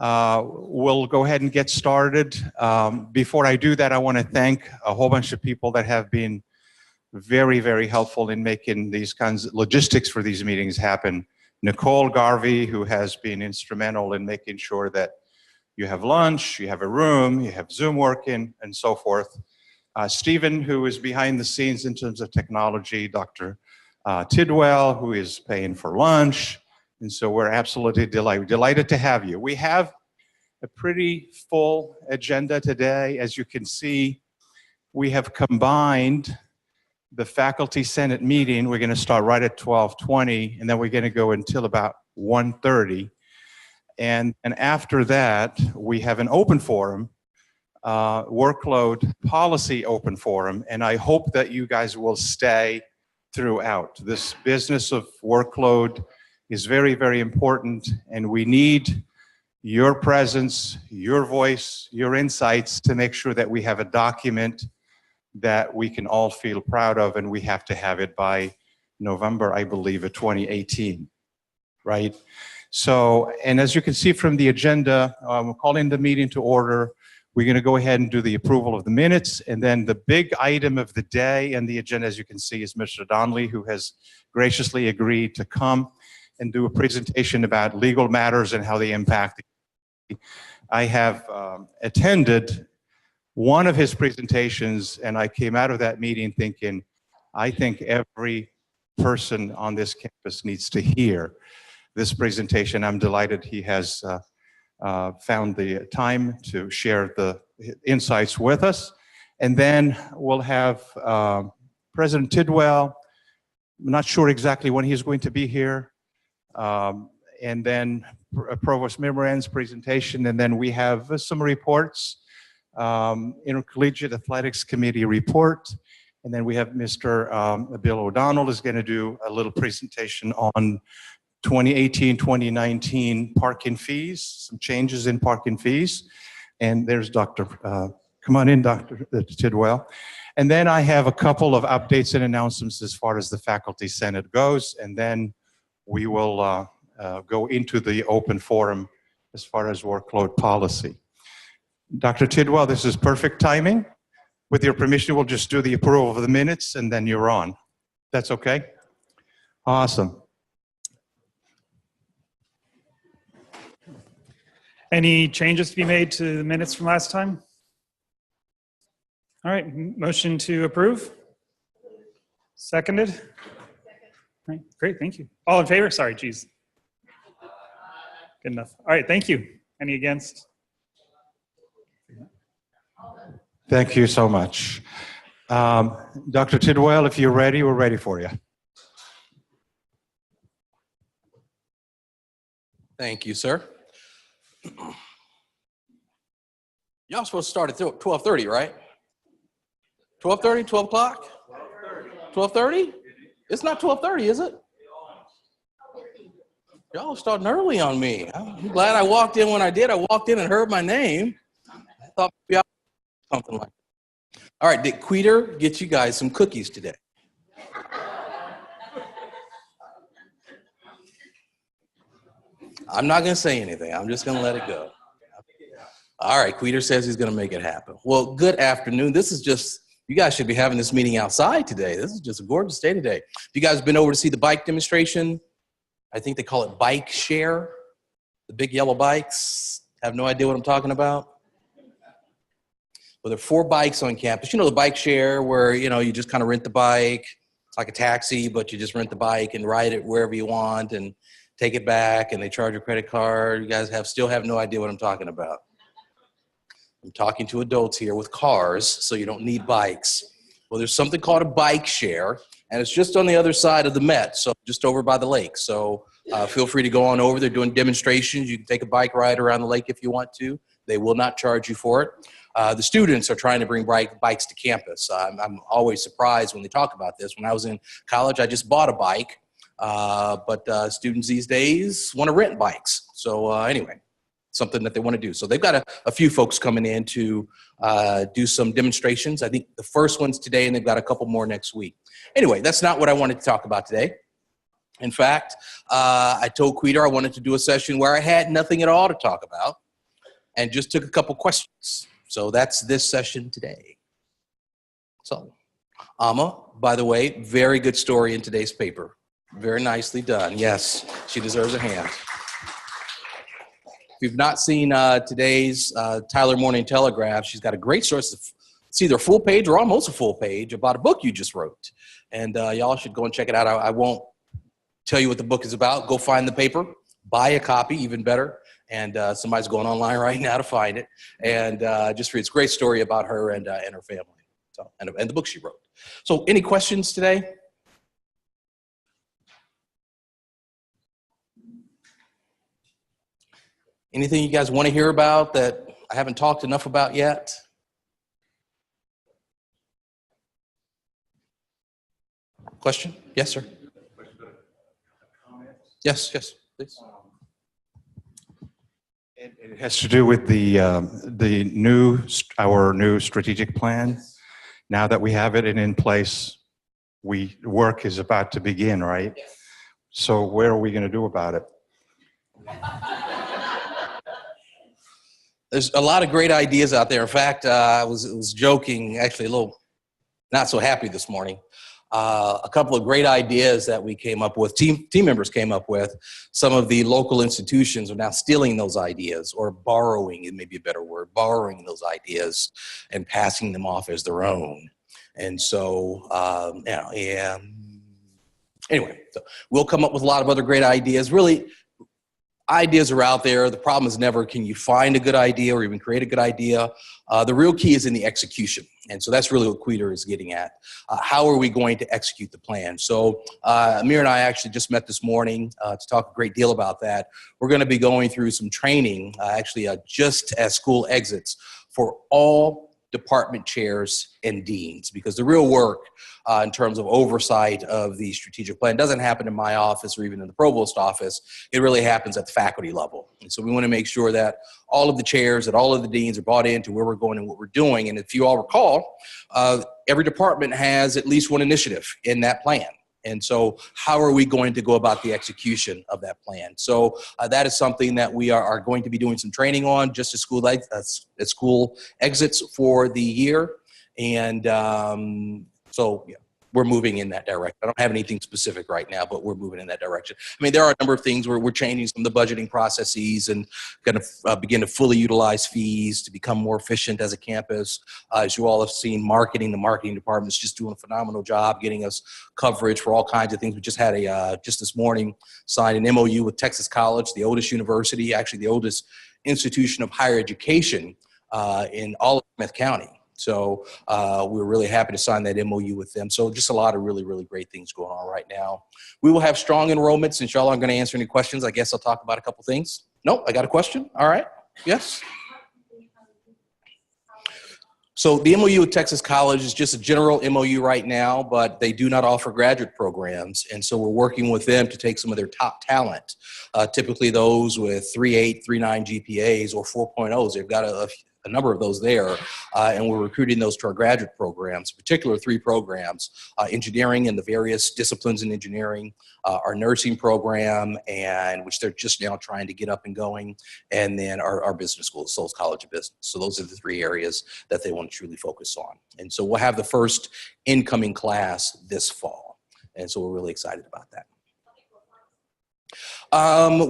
We'll go ahead and get started. Before I do that, I want to thank a whole bunch of people that have been very, very helpful in making these kinds of logistics for these meetings happen. Nicole Garvey, who has been instrumental in making sure that you have lunch, you have a room, you have Zoom working, and so forth. Stephen, who is behind the scenes in terms of technology, Dr. Tidwell, who is paying for lunch. And so we're absolutely delighted to have you. We have a pretty full agenda today. As you can see, we have combined the Faculty Senate meeting. We're going to start right at 12:20, and then we're going to go until about 1:30. And after that, we have an open forum, workload policy open forum, and I hope that you guys will stay throughout. This business of workload is very, very important, and we need your presence, your voice, your insights to make sure that we have a document that we can all feel proud of, and we have to have it by November, I believe, of 2018, right? So, and as you can see from the agenda, we're calling the meeting to order. We're going to go ahead and do the approval of the minutes, and then the big item of the day and the agenda, as you can see, is Mr. Donnelly, who has graciously agreed to come and do a presentation about legal matters and how they impact. I have attended one of his presentations, and I came out of that meeting thinking, I think every person on this campus needs to hear this presentation. I'm delighted he has found the time to share the insights with us. And then we'll have President Tidwell. I'm not sure exactly when he's going to be here. And then Provost Mimran's presentation, and then we have some reports. Intercollegiate Athletics Committee report, and then we have Mr. Bill O'Donnell is going to do a little presentation on 2018-2019 parking fees, some changes in parking fees, and there's Dr. Come on in, Dr. Tidwell. And then I have a couple of updates and announcements as far as the Faculty Senate goes, and then we will go into the open forum as far as workload policy. Dr. Tidwell, this is perfect timing. With your permission, we'll just do the approval of the minutes and then you're on. That's okay? Awesome. Any changes to be made to the minutes from last time? All right, motion to approve? Seconded? All right, great, thank you. All in favor? Sorry, geez. Good enough. All right, thank you. Any against? Thank you so much. Dr. Tidwell, if you're ready, we're ready for you. Thank you, sir. Y'all supposed to start at 12:30, right? 12:30, 12 o'clock? 12:30? It's not 12:30, is it? Y'all are starting early on me. I'm glad I walked in when I did. I walked in and heard my name. I thought maybe something like that. All right, did Queter get you guys some cookies today? I'm not going to say anything. I'm just going to let it go. All right, Queter says he's going to make it happen. Well, good afternoon. This is just, you guys should be having this meeting outside today. This is just a gorgeous day today. If you guys have been over to see the bike demonstration, I think they call it Bike Share, the big yellow bikes. Have no idea what I'm talking about? Well, there are 4 bikes on campus. You know the bike share where, you know, you just kind of rent the bike. It's like a taxi, but you just rent the bike and ride it wherever you want and take it back, and they charge your credit card. You guys still have no idea what I'm talking about. I'm talking to adults here with cars, so you don't need bikes. Well, there's something called a bike share, and it's just on the other side of the Met, so just over by the lake. So feel free to go on over. They're doing demonstrations. You can take a bike ride around the lake if you want to. They will not charge you for it. The students are trying to bring bikes to campus. I'm always surprised when they talk about this. When I was in college, I just bought a bike, but students these days want to rent bikes. So anyway, something that they want to do. So they've got a few folks coming in to do some demonstrations. I think the first one's today, and they've got a couple more next week. Anyway, that's not what I wanted to talk about today. In fact, I told Queter I wanted to do a session where I had nothing at all to talk about. and just took a couple questions. So that's this session today. So, Amma, by the way, very good story in today's paper. Very nicely done. Yes, she deserves a hand. If you've not seen today's Tyler Morning Telegraph, she's got a great source. It's either a full page or almost a full page about a book you just wrote. And y'all should go and check it out. I won't tell you what the book is about. Go find the paper, buy a copy, even better. And somebody's going online right now to find it. And just read. It's a great story about her and her family. So, and the book she wrote. So any questions today? Anything you guys want to hear about that I haven't talked enough about yet? Question? Yes, sir. Yes, please. It has to do with our new strategic plan. Now that we have it in place, work is about to begin, right? Yes. So what are we going to do about it? There's a lot of great ideas out there. In fact, I was joking, actually a little not so happy this morning. A couple of great ideas that we came up with, team members came up with. Some of the local institutions are now stealing those ideas, or borrowing, it may be a better word, borrowing those ideas and passing them off as their own. And so, anyway, so we'll come up with a lot of other great ideas. Really, ideas are out there. The problem is never can you find a good idea or even create a good idea. The real key is in the execution. And so that's really what Queter is getting at. How are we going to execute the plan? So Amir and I actually just met this morning to talk a great deal about that. We're going to be going through some training, just as school exits, for all department chairs and deans, because the real work in terms of oversight of the strategic plan doesn't happen in my office or even in the provost office. It really happens at the faculty level. And so we want to make sure that all of the chairs, that all of the deans are bought into where we're going and what we're doing. And if you all recall, every department has at least one initiative in that plan. And so how are we going to go about the execution of that plan? So that is something that we are going to be doing some training on just as school exits for the year. And so yeah, we're moving in that direction. I don't have anything specific right now, but we're moving in that direction. I mean, there are a number of things where we're changing some of the budgeting processes and going to begin to fully utilize fees to become more efficient as a campus. As you all have seen, the marketing department is just doing a phenomenal job getting us coverage for all kinds of things. We just had just this morning, signed an MOU with Texas College, the oldest university, actually the oldest institution of higher education in all of Smith County. So we're really happy to sign that MOU with them. So just a lot of really, really great things going on right now. We will have strong enrollment. Since y'all aren't going to answer any questions, I guess I'll talk about a couple things. No, I got a question. All right. Yes. So the MOU with Texas College is just a general MOU right now, but they do not offer graduate programs. And so we're working with them to take some of their top talent, typically those with 3.8, 3.9 GPAs or 4.0s. They've got a number of those there, and we're recruiting those to our graduate programs, in particular 3 programs, engineering and the various disciplines in engineering, our nursing program, and which they're just now trying to get up and going, and then our business school, Souls College of Business. So those are the 3 areas that they want to truly focus on. And so we'll have the first incoming class this fall. And so we're really excited about that.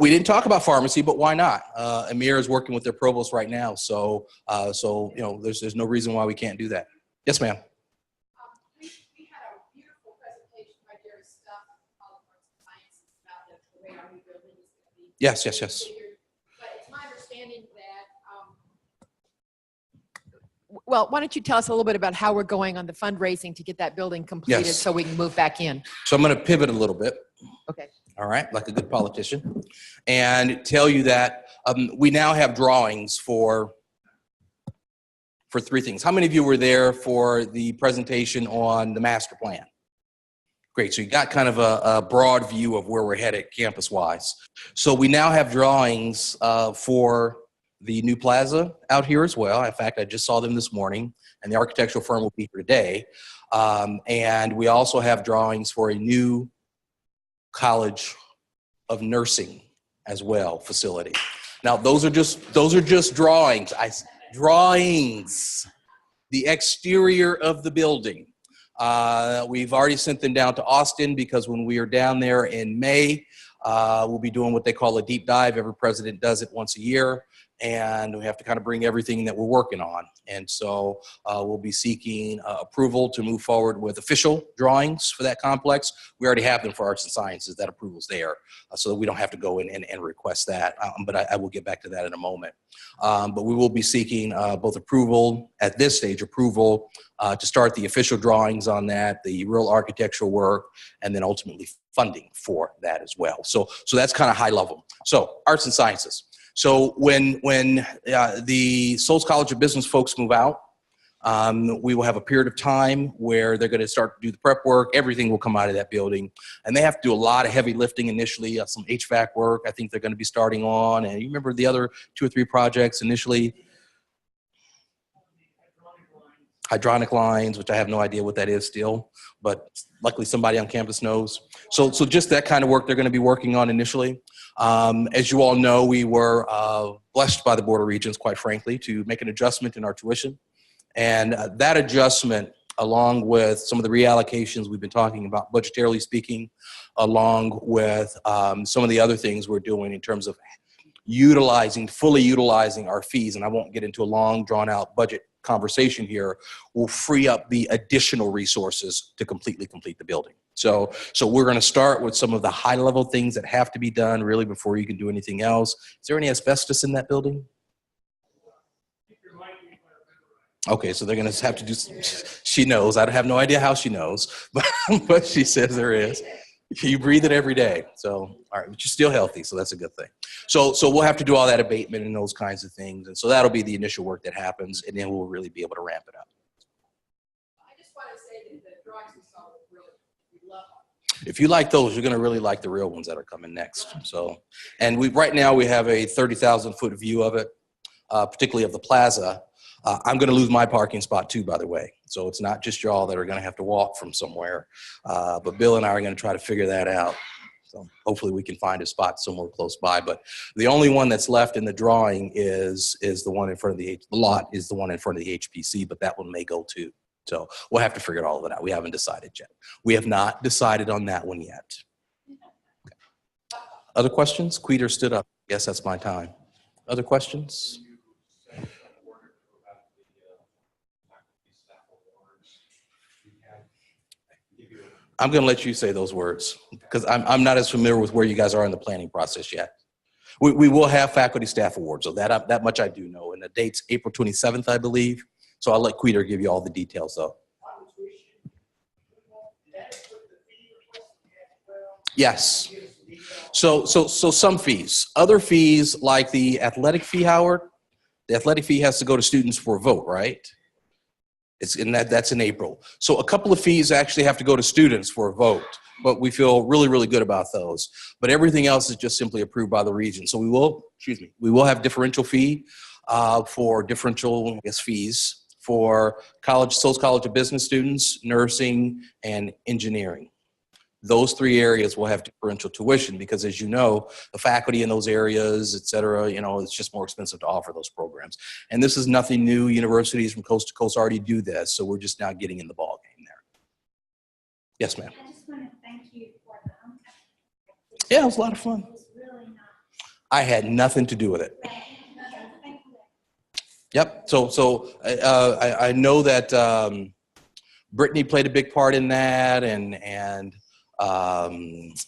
We didn't talk about pharmacy, but why not? Amir is working with their provost right now, so you know, there's no reason why we can't do that. Yes, ma'am. We had a beautiful presentation by Gary Stuff of Science about the way our new building is going to be. Yes. Configured. But it's my understanding that. Well, why don't you tell us a little bit about how we're going on the fundraising to get that building completed Yes. so we can move back in? So I'm going to pivot a little bit. Okay. All right, like a good politician, and tell you that we now have drawings for 3 things. How many of you were there for the presentation on the master plan? Great, so you got kind of a broad view of where we're headed campus-wise. So we now have drawings for the new plaza out here as well. In fact, I just saw them this morning, and the architectural firm will be here today. And we also have drawings for a new College of Nursing as well facility. Now, those are just drawings. Drawings. The exterior of the building. We've already sent them down to Austin because when we are down there in May, we'll be doing what they call a deep dive. Every president does it once a year. And we have to kind of bring everything that we're working on. And so we'll be seeking approval to move forward with official drawings for that complex. We already have them for arts and sciences. That approval's there, so that we don't have to go in and request that. But I will get back to that in a moment. But we will be seeking both approval, at this stage, approval to start the official drawings on that, the real architectural work, and then ultimately funding for that as well. So that's kind of high level. So arts and sciences. So when the Souls College of Business folks move out, we will have a period of time where they're going to start to do the prep work. Everything will come out of that building. And they have to do a lot of heavy lifting initially, some HVAC work I think they're going to be starting on. And you remember the other 2 or 3 projects initially? Hydronic lines, which I have no idea what that is still, but luckily somebody on campus knows. So just that kind of work they're going to be working on initially. As you all know, we were blessed by the Board of Regents, quite frankly, to make an adjustment in our tuition. And that adjustment, along with some of the reallocations we've been talking about, budgetarily speaking, along with some of the other things we're doing in terms of fully utilizing our fees, and I won't get into a long, drawn-out budget conversation here, will free up the additional resources to completely complete the building. So we're going to start with some of the high-level things that have to be done really before you can do anything else. Is there any asbestos in that building? Okay, so they're going to have to do, she knows. I have no idea how she knows, but she says there is. You breathe it every day. So, all right, but you're still healthy, so that's a good thing. So we'll have to do all that abatement and those kinds of things. And so that'll be the initial work that happens, and then we'll really be able to ramp it up. I just want to say that the drawings we saw were really, we love them. If you like those, you're going to really like the real ones that are coming next. So, and right now we have a 30,000-foot view of it, particularly of the plaza. I'm going to lose my parking spot too, by the way. So it's not just y'all that are going to have to walk from somewhere. But Bill and I are going to try to figure that out. So hopefully we can find a spot somewhere close by. But the only one that's left in the drawing is the one in front of the lot is the one in front of the HPC, but that one may go too. So we'll have to figure all of it out. We haven't decided yet. We have not decided on that one yet. Okay. Other questions? Queter stood up. Yes, that's my time. Other questions? I'm going to let you say those words because I'm not as familiar with where you guys are in the planning process yet. We will have faculty staff awards, so that much I do know. And the date's April 27th, I believe. So I'll let Queter give you all the details, though. Yes. So some fees. Other fees, like the athletic fee, Howard, the athletic fee has to go to students for a vote, right? That's in April. So a couple of fees actually have to go to students for a vote, but we feel really, really good about those. But everything else is just simply approved by the region. So we will have differential fee for differential, I guess, fees for Souls College of Business students, nursing, and engineering. Those 3 areas will have differential tuition because, as you know, the faculty in those areas, et cetera, it's just more expensive to offer those programs. And this is nothing new. Universities from coast to coast already do this, so we're just now getting in the ball game there. Yes, ma'am. I just want to thank you for the homecoming. Yeah, it was a lot of fun. It was really nice. I had nothing to do with it. Thank you. Yep. So I know that Brittany played a big part in that, and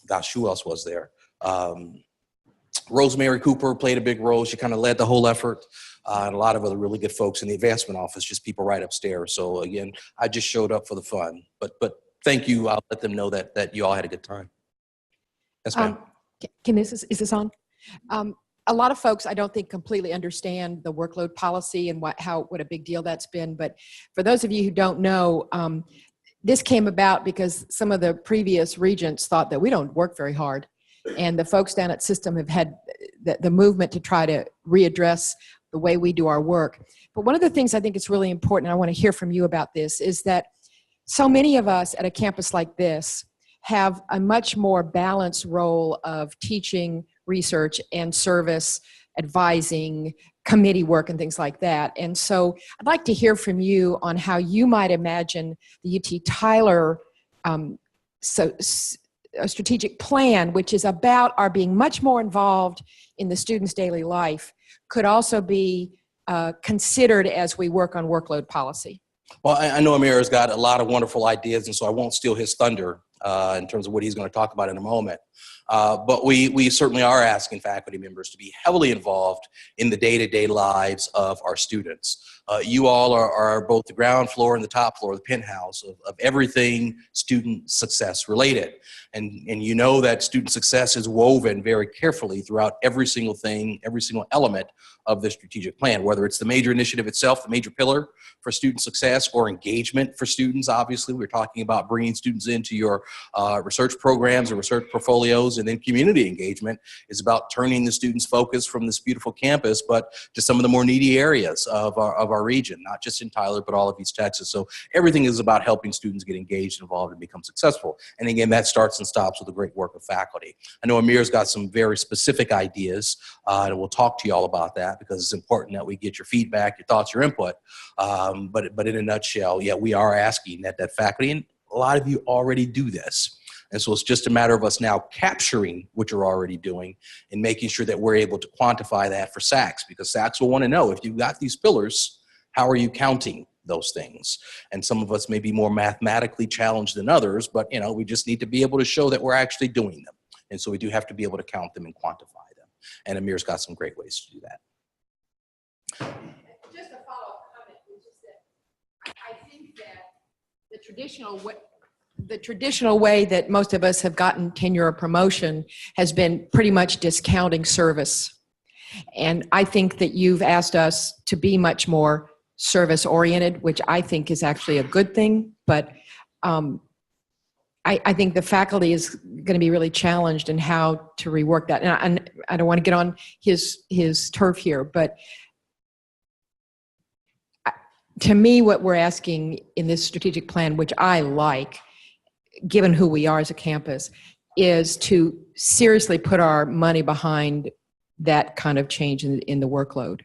gosh, who else was there? Rosemary Cooper played a big role. She kind of led the whole effort. And a lot of other really good folks in the advancement office, just people right upstairs. So again, I just showed up for the fun. But thank you. I'll let them know that you all had a good time. Yes, ma'am. Is this on? A lot of folks, I don't think, completely understand the workload policy and what a big deal that's been. But for those of you who don't know, this came about because some of the previous regents thought that we don't work very hard. And the folks down at System have had the movement to try to readdress the way we do our work. But one of the things I think is really important, and I want to hear from you about this, is that so many of us at a campus like this have a much more balanced role of teaching, research, and service advising, committee work, and things like that. And so I'd like to hear from you on how you might imagine the UT Tyler a strategic plan, which is about our being much more involved in the student's daily life, could also be considered as we work on workload policy. Well, I know Amir has got a lot of wonderful ideas, and so I won't steal his thunder in terms of what he's going to talk about in a moment. But we certainly are asking faculty members to be heavily involved in the day-to-day lives of our students. You all are both the ground floor and the top floor, the penthouse of everything student success related. And you know that student success is woven very carefully throughout every single thing, every single element of the strategic plan, whether it's the major initiative itself, the major pillar for student success, or engagement for students. Obviously, we're talking about bringing students into your research programs or research portfolios, and then community engagement is about turning the students' focus from this beautiful campus, but to some of the more needy areas of our region, not just in Tyler, but all of East Texas. So everything is about helping students get engaged, involved, and become successful. And again, that starts and stops with the great work of faculty. I know Amir's got some very specific ideas, and we'll talk to you all about that because it's important that we get your feedback, your thoughts, your input. But in a nutshell, yeah, we are asking that faculty, and a lot of you already do this. And so it's just a matter of us now capturing what you're already doing and making sure that we're able to quantify that for SACS, because SACS will want to know, if you've got these pillars, how are you counting those things? And some of us may be more mathematically challenged than others, but you know, we just need to be able to show that we're actually doing them. And so we do have to be able to count them and quantify them. And Amir's got some great ways to do that. Just a follow-up comment, which is that I think that The traditional way that most of us have gotten tenure or promotion has been pretty much discounting service. And I think that you've asked us to be much more service-oriented, which I think is actually a good thing. But I think the faculty is going to be really challenged in how to rework that. And I don't want to get on his turf here, but to me, what we're asking in this strategic plan, which I like, given who we are as a campus, is to seriously put our money behind that kind of change in the workload,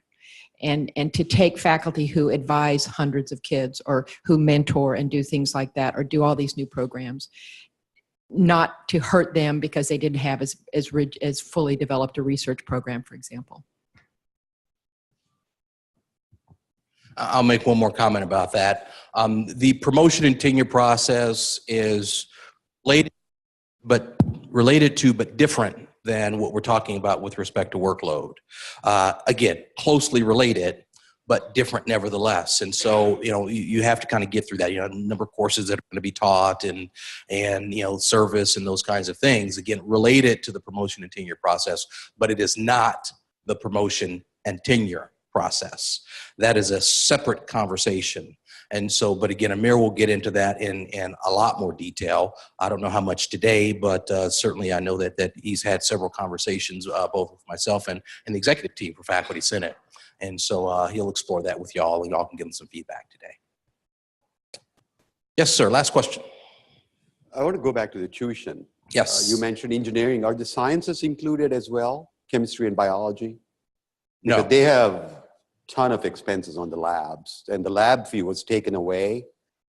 and to take faculty who advise hundreds of kids or who mentor and do things like that, or do all these new programs, not to hurt them because they didn't have as fully developed a research program, for example. I'll make one more comment about that. The promotion and tenure process is related to, but different than what we're talking about with respect to workload. Again, closely related, but different nevertheless. And so, you know, you have to kind of get through that, you know, number of courses that are going to be taught and, you know, service and those kinds of things, again, related to the promotion and tenure process, but it is not the promotion and tenure process. That is a separate conversation. And so, but again, Amir will get into that in a lot more detail. I don't know how much today, but certainly I know that he's had several conversations, both with myself and the executive team for Faculty Senate. And so he'll explore that with y'all, and y'all can give him some feedback today. Yes, sir. Last question. I want to go back to the tuition. Yes. You mentioned engineering. Are the sciences included as well? Chemistry and biology? No. Because they have ton of expenses on the labs, and the lab fee was taken away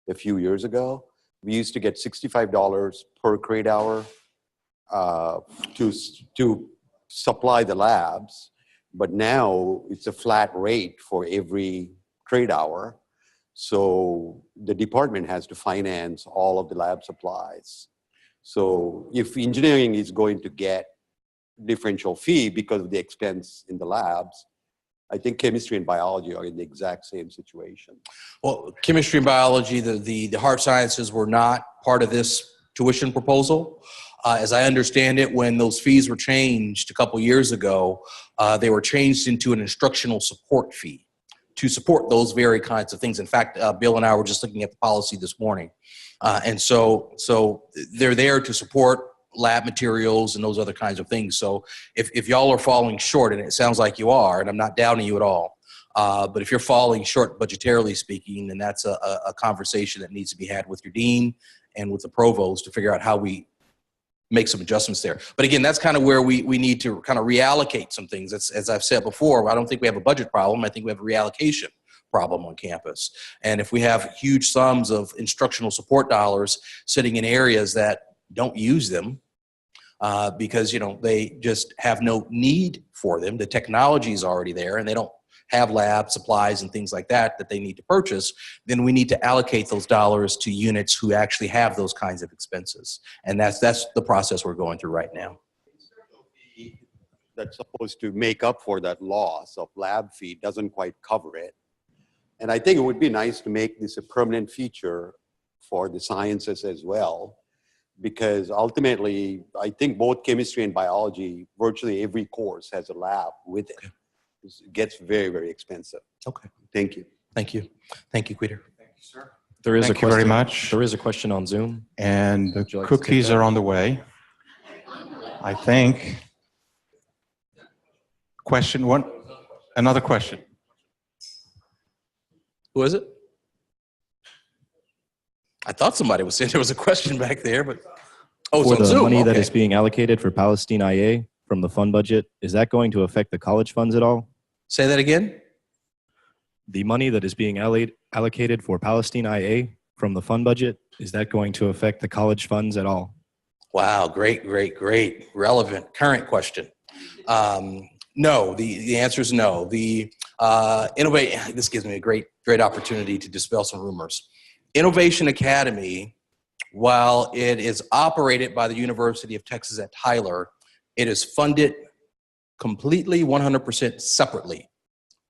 a few years ago. We used to get $65 per grade hour to supply the labs, but now it's a flat rate for every grade hour. So the department has to finance all of the lab supplies. So if engineering is going to get differential fee because of the expense in the labs, I think chemistry and biology are in the exact same situation. Well, chemistry and biology, the hard sciences were not part of this tuition proposal. As I understand it, when those fees were changed a couple years ago, they were changed into an instructional support fee to support those very kinds of things. In fact, Bill and I were just looking at the policy this morning. And so they're there to support lab materials and those other kinds of things. So if y'all are falling short, and it sounds like you are, and I'm not doubting you at all, but if you're falling short budgetarily speaking, then that's a conversation that needs to be had with your dean and with the provost to figure out how we make some adjustments there. But again, that's kind of where we need to kind of reallocate some things. As I've said before, I don't think we have a budget problem. I think we have a reallocation problem on campus. And if we have huge sums of instructional support dollars sitting in areas that don't use them because, they just have no need for them, the technology is already there and they don't have lab supplies and things like that they need to purchase, then we need to allocate those dollars to units who actually have those kinds of expenses. And that's the process we're going through right now. That's supposed to make up for that loss of lab fee doesn't quite cover it. And I think it would be nice to make this a permanent feature for the sciences as well, because ultimately, I think both chemistry and biology, virtually every course has a lab with it. Okay. It gets very, very expensive. Okay. Thank you. Thank you. Thank you, Queter. Thank you, sir. There is Thank a you question. very much. There is a question on Zoom. And the Would you like to take cookies that? are on the way. I think. Question one, another question. Who is it? I thought somebody was saying there was a question back there, but oh, it's For on the Zoom. money that Okay. is being allocated for Palestine IA from the fund budget, is that going to affect the college funds at all? Say that again. The money that is being allocated for Palestine IA from the fund budget, is that going to affect the college funds at all? Wow, great. Relevant, current question. No, the answer is no. The this gives me a great opportunity to dispel some rumors. Innovation Academy, while it is operated by the University of Texas at Tyler, it is funded completely 100% separately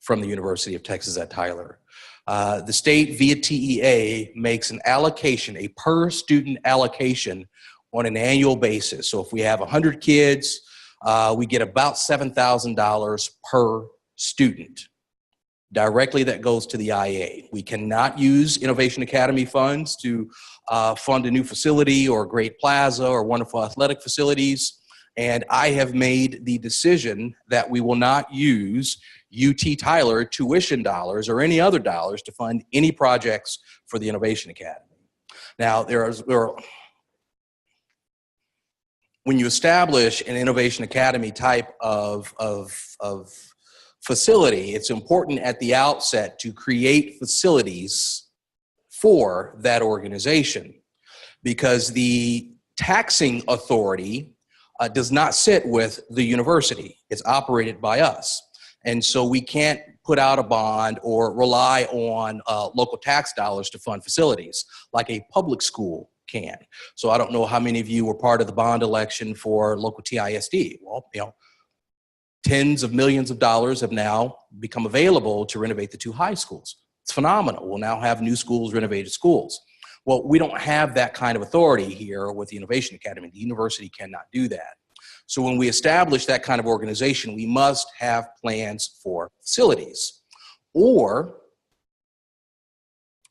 from the University of Texas at Tyler. The state via TEA makes an allocation, a per student allocation on an annual basis. So if we have 100 kids, we get about $7,000 per student directly that goes to the IA. We cannot use Innovation Academy funds to fund a new facility or a great plaza or wonderful athletic facilities. And I have made the decision that we will not use UT Tyler tuition dollars or any other dollars to fund any projects for the Innovation Academy. Now, when you establish an Innovation Academy type of facility, it's important at the outset to create facilities for that organization, because the taxing authority does not sit with the university. It's operated by us. And so we can't put out a bond or rely on local tax dollars to fund facilities like a public school can. So I don't know how many of you were part of the bond election for local TISD. Well, tens of millions of dollars have now become available to renovate the two high schools. It's phenomenal. We'll now have new schools, renovated schools. Well, we don't have that kind of authority here with the Innovation Academy. The university cannot do that. So when we establish that kind of organization, we must have plans for facilities, or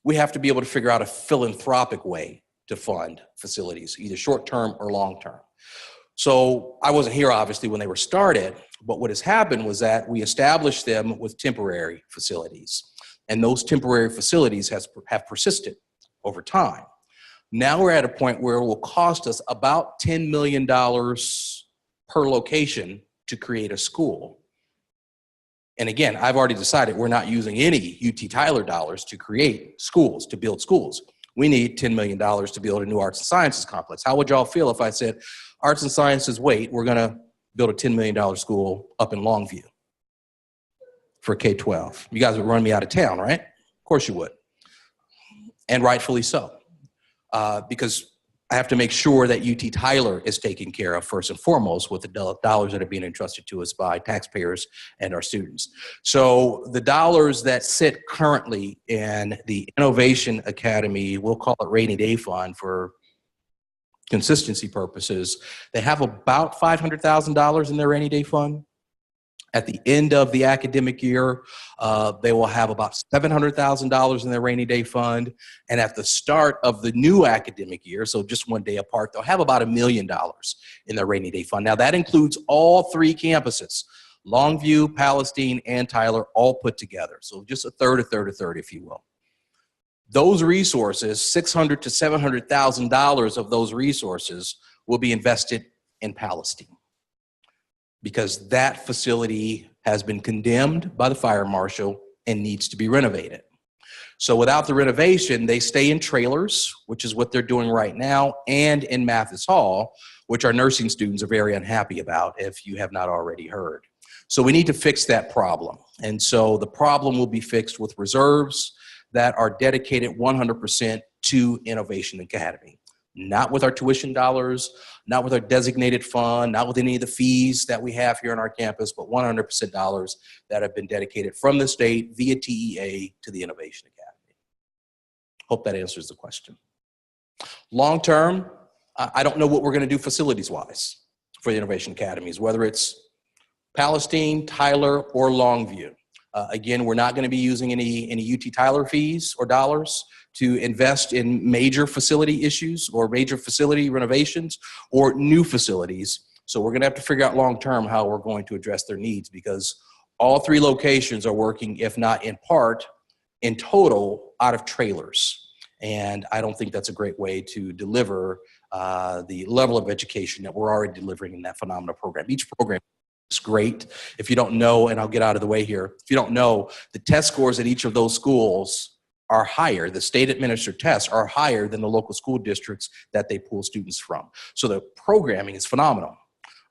we have to be able to figure out a philanthropic way to fund facilities, either short-term or long-term. So I wasn't here, obviously, when they were started, but what has happened was that we established them with temporary facilities, and those temporary facilities have persisted over time. Now we're at a point where it will cost us about $10 million per location to create a school. And again, I've already decided we're not using any UT Tyler dollars to create schools, to build schools. We need $10 million to build a new arts and sciences complex. How would y'all feel if I said, arts and sciences, wait, we're gonna build a $10 million school up in Longview for K-12? You guys would run me out of town, right? Of course you would. And rightfully so, because I have to make sure that UT Tyler is taken care of first and foremost with the dollars that are being entrusted to us by taxpayers and our students. So the dollars that sit currently in the Innovation Academy, we'll call it rainy day fund for consistency purposes, they have about $500,000 in their rainy day fund. At the end of the academic year, they will have about $700,000 in their rainy day fund. And at the start of the new academic year, so just one day apart, they'll have about $1 million in their rainy day fund. Now that includes all three campuses, Longview, Palestine, and Tyler, all put together. So just a third, if you will. Those resources, $600,000 to $700,000 of those resources will be invested in Palestine, because that facility has been condemned by the fire marshal and needs to be renovated. So without the renovation, they stay in trailers, which is what they're doing right now, and in Mathis Hall, which our nursing students are very unhappy about, if you have not already heard. So we need to fix that problem. And so the problem will be fixed with reserves that are dedicated 100% to Innovation Academy. Not with our tuition dollars, not with our designated fund, not with any of the fees that we have here on our campus, but 100% dollars that have been dedicated from the state via TEA to the Innovation Academy. Hope that answers the question. Long term, I don't know what we're going to do facilities-wise for the Innovation Academies, whether it's Palestine, Tyler, or Longview. Again, we're not going to be using any UT Tyler fees or dollars to invest in major facility issues or major facility renovations or new facilities. So we're going to have to figure out long-term how we're going to address their needs, because all three locations are working, if not in part, in total, out of trailers. And I don't think that's a great way to deliver the level of education that we're already delivering in that phenomenal program. Each program is great. If you don't know, and I'll get out of the way here, if you don't know, the test scores at each of those schools are higher. The state administered tests are higher than the local school districts that they pull students from. So the programming is phenomenal,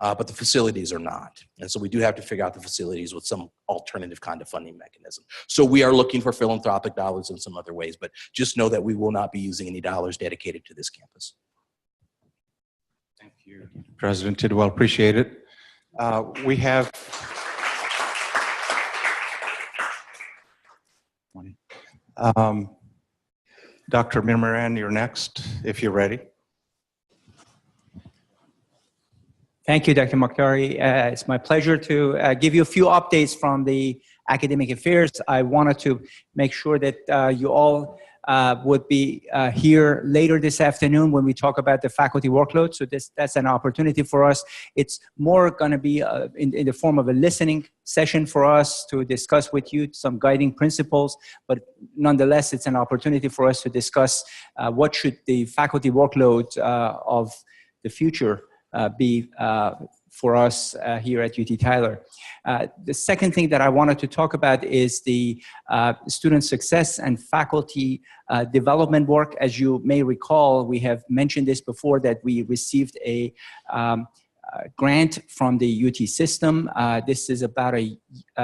but the facilities are not. And so we do have to figure out the facilities with some alternative kind of funding mechanism. So we are looking for philanthropic dollars in some other ways, but just know that we will not be using any dollars dedicated to this campus. Thank you, President Tidwell. Appreciate it. We have Dr. Mimiran, you're next, if you're ready. Thank you, Dr. Makhtari. It's my pleasure to give you a few updates from the academic affairs. I wanted to make sure that you all would be here later this afternoon when we talk about the faculty workload. So that's an opportunity for us. It's more going to be in the form of a listening session for us to discuss with you some guiding principles, but nonetheless, it's an opportunity for us to discuss what should the faculty workload of the future be for us here at UT Tyler. The second thing that I wanted to talk about is the student success and faculty development work. As you may recall, we have mentioned this before, that we received a grant from the UT system. This is about a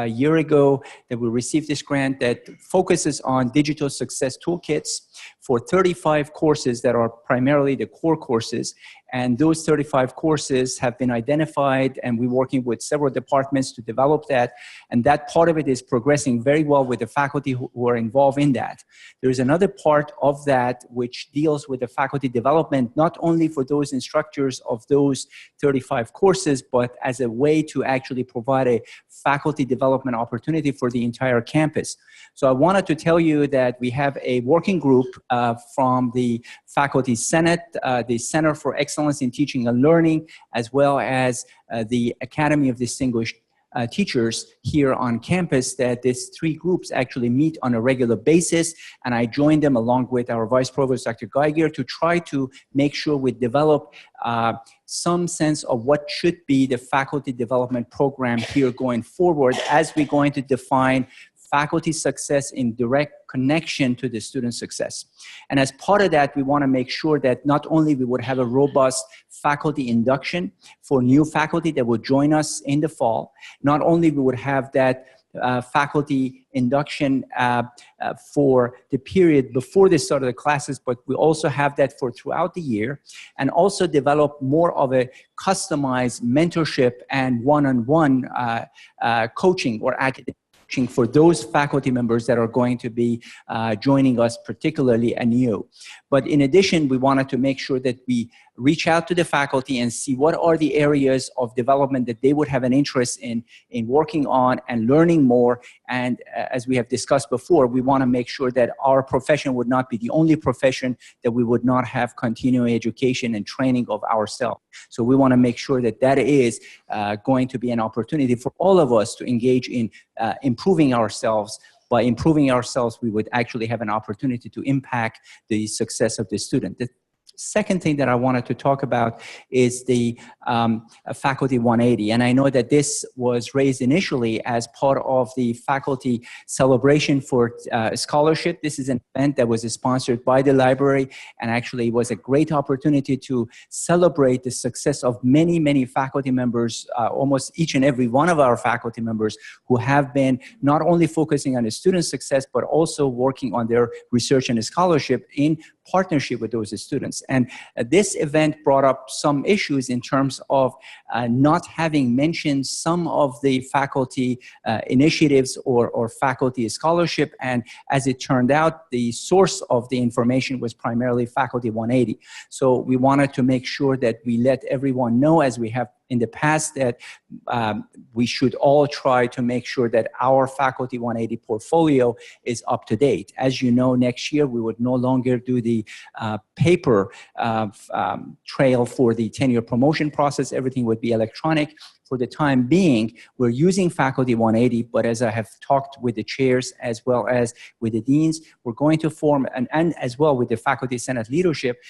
year ago that we received this grant that focuses on digital success toolkits for 35 courses that are primarily the core courses. And those 35 courses have been identified, and we're working with several departments to develop that. And that part of it is progressing very well with the faculty who are involved in that. There's another part of that which deals with the faculty development, not only for those instructors of those 35 courses, but as a way to actually provide a faculty development opportunity for the entire campus. So I wanted to tell you that we have a working group from the Faculty Senate, the Center for Excellence in Teaching and Learning, as well as the Academy of Distinguished Teachers here on campus, that these three groups actually meet on a regular basis. And I joined them along with our Vice Provost, Dr. Geiger, to try to make sure we develop some sense of what should be the faculty development program here going forward, as we're going to define faculty success in direct connection to the student success. And as part of that, we want to make sure that not only we would have a robust faculty induction for new faculty that will join us in the fall, not only we would have that faculty induction for the period before the start of the classes, but we also have that for throughout the year, and also develop more of a customized mentorship and one-on-one coaching or academic for those faculty members that are going to be joining us, particularly anew. But in addition, we wanted to make sure that we reach out to the faculty and see what are the areas of development that they would have an interest in working on and learning more. And as we have discussed before, we want to make sure that our profession would not be the only profession that we would not have continuing education and training of ourselves. So we want to make sure that that is going to be an opportunity for all of us to engage in improving ourselves. By improving ourselves, we would actually have an opportunity to impact the success of the student. The second thing that I wanted to talk about is the Faculty 180. And I know that this was raised initially as part of the faculty celebration for scholarship. This is an event that was sponsored by the library and actually was a great opportunity to celebrate the success of many, many faculty members, almost each and every one of our faculty members who have been not only focusing on the student success, but also working on their research and scholarship in partnership with those students. And this event brought up some issues in terms of not having mentioned some of the faculty initiatives or faculty scholarship. And as it turned out, the source of the information was primarily Faculty 180. So we wanted to make sure that we let everyone know, as we have in the past, that we should all try to make sure that our Faculty 180 portfolio is up to date. As you know, next year we would no longer do the paper trail for the tenure promotion process. Everything would be electronic. For the time being, we're using Faculty 180, but as I have talked with the chairs as well as with the deans, we're going to form, and as well with the Faculty Senate leadership,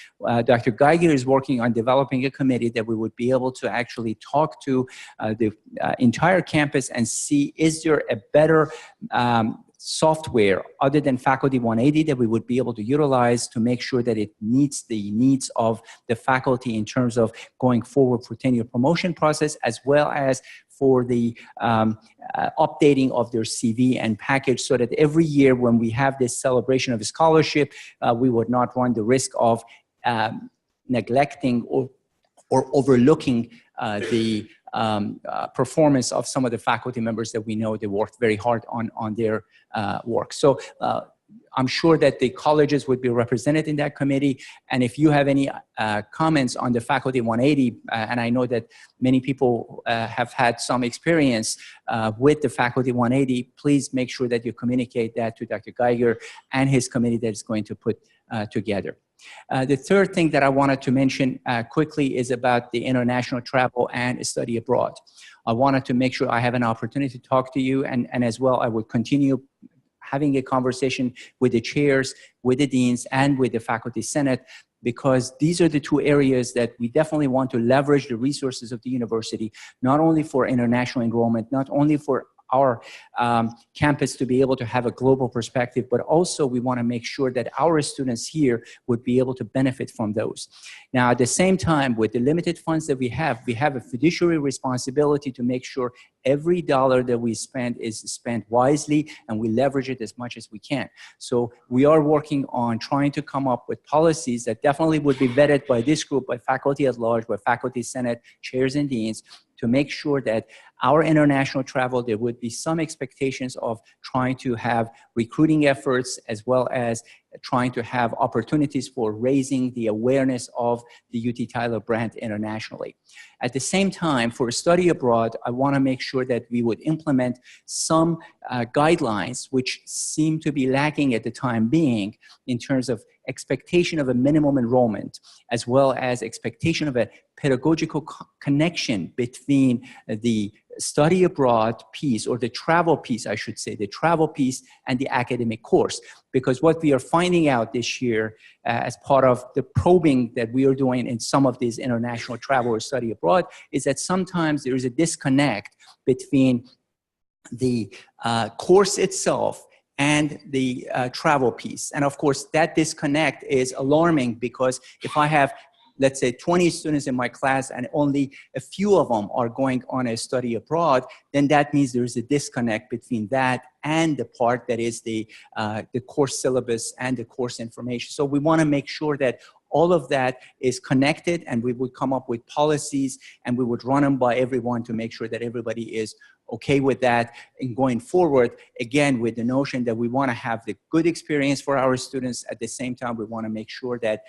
Dr. Geiger is working on developing a committee that we would be able to actually talk to the entire campus and see, is there a better software other than Faculty 180 that we would be able to utilize to make sure that it meets the needs of the faculty in terms of going forward for tenure promotion process, as well as for the updating of their CV and package, so that every year when we have this celebration of scholarship, we would not run the risk of neglecting or overlooking the performance of some of the faculty members that we know they worked very hard on their work. So I'm sure that the colleges would be represented in that committee. And if you have any comments on the Faculty 180, and I know that many people have had some experience with the Faculty 180, please make sure that you communicate that to Dr. Geiger and his committee that is going to put together. The third thing that I wanted to mention quickly is about the international travel and study abroad. I wanted to make sure I have an opportunity to talk to you, and as well I would continue having a conversation with the chairs, with the deans, and with the Faculty Senate, because these are the two areas that we definitely want to leverage the resources of the university, not only for international enrollment, not only for our campus to be able to have a global perspective, but also we want to make sure that our students here would be able to benefit from those. Now, at the same time, with the limited funds that we have a fiduciary responsibility to make sure every dollar that we spend is spent wisely and we leverage it as much as we can. So we are working on trying to come up with policies that definitely would be vetted by this group, by faculty at large, by Faculty Senate, chairs and deans, to make sure that our international travel, there would be some expectations of trying to have recruiting efforts as well as trying to have opportunities for raising the awareness of the UT Tyler brand internationally. At the same time, for study abroad, I want to make sure that we would implement some guidelines which seem to be lacking at the time being in terms of expectation of a minimum enrollment, as well as expectation of a pedagogical connection between the study abroad piece, or the travel piece, I should say, the travel piece and the academic course. Because what we are finding out this year as part of the probing that we are doing in some of these international travel or study abroad is that sometimes there is a disconnect between the course itself and the travel piece. And of course, that disconnect is alarming, because if I have, let's say, 20 students in my class and only a few of them are going on a study abroad, then that means there's a disconnect between that and the part that is the course syllabus and the course information. So we want to make sure that all of that is connected, and we would come up with policies and we would run them by everyone to make sure that everybody is okay with that. And going forward, again, with the notion that we want to have the good experience for our students, at the same time, we want to make sure that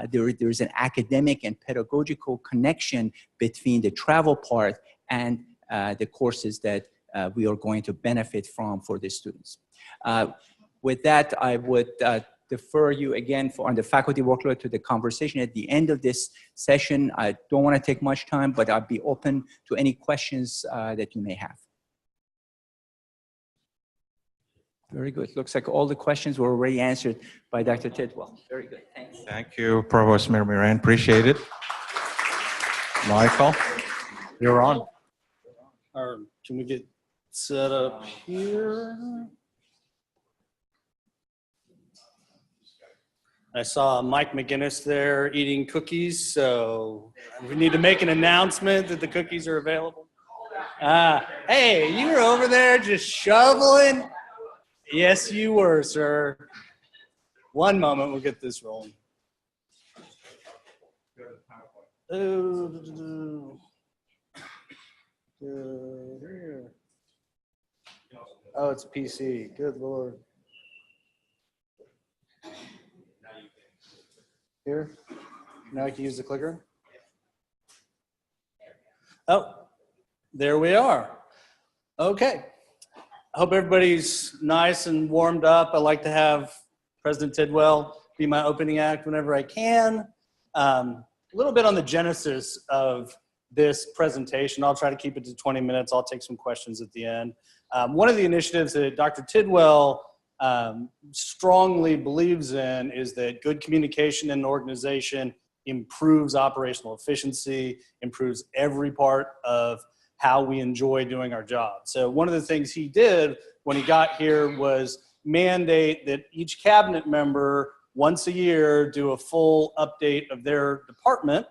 there's an academic and pedagogical connection between the travel part and the courses that we are going to benefit from for the students. With that, I would defer you again on the faculty workload to the conversation at the end of this session. I don't want to take much time, but I'll be open to any questions that you may have. Very good. Looks like all the questions were already answered by Dr. Tidwell. Very good. Thanks. Thank you, Provost Mayor Moran. Appreciate it. Michael, you're on. Or can we get set up here? I saw Mike McGinnis there eating cookies, so we need to make an announcement that the cookies are available. Hey, you were over there just shoveling? Yes, you were, sir. One moment, we'll get this rolling. Oh, it's PC. Good Lord. Here. Now I can use the clicker. Oh, there we are. Okay. I hope everybody's nice and warmed up. I like to have President Tidwell be my opening act whenever I can. A little bit on the genesis of this presentation. I'll try to keep it to 20 minutes. I'll take some questions at the end. One of the initiatives that Dr. Tidwell strongly believes in is that good communication in an organization improves operational efficiency, improves every part of how we enjoy doing our job. So one of the things he did when he got here was mandate that each cabinet member once a year do a full update of their department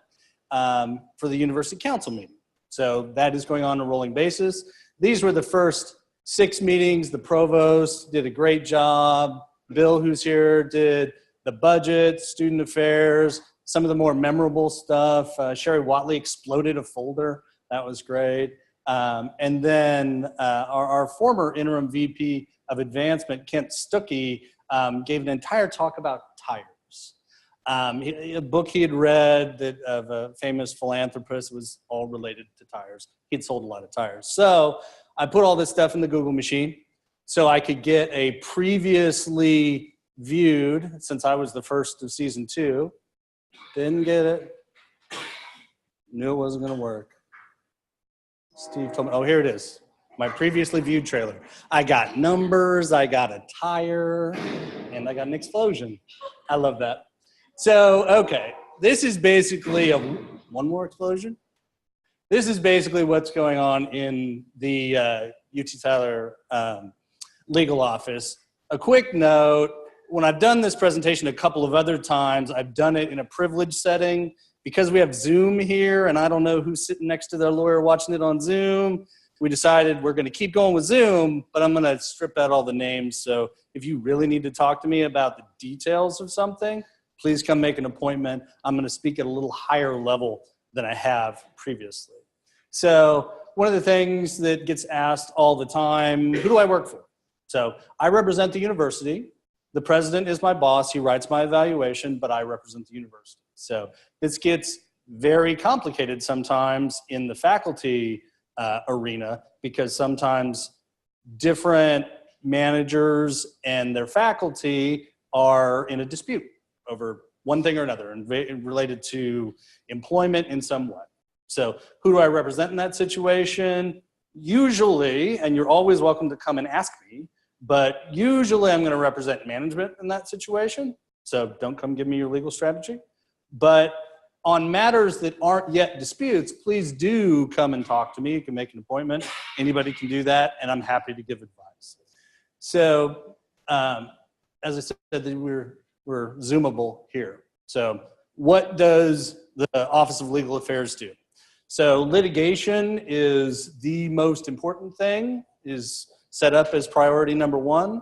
for the university council meeting. So that is going on a rolling basis. These were the first 6 meetings. The provost did a great job. Bill, who's here, did the budget, student affairs, some of the more memorable stuff. Sherry Watley exploded a folder. That was great. And then our former interim VP of advancement, Kent Stuckey, gave an entire talk about tires. A book he had read that of a famous philanthropist was all related to tires. He'd sold a lot of tires. So I put all this stuff in the Google machine so I could get a previously viewed, since I was the first of season 2. Didn't get it. Knew it wasn't going to work. Steve told me, oh, here it is. My previously viewed trailer. I got numbers, I got a tire, and I got an explosion. I love that. So, okay, this is basically one more explosion. This is basically what's going on in the UT Tyler legal office. A quick note, when I've done this presentation a couple of other times, I've done it in a privileged setting. Because we have Zoom here, and I don't know who's sitting next to their lawyer watching it on Zoom, we decided we're going to keep going with Zoom, but I'm going to strip out all the names. So if you really need to talk to me about the details of something, please come make an appointment. I'm going to speak at a little higher level than I have previously. So one of the things that gets asked all the time, who do I work for? So I represent the university. The president is my boss. He writes my evaluation, but I represent the university. So this gets very complicated sometimes in the faculty arena because sometimes different managers and their faculty are in a dispute over one thing or another and related to employment in some way. So who do I represent in that situation? Usually, and you're always welcome to come and ask me, but usually I'm going to represent management in that situation. So don't come give me your legal strategy. But on matters that aren't yet disputes, please do come and talk to me. You can make an appointment. Anybody can do that, and I'm happy to give advice. So as I said, we're Zoomable here. So what does the Office of Legal Affairs do? So litigation is the most important thing, is set up as priority number 1.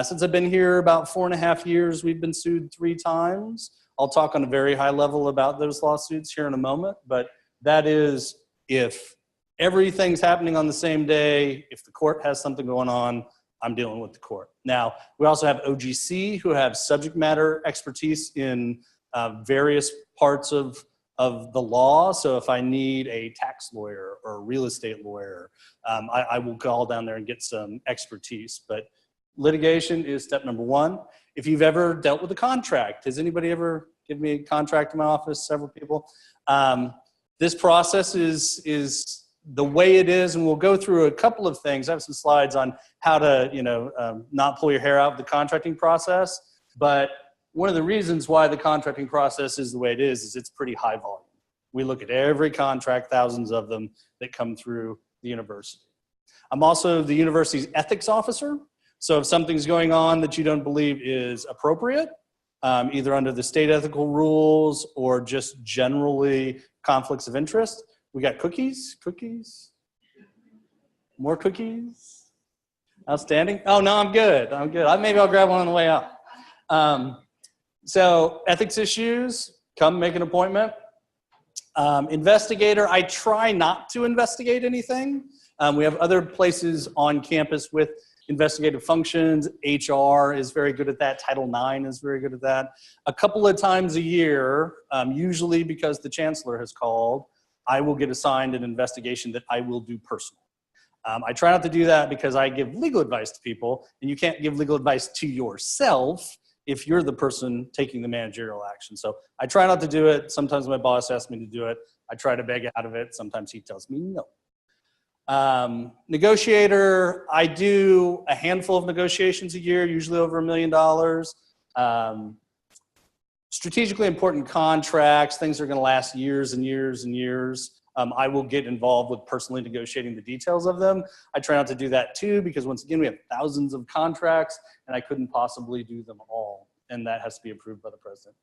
Since I've been here about 4.5 years, we've been sued 3 times. I'll talk on a very high level about those lawsuits here in a moment, but that is if everything's happening on the same day, if the court has something going on, I'm dealing with the court. Now, we also have OGC who have subject matter expertise in various parts of the law. So if I need a tax lawyer or a real estate lawyer, I will call down there and get some expertise. But litigation is step number 1. If you've ever dealt with a contract, has anybody ever given me a contract in my office? Several people. This process is the way it is, and we'll go through a couple of things. I have some slides on how to, not pull your hair out of the contracting process. But one of the reasons why the contracting process is the way it is it's pretty high volume. We look at every contract, thousands of them that come through the university. I'm also the university's ethics officer. So if something's going on that you don't believe is appropriate, either under the state ethical rules or just generally conflicts of interest, we got cookies, more cookies. Outstanding. Oh, no, I'm good. Maybe I'll grab one on the way out. So ethics issues, come make an appointment. Investigator, I try not to investigate anything. We have other places on campus with investigative functions. HR is very good at that. Title IX is very good at that. A couple of times a year, usually because the chancellor has called, I will get assigned an investigation that I will do personally. I try not to do that because I give legal advice to people, and you can't give legal advice to yourself if you're the person taking the managerial action. So I try not to do it. Sometimes my boss asks me to do it. I try to beg out of it. Sometimes he tells me no. Negotiator, I do a handful of negotiations a year, usually over $1 million. Strategically important contracts, things that are gonna last years and years and years. I will get involved with personally negotiating the details of them. I try not to do that too, because once again, we have thousands of contracts and I couldn't possibly do them all. And that has to be approved by the president.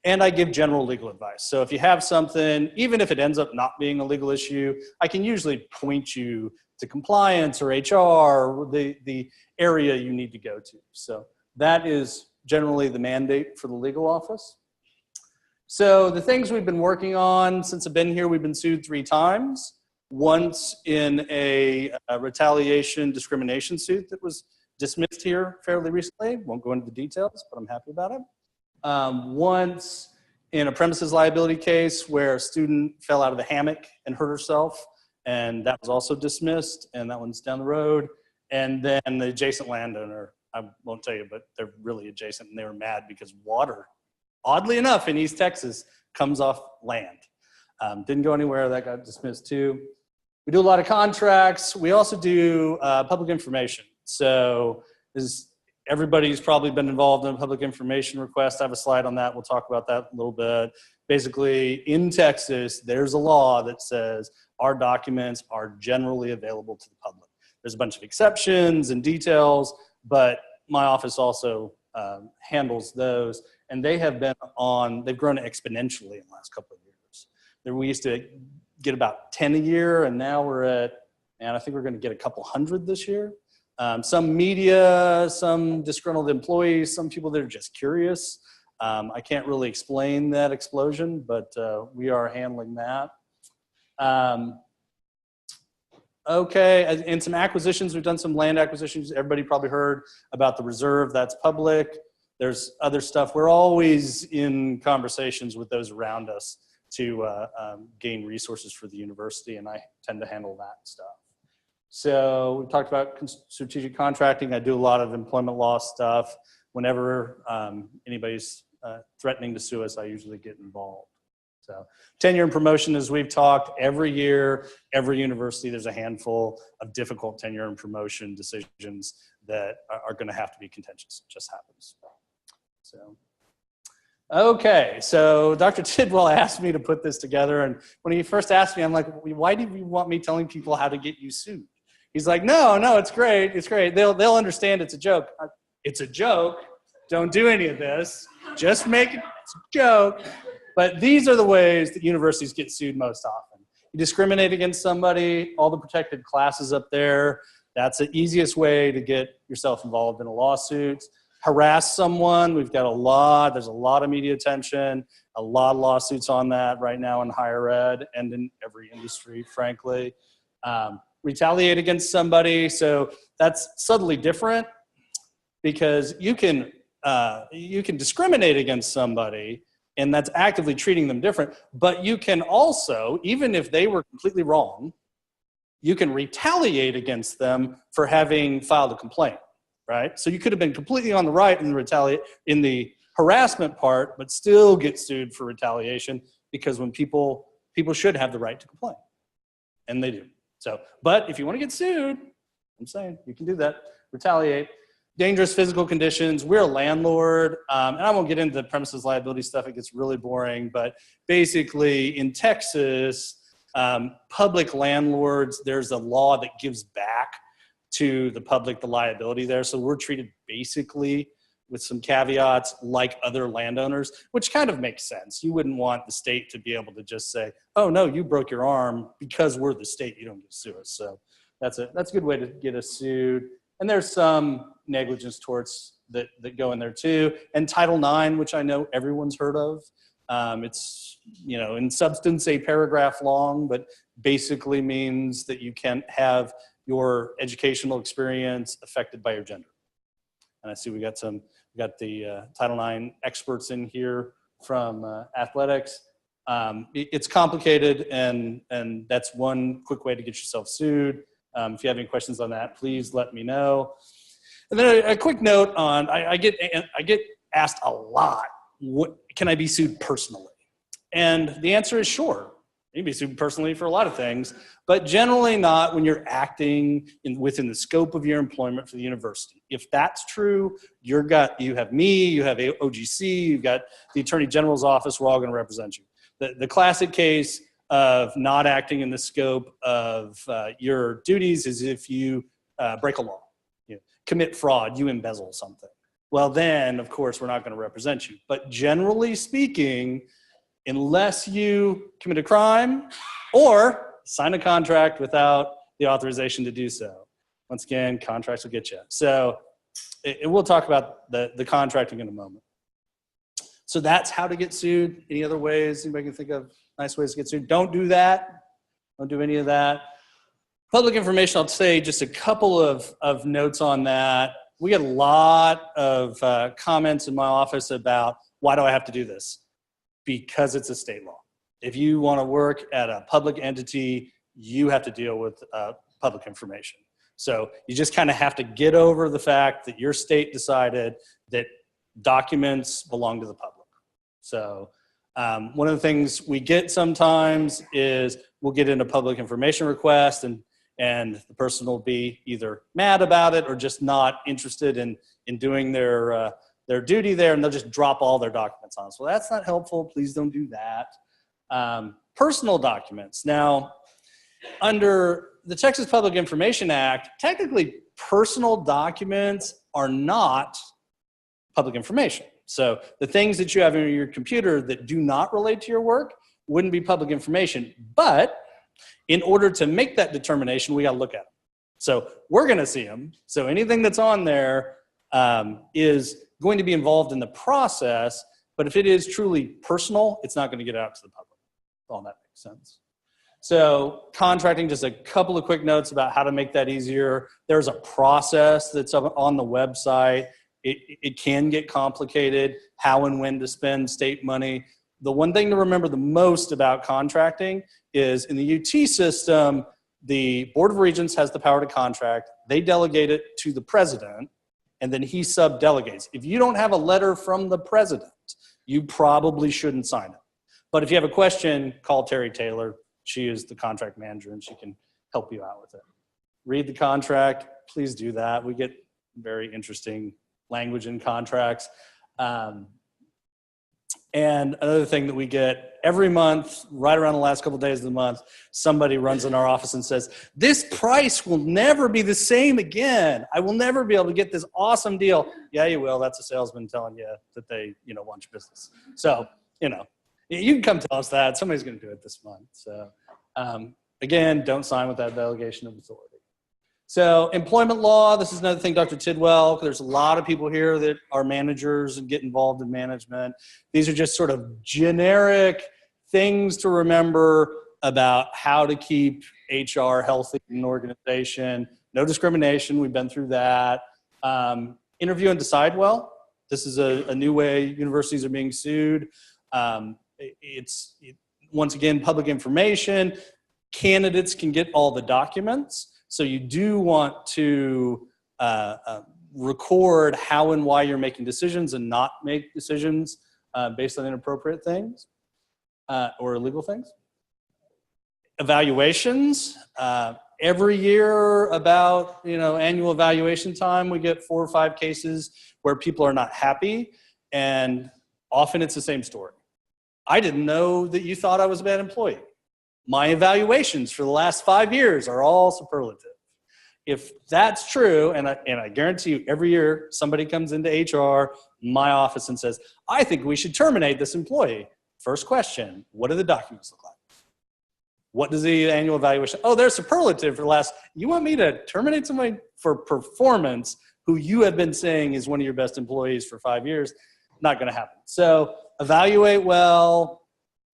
And I give general legal advice. So if you have something, even if it ends up not being a legal issue, I can usually point you to compliance or HR, the area you need to go to. So that is generally the mandate for the legal office. So the things we've been working on since I've been here, we've been sued 3 times. Once in a retaliation discrimination suit that was dismissed here fairly recently. Won't go into the details, but I'm happy about it. Once in a premises liability case where a student fell out of the hammock and hurt herself, and that was also dismissed, and that one's down the road. And then the adjacent landowner, I won't tell you, but they're really adjacent, and they were mad because water, oddly enough, in East Texas, comes off land. Didn't go anywhere, that got dismissed too. We do a lot of contracts. We also do public information. So everybody's probably been involved in a public information request. I have a slide on that. We'll talk about that a little bit. Basically, in Texas, there's a law that says our documents are generally available to the public. There's a bunch of exceptions and details, but my office also handles those. And they have been they've grown exponentially in the last couple of years. We used to get about 10 a year, and now we're at, and I think we're going to get a couple hundred this year. Some media, some disgruntled employees, some people that are just curious. I can't really explain that explosion, but we are handling that. Okay, and some acquisitions. We've done some land acquisitions. Everybody probably heard about the reserve. That's public. There's other stuff. We're always in conversations with those around us to gain resources for the university, and I tend to handle that stuff. So we talked about strategic contracting. I do a lot of employment law stuff. Whenever anybody's threatening to sue us, I usually get involved. So tenure and promotion, as we've talked, every year, every university, there's a handful of difficult tenure and promotion decisions that are going to have to be contentious. It just happens. So, okay, so Dr. Tidwell asked me to put this together, and when he first asked me, I'm like, why do you want me telling people how to get you sued? He's like, no, it's great, it's great. They'll understand it's a joke. It's a joke. Don't do any of this. Just make it a joke. But these are the ways that universities get sued most often. You discriminate against somebody, all the protected classes up there. That's the easiest way to get yourself involved in a lawsuit. Harass someone, there's a lot of media attention, a lot of lawsuits on that right now in higher ed and in every industry, frankly. Retaliate against somebody, so that's subtly different because you can discriminate against somebody and that's actively treating them different, but you can also, even if they were completely wrong, you can retaliate against them for having filed a complaint. Right? So you could have been completely on the right in the harassment part, but still get sued for retaliation because when people should have the right to complain, and they do. So, but if you want to get sued, I'm saying you can do that, retaliate. Dangerous physical conditions. We're a landlord, and I won't get into the premises liability stuff. It gets really boring, but basically in Texas, public landlords, there's a law that gives back to the public the liability there. So we're treated basically with some caveats like other landowners, which kind of makes sense. You wouldn't want the state to be able to just say, oh no, you broke your arm because we're the state, you don't get to sue us. So that's a good way to get us sued. And there's some negligence torts that go in there too. And Title IX, which I know everyone's heard of. It's, you know, in substance a paragraph long, but basically means that you can't have your educational experience affected by your gender. And I see we got the Title IX experts in here from athletics. It's complicated, and that's one quick way to get yourself sued. If you have any questions on that, please let me know. And then a quick note on, I get asked a lot, can I be sued personally? And the answer is sure. You can be sued personally for a lot of things, but generally not when you're acting within the scope of your employment for the university. If that's true, you have me, you have OGC, you've got the Attorney General's office, we're all going to represent you. The classic case of not acting in the scope of your duties is if you break a law, you commit fraud, you embezzle something. Well, then, of course, we're not going to represent you. But generally speaking, unless you commit a crime or sign a contract without the authorization to do so. Once again, contracts will get you. So we'll talk about the contracting in a moment. So that's how to get sued. Any other ways anybody can think of nice ways to get sued? Don't do that. Don't do any of that. Public information, I'll say just a couple of notes on that. We get a lot of comments in my office about, why do I have to do this? Because it's a state law. If you want to work at a public entity, you have to deal with public information. So you just kind of have to get over the fact that your state decided that documents belong to the public. So one of the things we get sometimes is we'll get in a public information request, and the person will be either mad about it or just not interested in doing their duty there, and they'll just drop all their documents on us. Well, that's not helpful. Please don't do that. Personal documents. Now, under the Texas Public Information Act, technically personal documents are not public information. So the things that you have in your computer that do not relate to your work wouldn't be public information. But in order to make that determination, we got to look at them. So we're going to see them. So anything that's on there is going to be involved in the process, but if it is truly personal, it's not going to get out to the public. All that makes sense. So contracting, just a couple of quick notes about how to make that easier. There's a process that's on the website. It can get complicated, how and when to spend state money. The one thing to remember the most about contracting is in the UT system, the Board of Regents has the power to contract. They delegate it to the president, and then he sub-delegates. If you don't have a letter from the president, you probably shouldn't sign it. But if you have a question, call Terry Taylor. She is the contract manager, and she can help you out with it. Read the contract. Please do that. We get very interesting language in contracts. And another thing that we get every month, right around the last couple of days of the month, somebody runs in our office and says, this price will never be the same again. I will never be able to get this awesome deal. Yeah, you will. That's a salesman telling you that they, want your business. So, you can come tell us that. Somebody's going to do it this month. So, again, don't sign with that delegation of authority. So employment law, this is another thing, Dr. Tidwell, there's a lot of people here that are managers and get involved in management. These are just sort of generic things to remember about how to keep HR healthy in an organization. No discrimination, we've been through that. Interview and decide well. This is a new way universities are being sued. Once again, public information. Candidates can get all the documents. So you do want to record how and why you're making decisions and not make decisions based on inappropriate things or illegal things. Evaluations. every year about, annual evaluation time, we get 4 or 5 cases where people are not happy, and often it's the same story. I didn't know that you thought I was a bad employee. My evaluations for the last 5 years are all superlative. If that's true, and I guarantee you every year somebody comes into HR, my office, and says, I think we should terminate this employee. First question, what do the documents look like? What does the annual evaluation? Oh, they're superlative for the last, you want me to terminate somebody for performance who you have been saying is one of your best employees for 5 years? Not going to happen. So evaluate well.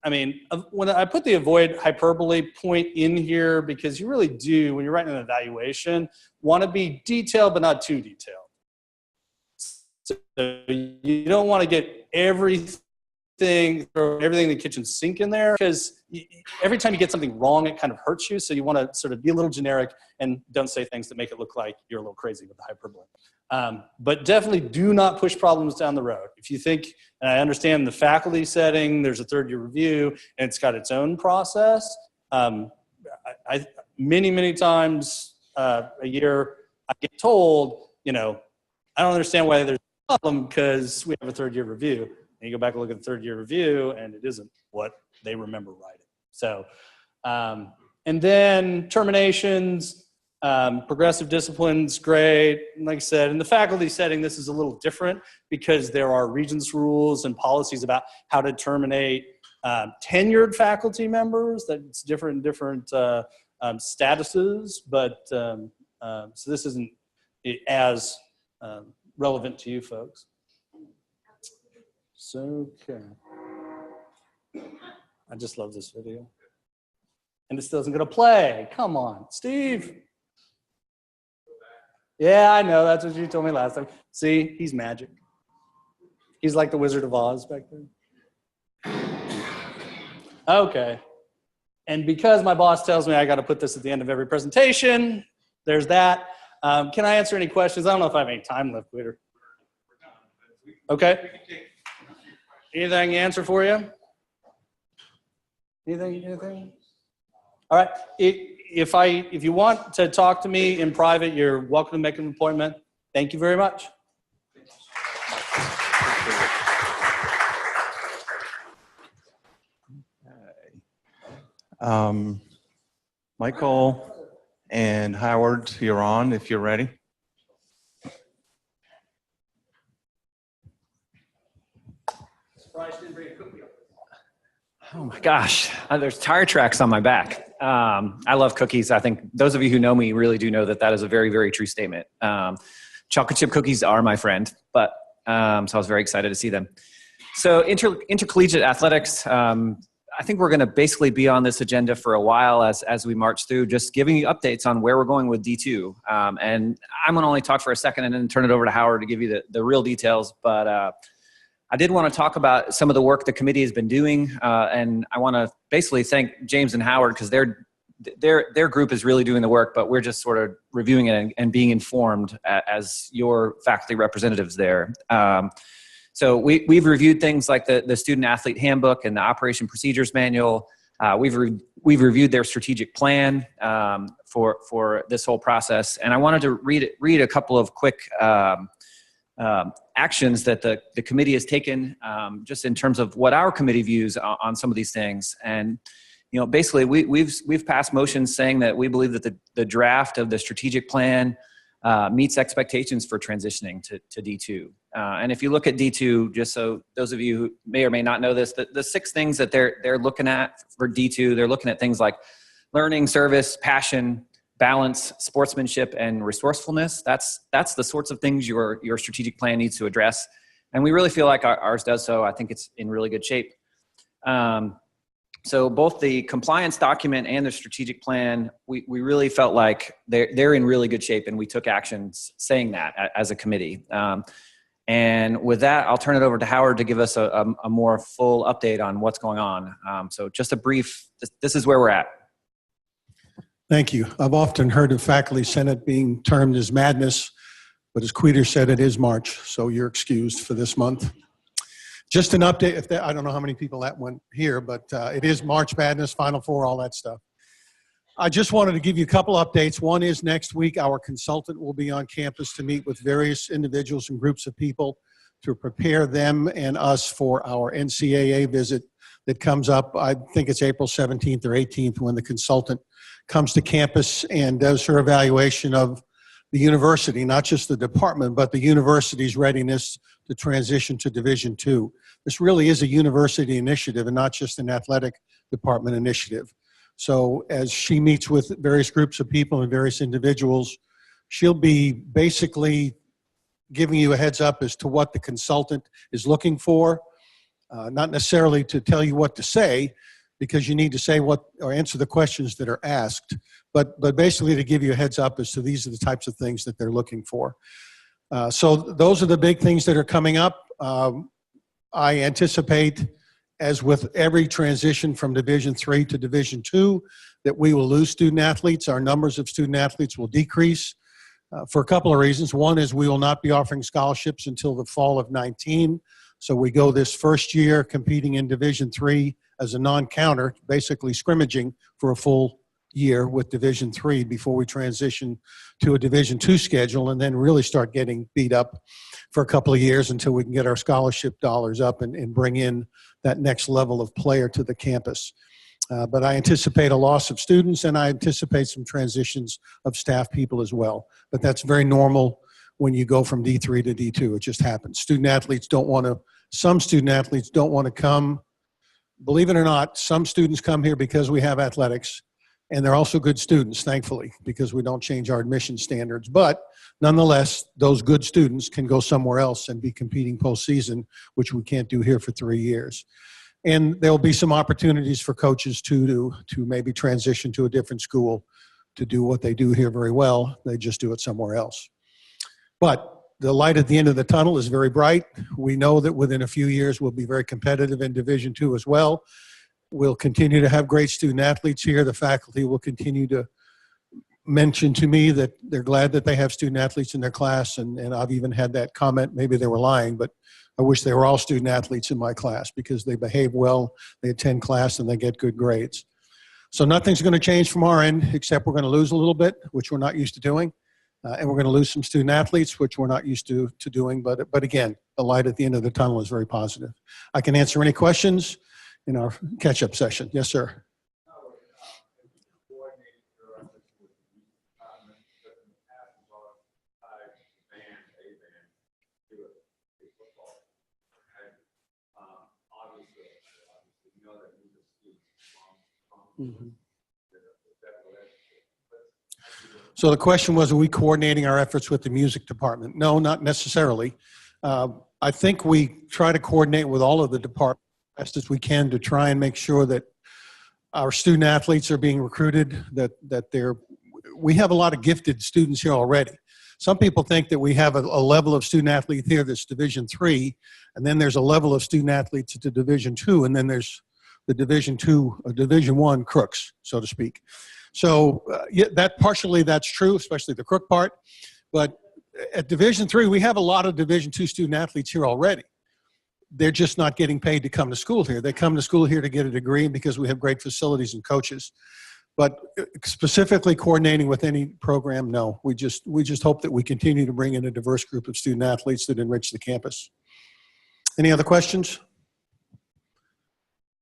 I mean, when I put the avoid hyperbole point in here, because you really do, when you're writing an evaluation, want to be detailed, but not too detailed. So you don't want to get everything in the kitchen sink in there, because every time you get something wrong, it kind of hurts you. So you want to sort of be a little generic and don't say things that make it look like you're a little crazy with the hyperbole. But definitely do not push problems down the road. If you think, and I understand the faculty setting, there's a third-year review, and it's got its own process. Many times a year, I get told, I don't understand why there's a problem because we have a third-year review. And you go back and look at the third-year review, and it isn't what they remember writing. So, and then terminations. Progressive discipline's great. And like I said, in the faculty setting, this is a little different because there are regents rules and policies about how to terminate tenured faculty members. That's different in different statuses, but so this isn't as relevant to you folks. So, okay. I just love this video. And it still isn't going to play. Come on, Steve. Yeah, I know. That's what you told me last time. See, he's magic. He's like the Wizard of Oz back there. Okay. And because my boss tells me I got to put this at the end of every presentation, there's that. Can I answer any questions? I don't know if I have any time left, Peter. Okay. Anything I can answer for you? Anything? All right. If you want to talk to me in private, you're welcome to make an appointment. Thank you very much. Michael and Howard, you're on if you're ready. Oh my gosh, there's tire tracks on my back. I love cookies. I think those of you who know me really do know that that is a very, very true statement. Chocolate chip cookies are my friend, but so I was very excited to see them. So intercollegiate athletics, I think we're going to basically be on this agenda for a while as we march through, just giving you updates on where we're going with D2. And I'm going to only talk for a second and then turn it over to Howard to give you the real details. But I did want to talk about some of the work the committee has been doing, and I want to basically thank James and Howard because their group is really doing the work, but we're just sort of reviewing it and being informed as your faculty representatives there. So we've reviewed things like the student athlete handbook and the operation procedures manual. We've reviewed their strategic plan for this whole process, and I wanted to read a couple of quick actions that the committee has taken, just in terms of what our committee views on some of these things. And basically we've passed motions saying that we believe that the draft of the strategic plan meets expectations for transitioning to D2. And if you look at D2, just so those of you who may or may not know this, the 6 things that they're looking at for D2, they're looking at things like learning, service, passion, balance, sportsmanship, and resourcefulness. That's the sorts of things your strategic plan needs to address. And we really feel like ours does so. I think it's in really good shape. So both the compliance document and the strategic plan, we really felt like they're in really good shape, and we took actions saying that as a committee. And with that, I'll turn it over to Howard to give us a more full update on what's going on. So just a brief, this is where we're at. Thank you. I've often heard of faculty senate being termed as madness, but as Queter said, it is March, so you're excused for this month. Just an update, I don't know how many people that went here, but it is March Madness, Final Four, all that stuff. I just wanted to give you a couple updates. One is next week, our consultant will be on campus to meet with various individuals and groups of people to prepare them and us for our NCAA visit that comes up. I think it's April 17th or 18th when the consultant comes to campus and does her evaluation of the university, not just the department, but the university's readiness to transition to Division II. This really is a university initiative and not just an athletic department initiative. So as she meets with various groups of people and various individuals, she'll be basically giving you a heads up as to what the consultant is looking for, not necessarily to tell you what to say, because you need to say what or answer the questions that are asked, but basically to give you a heads up as to these are the types of things that they're looking for. So those are the big things that are coming up. I anticipate, as with every transition from Division III to Division II, that we will lose student athletes. Our numbers of student athletes will decrease for a couple of reasons. One is we will not be offering scholarships until the fall of 19. So we go this first year competing in Division III as a non-counter, basically scrimmaging for a full year with Division III before we transition to a Division II schedule and then really start getting beat up for a couple of years until we can get our scholarship dollars up and bring in that next level of player to the campus. But I anticipate a loss of students and I anticipate some transitions of staff people as well. But that's very normal when you go from D3 to D2. It just happens. Student athletes don't want to, some student athletes don't want to come. Believe it or not, some students come here because we have athletics, and they're also good students, thankfully, because we don't change our admission standards. But nonetheless, those good students can go somewhere else and be competing postseason, which we can't do here for 3 years. And there'll be some opportunities for coaches to maybe transition to a different school to do what they do here very well. They just do it somewhere else. But the light at the end of the tunnel is very bright. We know that within a few years we'll be very competitive in Division II as well. We'll continue to have great student athletes here. The faculty will continue to mention to me that they're glad that they have student athletes in their class, and I've even had that comment, maybe they were lying, but I wish they were all student athletes in my class because they behave well, they attend class, and they get good grades. So nothing's going to change from our end, except we're going to lose a little bit, which we're not used to doing. And we're going to lose some student athletes, which we're not used to doing. But again, the light at the end of the tunnel is very positive. I can answer any questions in our catch-up session. Yes, sir. Mm-hmm. So the question was, are we coordinating our efforts with the music department? No, not necessarily. I think we try to coordinate with all of the departments as best as we can to try and make sure that our student athletes are being recruited, that we have a lot of gifted students here already. Some people think that we have a level of student athlete here that's Division III, and then there's a level of student athletes to Division II, and then there's the Division II, Division I crooks, so to speak. So yeah, partially that's true, especially the crook part. But at Division III, we have a lot of Division II student athletes here already. They're just not getting paid to come to school here. They come to school here to get a degree because we have great facilities and coaches. But specifically coordinating with any program, no. We just hope that we continue to bring in a diverse group of student athletes that enrich the campus. Any other questions?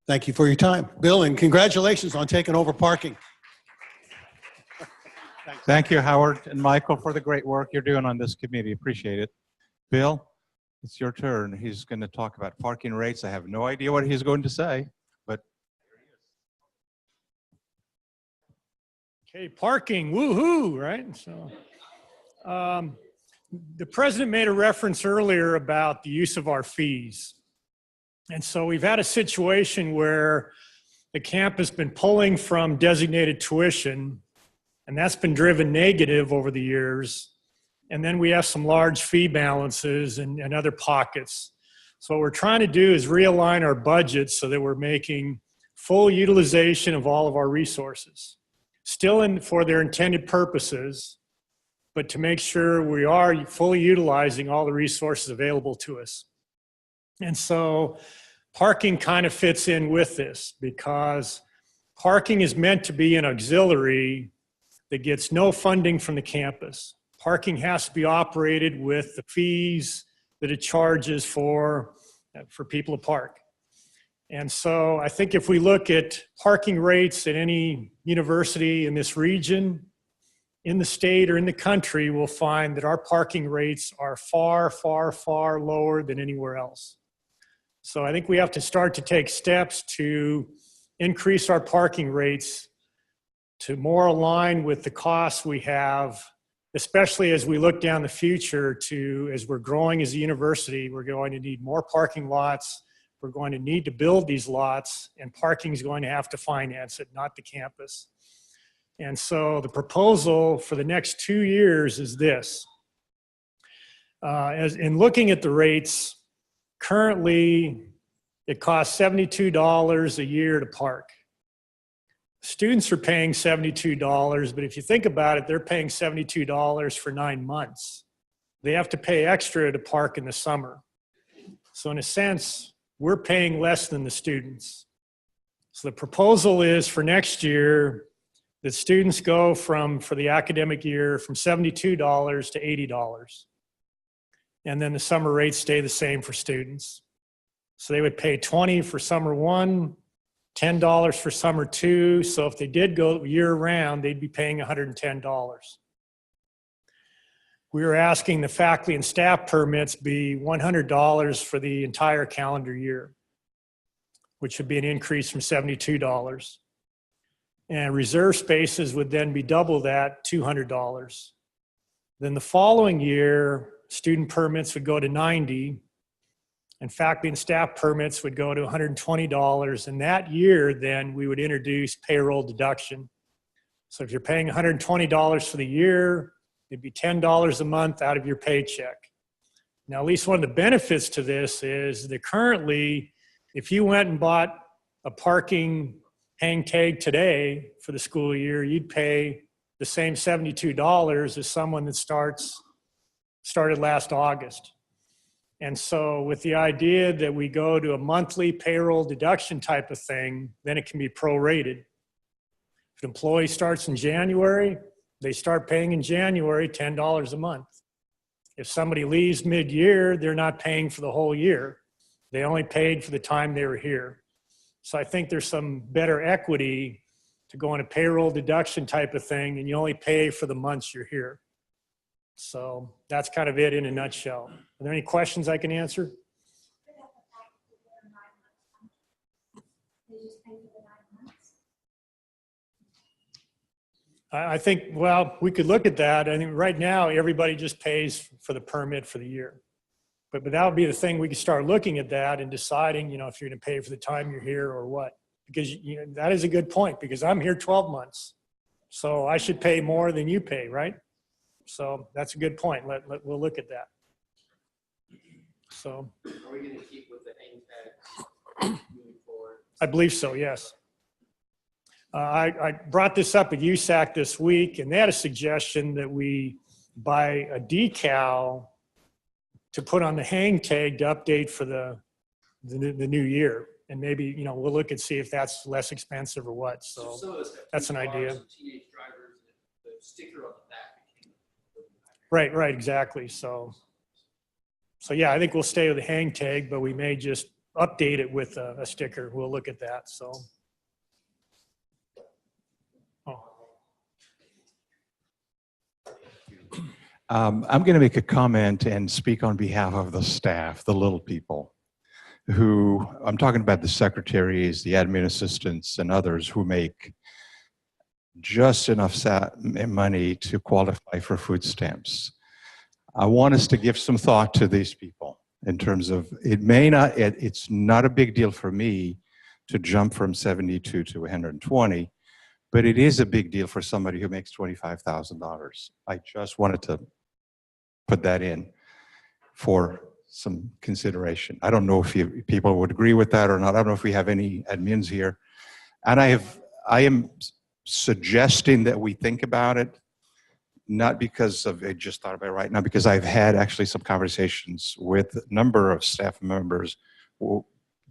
Thank you for your time. Bill, and congratulations on taking over parking. Thank you, Howard and Michael, for the great work you're doing on this committee. Appreciate it. Bill, it's your turn. He's going to talk about parking rates. I have no idea what he's going to say, but okay, parking, woohoo, right? So, the president made a reference earlier about the use of our fees. And so we've had a situation where the camp has been pulling from designated tuition, and that's been driven negative over the years. And then we have some large fee balances and other pockets. So what we're trying to do is realign our budget so that we're making full utilization of all of our resources, still in for their intended purposes, but to make sure we are fully utilizing all the resources available to us. And so parking kind of fits in with this because parking is meant to be an auxiliary that gets no funding from the campus. Parking has to be operated with the fees that it charges for people to park. And so I think if we look at parking rates at any university in this region, in the state or in the country, we'll find that our parking rates are far, far, far lower than anywhere else. So I think we have to start to take steps to increase our parking rates to more align with the costs we have, especially as we look down the future to, as we're growing as a university, we're going to need more parking lots. We're going to need to build these lots, and parking is going to have to finance it, not the campus. And so the proposal for the next 2 years is this. As in looking at the rates, currently it costs $72 a year to park. Students are paying $72, but if you think about it, they're paying $72 for 9 months. They have to pay extra to park in the summer. So in a sense, we're paying less than the students. So the proposal is for next year that students go from, for the academic year, from $72 to $80. And then the summer rates stay the same for students. So they would pay $20 for summer 1, $10 for summer 2. So if they did go year round, they'd be paying $110. We were asking the faculty and staff permits be $100 for the entire calendar year, which would be an increase from $72. And reserve spaces would then be double that, $200. Then the following year, student permits would go to $90, and faculty and staff permits would go to $120. And that year, then we would introduce payroll deduction. So if you're paying $120 for the year, it'd be $10 a month out of your paycheck. Now, at least one of the benefits to this is that currently, if you went and bought a parking hang tag today for the school year, you'd pay the same $72 as someone that started last August. And so with the idea that we go to a monthly payroll deduction type of thing, then it can be prorated. If an employee starts in January, they start paying in January $10 a month. If somebody leaves mid-year, they're not paying for the whole year. They only paid for the time they were here. So I think there's some better equity to go on a payroll deduction type of thing, and you only pay for the months you're here. So that's kind of it in a nutshell. Are there any questions I can answer? I think, well, we could look at that. I think right now everybody just pays for the permit for the year. But that would be the thing, we could start looking at that and deciding, if you're going to pay for the time you're here or what. Because that is a good point, because I'm here 12 months. So I should pay more than you pay, right? So that's a good point. We'll look at that. So. Are we going to keep with the hang tags moving forward? I believe so, yes. I brought this up at USAC this week, and they had a suggestion that we buy a decal to put on the hang tag to update for the new year. And maybe, we'll look and see if that's less expensive or what. So that's an idea. Teenage drivers, the sticker on the back. Right, exactly. So yeah, I think we'll stay with the hang tag, but we may just update it with a sticker. We'll look at that, so. I'm going to make a comment and speak on behalf of the staff, the little people, who, I'm talking about the secretaries, the admin assistants, and others who make just enough money to qualify for food stamps. I want us to give some thought to these people in terms of, it's not a big deal for me to jump from 72 to 120, but it is a big deal for somebody who makes $25,000. I just wanted to put that in for some consideration. I don't know if people would agree with that or not. I don't know if we have any admins here. And I am suggesting that we think about it, not because of, I just thought about it right now, because I've had actually some conversations with a number of staff members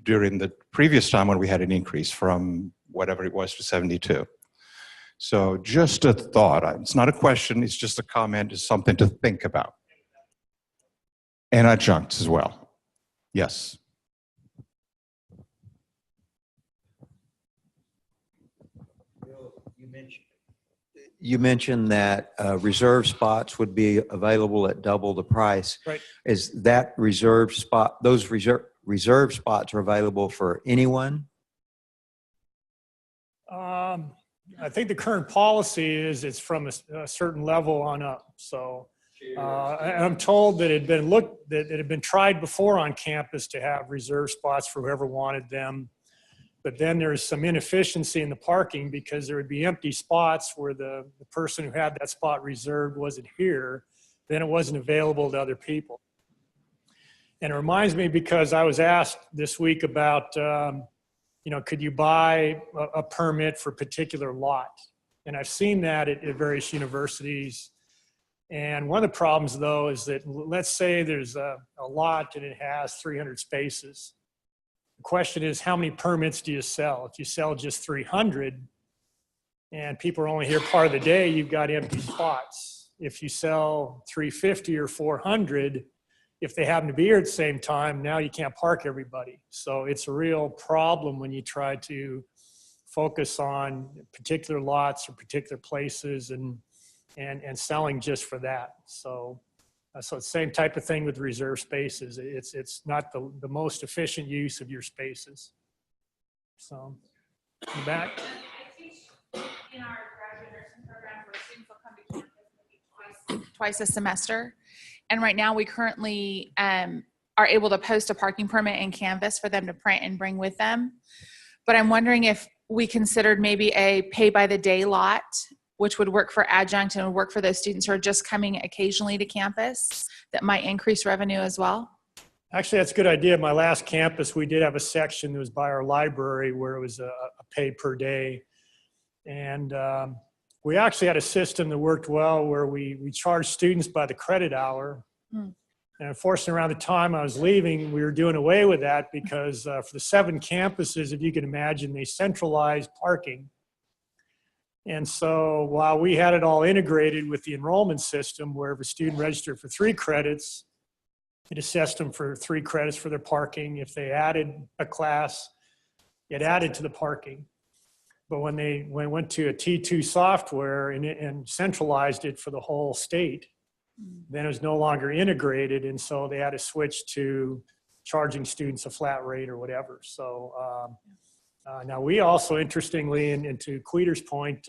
during the previous time when we had an increase from whatever it was to 72. So just a thought. It's not a question. It's just a comment. It's something to think about. And adjuncts as well. Yes. You mentioned that reserve spots would be available at double the price. Right. Is that reserve spot, those reserve spots are available for anyone? I think the current policy is it's from a certain level on up. So I'm told that it had been tried before on campus to have reserve spots for whoever wanted them. But then there's some inefficiency in the parking because there would be empty spots where the person who had that spot reserved wasn't here. Then it wasn't available to other people. And it reminds me because I was asked this week about, could you buy a permit for a particular lot? And I've seen that at various universities. And one of the problems, though, is that let's say there's a lot and it has 300 spaces. The question is, how many permits do you sell? If you sell just 300 and people are only here part of the day, you've got empty spots. If you sell 350 or 400, if they happen to be here at the same time, now you can't park everybody. So it's a real problem when you try to focus on particular lots or particular places and selling just for that. So it's the same type of thing with reserve spaces. It's not the most efficient use of your spaces. So, in the back. I teach in our graduate nursing program where students will come to campus maybe twice a semester. And right now we currently are able to post a parking permit in Canvas for them to print and bring with them. But I'm wondering if we considered maybe a pay by the day lot, which would work for adjunct and would work for those students who are just coming occasionally to campus, that might increase revenue as well? Actually, that's a good idea. My last campus, we did have a section that was by our library where it was a pay per day. And we actually had a system that worked well where we charged students by the credit hour. And unfortunately, around the time I was leaving, we were doing away with that because for the 7 campuses, if you can imagine, they centralized parking. And so while we had it all integrated with the enrollment system, where if a student registered for 3 credits, it assessed them for 3 credits for their parking. If they added a class, it added to the parking. But when they went to a T2 software and centralized it for the whole state, then it was no longer integrated. And so they had to switch to charging students a flat rate or whatever. So now we also, interestingly, and to Queter's point,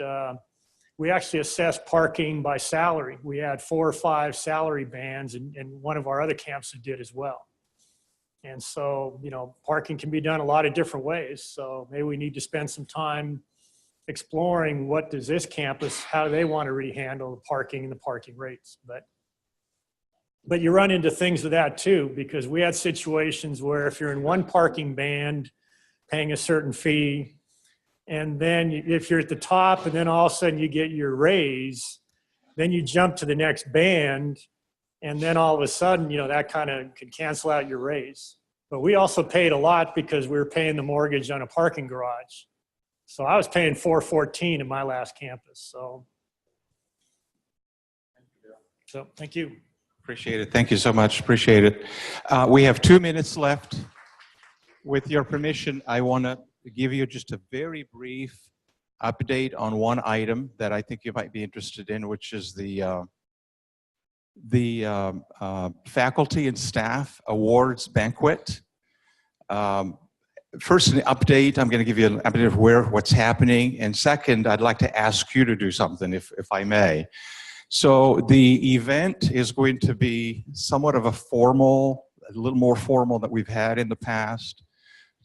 we actually assessed parking by salary. We had 4 or 5 salary bands, and one of our other campuses did as well. And so, parking can be done a lot of different ways. So maybe we need to spend some time exploring what does this campus, how do they want to handle the parking and the parking rates. But you run into things with that too, because we had situations where if you're in one parking band paying a certain fee, and then if you're at the top and then all of a sudden you get your raise, then you jump to the next band, and then all of a sudden, that kind of can cancel out your raise. But we also paid a lot because we were paying the mortgage on a parking garage. So I was paying $414 in my last campus. So thank you. Appreciate it. Thank you so much. Appreciate it. We have 2 minutes left. With your permission, I want to give you just a very brief update on one item that I think you might be interested in, which is the faculty and staff awards banquet. First, an update. I'm going to give you an update of what's happening. And second, I'd like to ask you to do something, if I may. So the event is going to be somewhat of a little more formal than we've had in the past.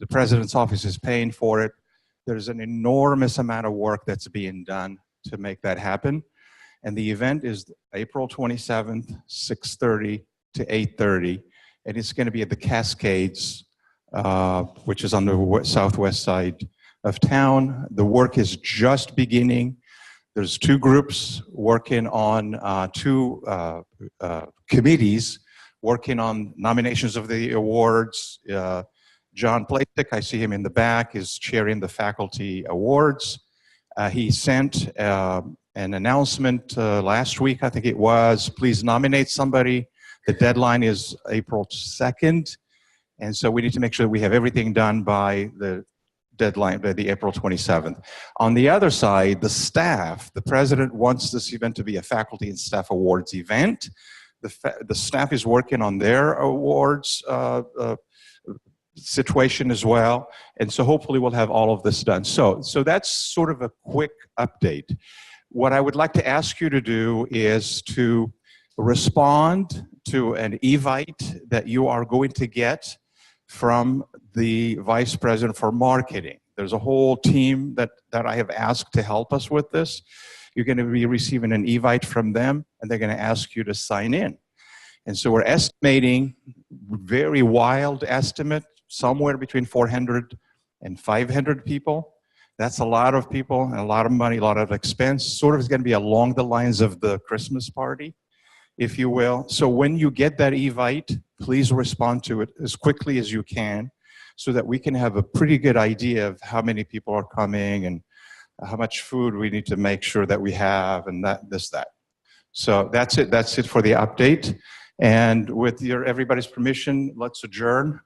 The President's office is paying for it. There's an enormous amount of work that's being done to make that happen. And the event is April 27th, 6:30 to 8:30. And it's going to be at the Cascades, which is on the southwest side of town. The work is just beginning. There's 2 groups working on 2 committees working on nominations of the awards, John Plasek, I see him in the back, is chairing the faculty awards. He sent an announcement last week, I think it was, please nominate somebody. The deadline is April 2nd. And so we need to make sure that we have everything done by the deadline, by the April 27th. On the other side, the staff, the president wants this event to be a faculty and staff awards event. The staff is working on their awards situation as well. And so hopefully we'll have all of this done. So that's sort of a quick update. What I would like to ask you to do is to respond to an evite that you are going to get from the Vice President for Marketing. There's a whole team that I have asked to help us with this. You're going to be receiving an evite from them, and they're going to ask you to sign in. And so we're estimating, very wild estimate, somewhere between 400 and 500 people. That's a lot of people and a lot of money, a lot of expense. Sort of is going to be along the lines of the Christmas party, if you will. So when you get that evite, please respond to it as quickly as you can so that we can have a pretty good idea of how many people are coming and how much food we need to make sure that we have and that. So that's it. That's it for the update. And with everybody's permission, let's adjourn.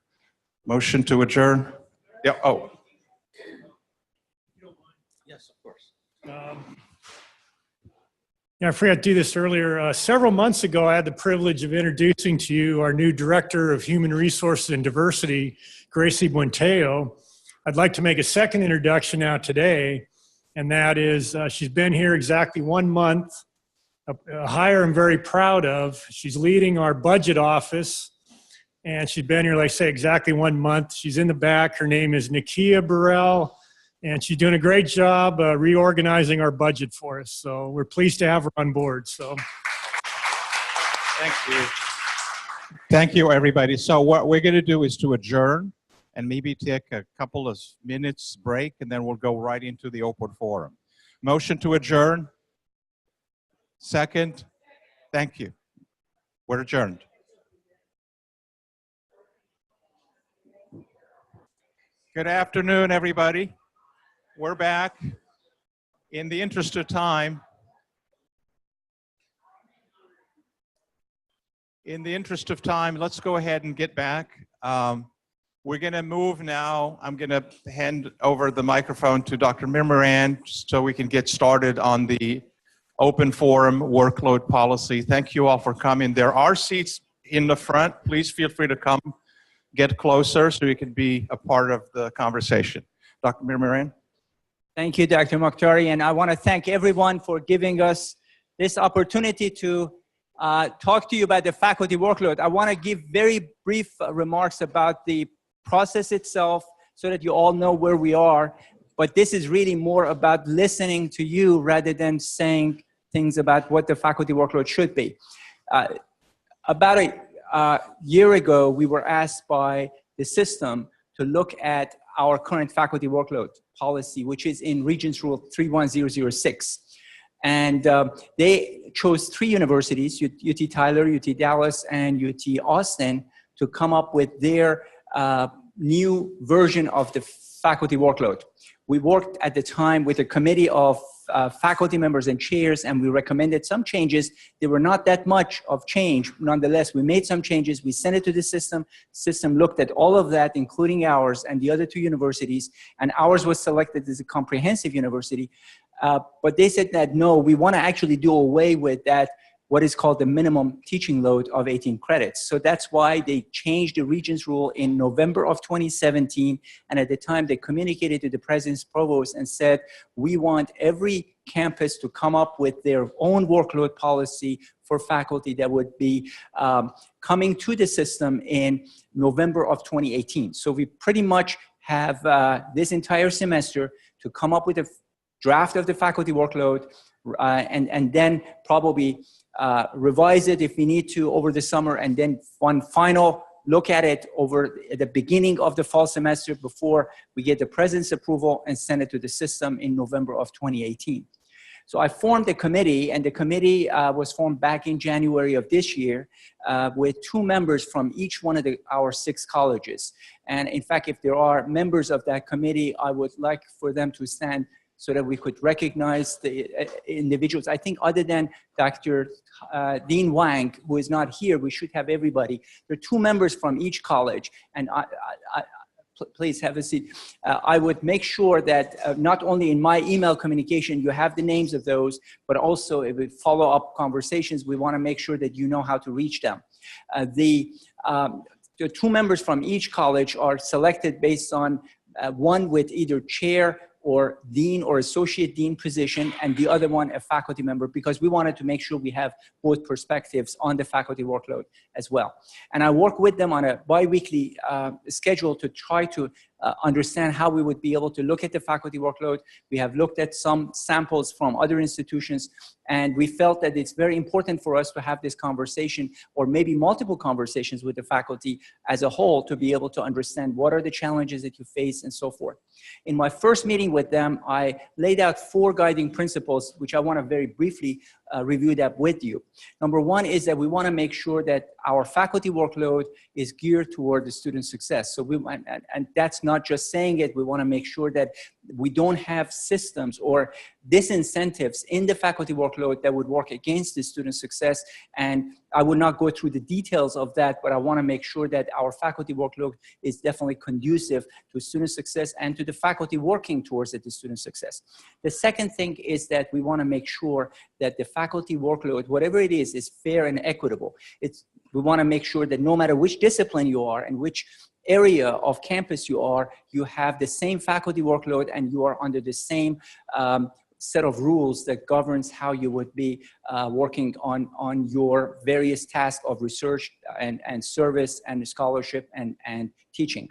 Motion to adjourn. Yeah. Oh. Yes, of course. Yeah, I forgot to do this earlier. Several months ago, I had the privilege of introducing to you our new Director of Human Resources and Diversity, Gracie Buenteo. I'd like to make a second introduction now today, and that is she's been here exactly 1 month, a hire I'm very proud of. She's leading our budget office, and she's been here, like I say, exactly 1 month. She's in the back. Her name is Nakia Burrell. And she's doing a great job reorganizing our budget for us. So we're pleased to have her on board. So thank you. Thank you, everybody. So what we're going to do is to adjourn and maybe take a couple of minutes break, and then we'll go right into the open forum. Motion to adjourn. Second. Thank you. We're adjourned. Good afternoon, everybody. We're back. In the interest of time, let's go ahead and get back. We're going to move now. I'm going to hand over the microphone to Dr. Mirmoran so we can get started on the open forum workload policy. Thank you all for coming. There are seats in the front. Please feel free to come get closer so you can be a part of the conversation. Dr. Mirmoran. Thank you, Dr. Mokhtari, and I want to thank everyone for giving us this opportunity to talk to you about the faculty workload. I want to give very brief remarks about the process itself so that you all know where we are, but this is really more about listening to you rather than saying things about what the faculty workload should be. About a year ago, we were asked by the system to look at our current faculty workload policy, which is in Regents Rule 31006. And they chose 3 universities, UT Tyler, UT Dallas, and UT Austin, to come up with their new version of the faculty workload. We worked at the time with a committee of faculty members and chairs, and we recommended some changes. There were not that much of change. Nonetheless, we made some changes. We sent it to the system. System looked at all of that, including ours and the other 2 universities, and ours was selected as a comprehensive university. But they said that, no, we want to actually do away with that, what is called the minimum teaching load of 18 credits. So that's why they changed the Regents Rule in November of 2017. And at the time, they communicated to the President's Provost and said, we want every campus to come up with their own workload policy for faculty that would be coming to the system in November of 2018. So we pretty much have this entire semester to come up with a draft of the faculty workload and then probably revise it if we need to over the summer, and then one final look at it over at the beginning of the fall semester before we get the President's approval and send it to the system in November of 2018. So I formed a committee, and the committee was formed back in January of this year with 2 members from each one of our 6 colleges. And in fact, if there are members of that committee, I would like for them to stand so that we could recognize the individuals. I think other than Dr. Dean Wang, who is not here, we should have everybody. There are 2 members from each college, and please have a seat. I would make sure that not only in my email communication you have the names of those, but also if we follow up conversations, we want to make sure that you know how to reach them. The 2 members from each college are selected based on one with either chair or dean or associate dean position, and the other one a faculty member, because we wanted to make sure we have both perspectives on the faculty workload as well. And I work with them on a bi-weekly schedule to try to understand how we would be able to look at the faculty workload. We have looked at some samples from other institutions, and we felt that it's very important for us to have this conversation, or maybe multiple conversations with the faculty as a whole, to be able to understand what are the challenges that you face and so forth. In my first meeting with them, I laid out 4 guiding principles, which I want to very briefly review that with you. Number 1 is that we want to make sure that our faculty workload is geared toward the student success. So and that's not just saying it, we want to make sure that we don't have systems or disincentives in the faculty workload that would work against the student success. And I would not go through the details of that, but I want to make sure that our faculty workload is definitely conducive to student success and to the faculty working towards the student success. The second thing is that we want to make sure that the faculty workload, whatever it is fair and equitable. We want to make sure that no matter which discipline you are and which area of campus you are, you have the same faculty workload and you are under the same set of rules that governs how you would be working on your various tasks of research and service and scholarship and teaching.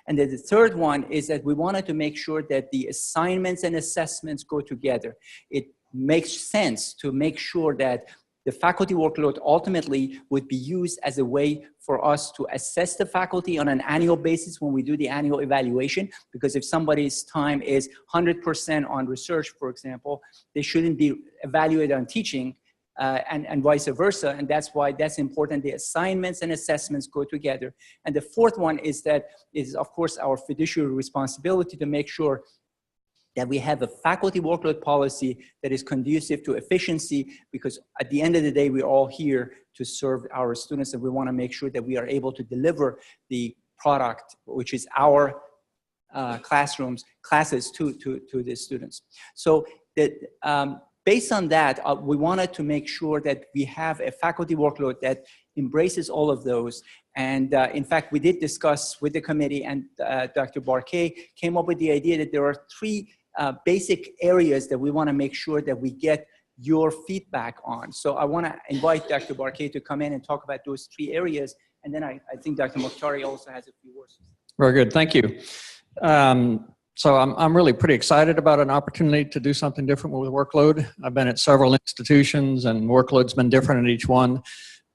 And then the third one is that we wanted to make sure that the assignments and assessments go together. It makes sense to make sure that the faculty workload ultimately would be used as a way for us to assess the faculty on an annual basis when we do the annual evaluation. Because if somebody's time is 100% on research, for example, they shouldn't be evaluated on teaching and vice versa. And that's why that's important. The assignments and assessments go together. And the fourth one is that is, of course, our fiduciary responsibility to make sure that we have a faculty workload policy that is conducive to efficiency, because at the end of the day, we're all here to serve our students, and we want to make sure that we are able to deliver the product, which is our classes to the students. So that based on that, we wanted to make sure that we have a faculty workload that embraces all of those. And in fact, we did discuss with the committee, and Dr. Barkay came up with the idea that there are 3 basic areas that we want to make sure that we get your feedback on. So I want to invite Dr. Barkay to come in and talk about those 3 areas. And then I think Dr. Mokhtari also has a few words. Very good, thank you. So I'm really pretty excited about an opportunity to do something different with workload. I've been at several institutions and workload's been different at each one.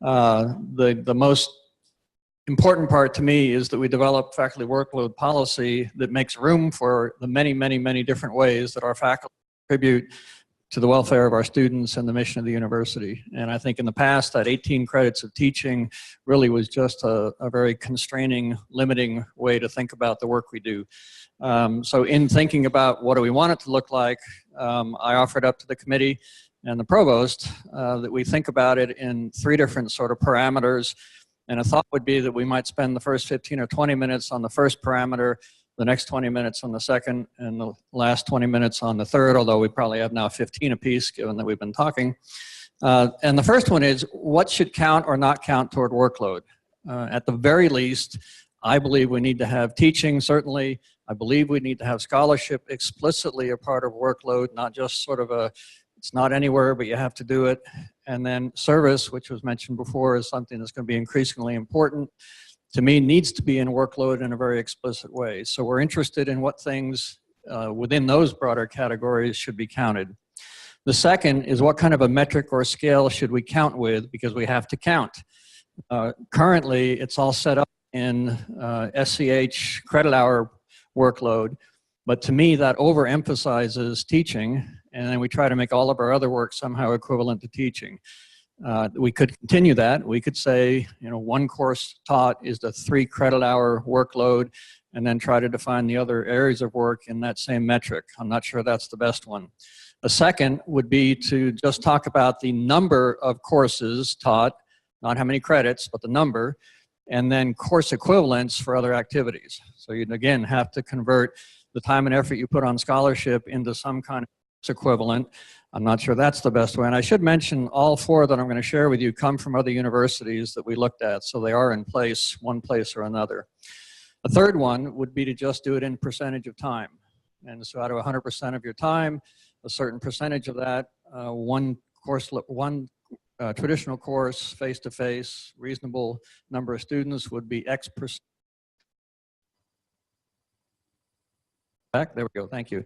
The most important part to me is that we develop faculty workload policy that makes room for the many, many, many different ways that our faculty contribute to the welfare of our students and the mission of the university. And I think in the past, that 18 credits of teaching really was just a very constraining, limiting way to think about the work we do. So in thinking about what do we want it to look like, I offered up to the committee and the provost that we think about it in 3 different sort of parameters. And a thought would be that we might spend the first 15 or 20 minutes on the first parameter, the next 20 minutes on the second, and the last 20 minutes on the third, although we probably have now 15 apiece, given that we've been talking. And the first one is, what should count or not count toward workload? At the very least, I believe we need to have teaching, certainly. I believe we need to have scholarship explicitly a part of workload, not just sort of a, it's not anywhere, but you have to do it. And then service, which was mentioned before, is something that's going to be increasingly important. To me, needs to be in workload in a very explicit way. So we're interested in what things within those broader categories should be counted. The second is, what kind of a metric or scale should we count with, because we have to count. Currently, it's all set up in SCH credit hour workload, but to me that overemphasizes teaching and then we try to make all of our other work somehow equivalent to teaching. We could continue that. We could say, one course taught is the 3 credit hour workload, and then try to define the other areas of work in that same metric. I'm not sure that's the best one. A second would be to just talk about the number of courses taught, not how many credits, but the number, and then course equivalents for other activities. So you'd again have to convert the time and effort you put on scholarship into some kind of course equivalent. I'm not sure that's the best way. And I should mention all 4 that I'm going to share with you come from other universities that we looked at, so they are in place, one place or another. A third one would be to just do it in percentage of time. And so out of 100% of your time, a certain percentage of that, one traditional course, face-to-face, reasonable number of students would be X percent. Back, there we go, thank you.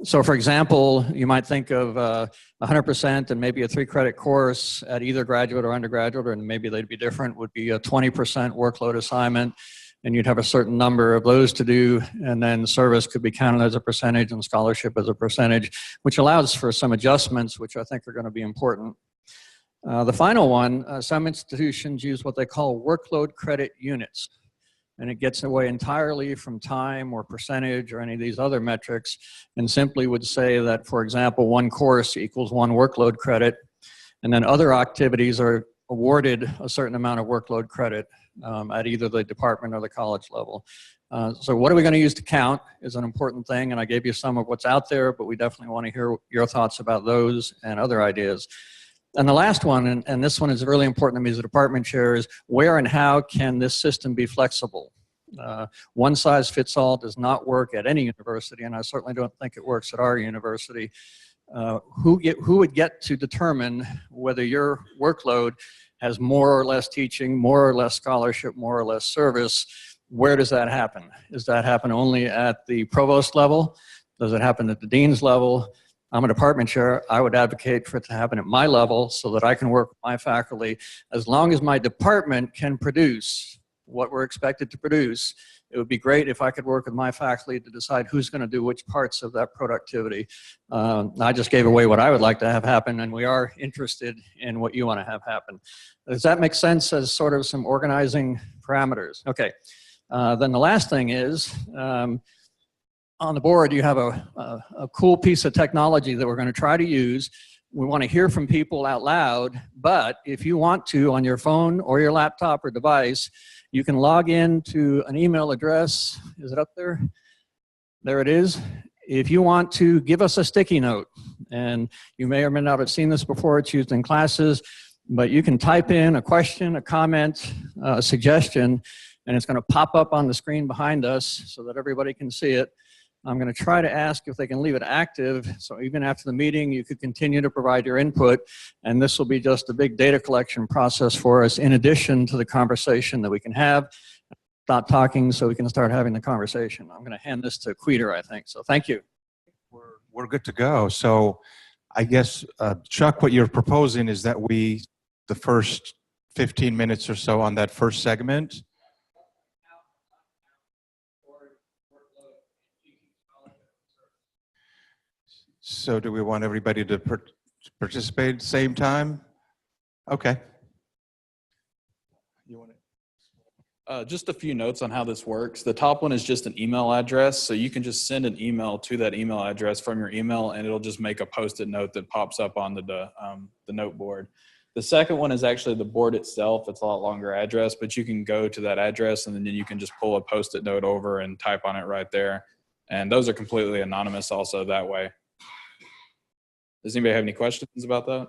So for example, you might think of 100% and maybe a 3 credit course at either graduate or undergraduate, and maybe they'd be different, would be a 20% workload assignment. And you'd have a certain number of those to do, and then service could be counted as a percentage and scholarship as a percentage, which allows for some adjustments, which I think are going to be important. The final one, some institutions use what they call workload credit units, and it gets away entirely from time or percentage or any of these other metrics, and simply would say that, for example, 1 course equals 1 workload credit, and then other activities are awarded a certain amount of workload credit at either the department or the college level. So what are we going to use to count is an important thing, and I gave you some of what's out there, but we definitely want to hear your thoughts about those and other ideas. And the last one, and this one is really important to me as a department chair, is where and how can this system be flexible? One size fits all does not work at any university, and I certainly don't think it works at our university. Who would get to determine whether your workload has more or less teaching, more or less scholarship, more or less service? Where does that happen? Does that happen only at the provost level? Does it happen at the dean's level? I'm a department chair. I would advocate for it to happen at my level so that I can work with my faculty. As long as my department can produce what we're expected to produce, it would be great if I could work with my faculty to decide who's going to do which parts of that productivity. I just gave away what I would like to have happen, and we are interested in what you want to have happen. Does that make sense as sort of some organizing parameters? Okay. Then the last thing is, on the board you have a cool piece of technology that we're going to try to use. We want to hear from people out loud, but if you want to, on your phone or your laptop or device, you can log in to an email address. Is it up there? There it is. If you want to give us a sticky note, and you may or may not have seen this before, it's used in classes, but you can type in a question, a comment, a suggestion, and it's going to pop up on the screen behind us so that everybody can see it. I'm going to try to ask if they can leave it active, so even after the meeting you could continue to provide your input, and this will be just a big data collection process for us in addition to the conversation that we can have. Stop talking so we can start having the conversation. I'm going to hand this to Queter, I think, so thank you. We're good to go. So I guess, Chuck, what you're proposing is that the first 15 minutes or so on that first segment, so do we want everybody to participate at the same time? Okay. You want to? Just a few notes on how this works. The top one is just an email address. So you can just send an email to that email address from your email, and it'll just make a post-it note that pops up on the note board. The second one is actually the board itself. It's a lot longer address, but you can go to that address and then you can just pull a post-it note over and type on it right there. And those are completely anonymous also that way. Does anybody have any questions about that?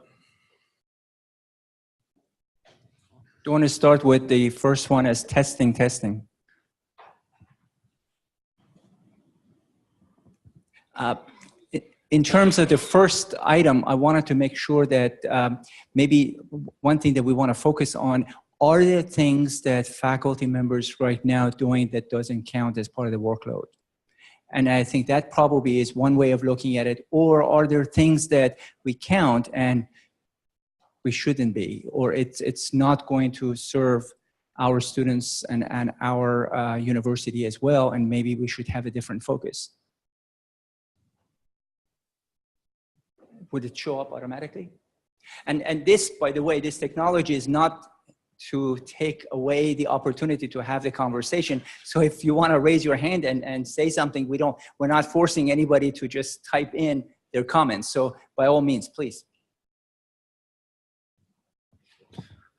Do you want to start with the first one as testing? In terms of the first item, I wanted to make sure that maybe one thing that we want to focus on, are there things that faculty members right now doing that doesn't count as part of the workload? And I think that probably is one way of looking at it. Or are there things that we count and we shouldn't be, or it's not going to serve our students and our university as well, and maybe we should have a different focus? Would it show up automatically? And this, by the way, this technology is not to take away the opportunity to have the conversation. So if you want to raise your hand and say something, we're not forcing anybody to just type in their comments. So by all means, please.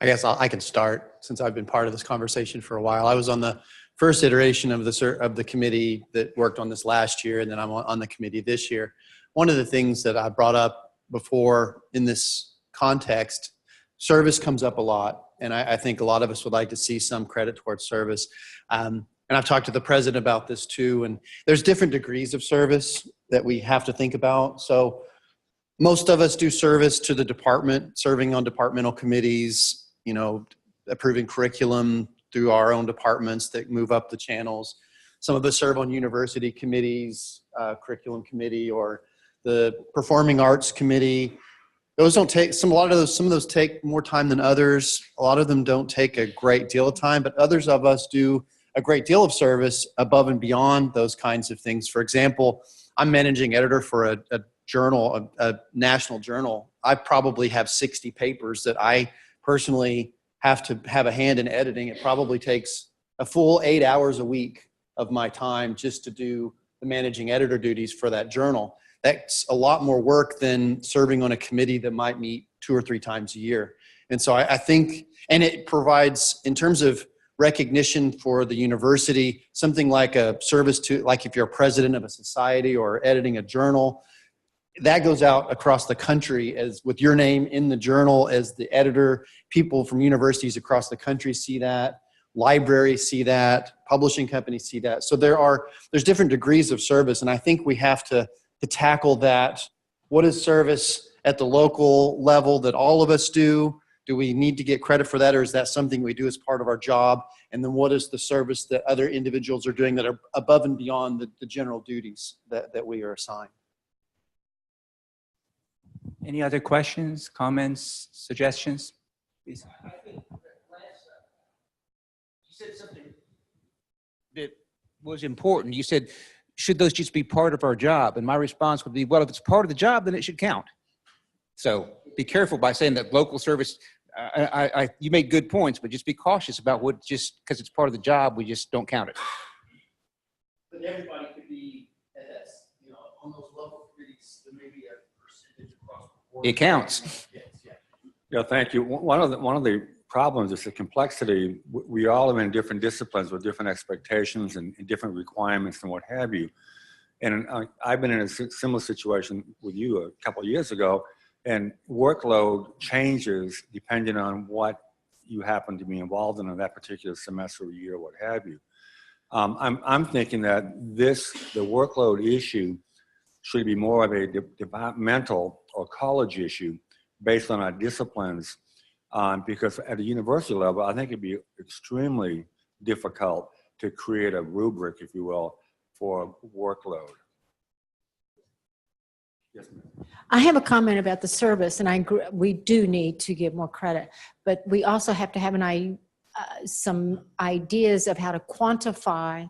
I guess I can start since I've been part of this conversation for a while. I was on the first iteration of the committee that worked on this last year, and then I'm on the committee this year. One of the things that I brought up before in this context, service comes up a lot, and I think a lot of us would like to see some credit towards service. And I've talked to the president about this too, and there's different degrees of service that we have to think about. So most of us do service to the department, serving on departmental committees, you know, approving curriculum through our own departments that move up the channels. Some of us serve on university committees, curriculum committee, or the performing arts committee. Those don't take, some of those take more time than others. A lot of them don't take a great deal of time, but others of us do a great deal of service above and beyond those kinds of things. For example, I'm managing editor for a journal, a national journal. I probably have 60 papers that I personally have to have a hand in editing. It probably takes a full 8 hours a week of my time just to do the managing editor duties for that journal. That's a lot more work than serving on a committee that might meet 2 or 3 times a year. And so I think, and it provides, in terms of recognition for the university, something like a service to, like if you're a president of a society or editing a journal, that goes out across the country as with your name in the journal as the editor. People from universities across the country see that, libraries see that, publishing companies see that. So there's different degrees of service, and I think we have to tackle that. What is service at the local level that all of us do? Do we need to get credit for that, or is that something we do as part of our job? And then what is the service that other individuals are doing that are above and beyond the general duties that we are assigned? Any other questions, comments, suggestions? Please. I think you said something that was important. You said, should those just be part of our job? And my response would be, well, if it's part of the job, then it should count. So be careful by saying that local service, you make good points, but just be cautious about what, just because it's part of the job, we just don't count it. But everybody could be, you know, on those local committees, there may be a percentage across the board. It counts. Yeah, thank you. One of the problems is the complexity. We all are in different disciplines with different expectations and different requirements and what have you. And I've been in a similar situation with you a couple of years ago, and workload changes depending on what you happen to be involved in that particular semester or year, what have you. I'm thinking that the workload issue should be more of a departmental or college issue based on our disciplines, because at a university level, I think it'd be extremely difficult to create a rubric, if you will, for workload. Yes, ma'am. I have a comment about the service, and we do need to give more credit, but we also have to have some ideas of how to quantify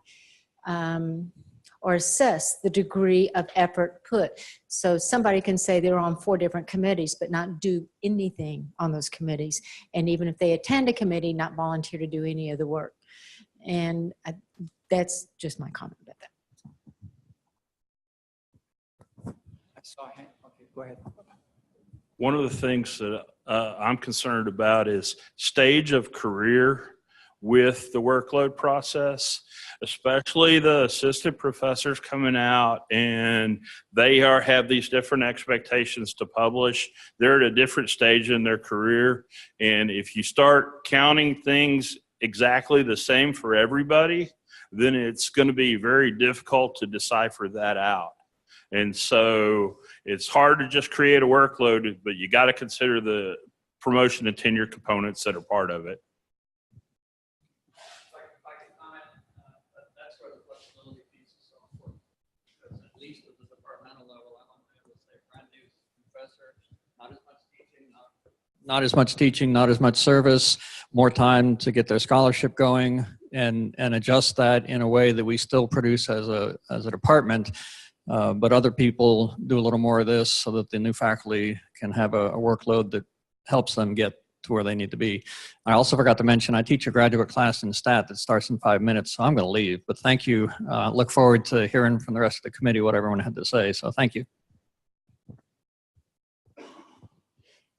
or assess the degree of effort put. So somebody can say they're on 4 different committees, but not do anything on those committees. And even if they attend a committee, not volunteer to do any of the work. And that's just my comment about that. I saw a hand. Okay, go ahead. One of the things that I'm concerned about is stage of career with the workload process, especially the assistant professors coming out, and they have these different expectations to publish. They're at a different stage in their career, and if you start counting things exactly the same for everybody, then it's going to be very difficult to decipher that out. And so it's hard to just create a workload, but you got to consider the promotion and tenure components that are part of it. Not as much teaching, not as much service, more time to get their scholarship going, and adjust that in a way that we still produce as a department. But other people do a little more of this so that the new faculty can have a workload that helps them get to where they need to be. I also forgot to mention, I teach a graduate class in stat that starts in 5 minutes, so I'm going to leave. But thank you. Look forward to hearing from the rest of the committee what everyone had to say. So thank you.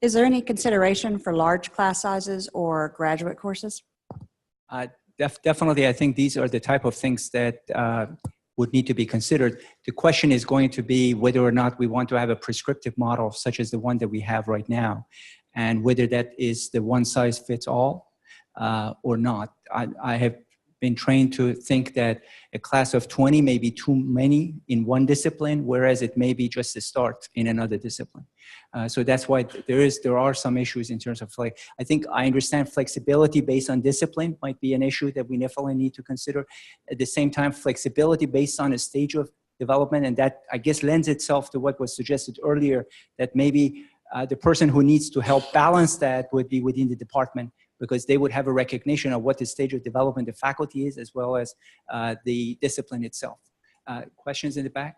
Is there any consideration for large class sizes or graduate courses? Definitely, I think these are the type of things that would need to be considered. The question is going to be whether or not we want to have a prescriptive model such as the one that we have right now, and whether that is the one size fits all or not. I have been trained to think that a class of 20 may be too many in one discipline, whereas it may be just a start in another discipline. So that's why there are some issues in terms of, like, I think I understand flexibility based on discipline might be an issue that we definitely need to consider. At the same time, flexibility based on a stage of development, and that I guess lends itself to what was suggested earlier, that maybe the person who needs to help balance that would be within the department, because they would have a recognition of what the stage of development the faculty is, as well as the discipline itself. Questions in the back?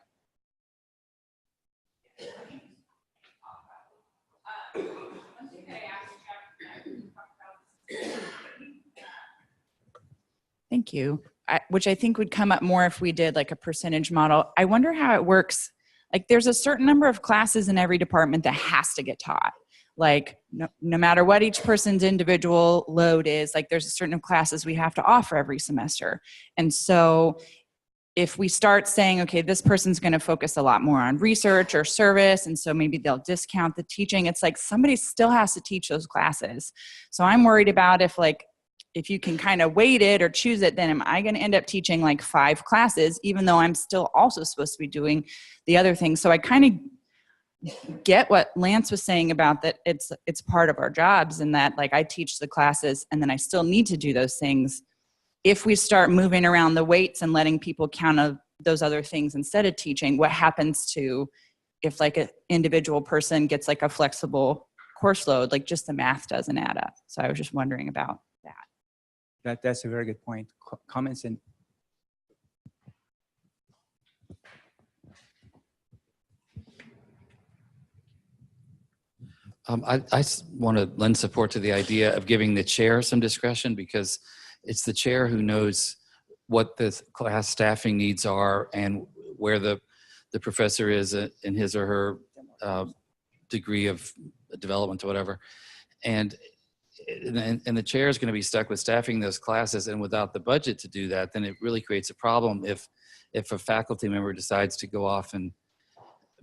Thank you. Which I think would come up more if we did like a percentage model. I wonder how it works. Like, there's a certain number of classes in every department that has to get taught. Like, no matter what each person's individual load is, like, there's a certain classes we have to offer every semester. And so if we start saying, okay, this person's going to focus a lot more on research or service, and so maybe they'll discount the teaching, it's like somebody still has to teach those classes. So I'm worried about if you can kind of weight it or choose it, then am I going to end up teaching like 5 classes, even though I'm still also supposed to be doing the other things? So I kind of get what Lance was saying about that it's part of our jobs, and that, like, I teach the classes and then I still need to do those things. If we start moving around the weights and letting people count those other things instead of teaching, what happens to if like an individual person gets like a flexible course load, like just the math doesn't add up. So I was just wondering about that. That's a very good point. Comments and I want to lend support to the idea of giving the chair some discretion, because it's the chair who knows what the class staffing needs are and where the professor is in his or her degree of development or whatever. And the chair is going to be stuck with staffing those classes, and without the budget to do that, then it really creates a problem if a faculty member decides to go off and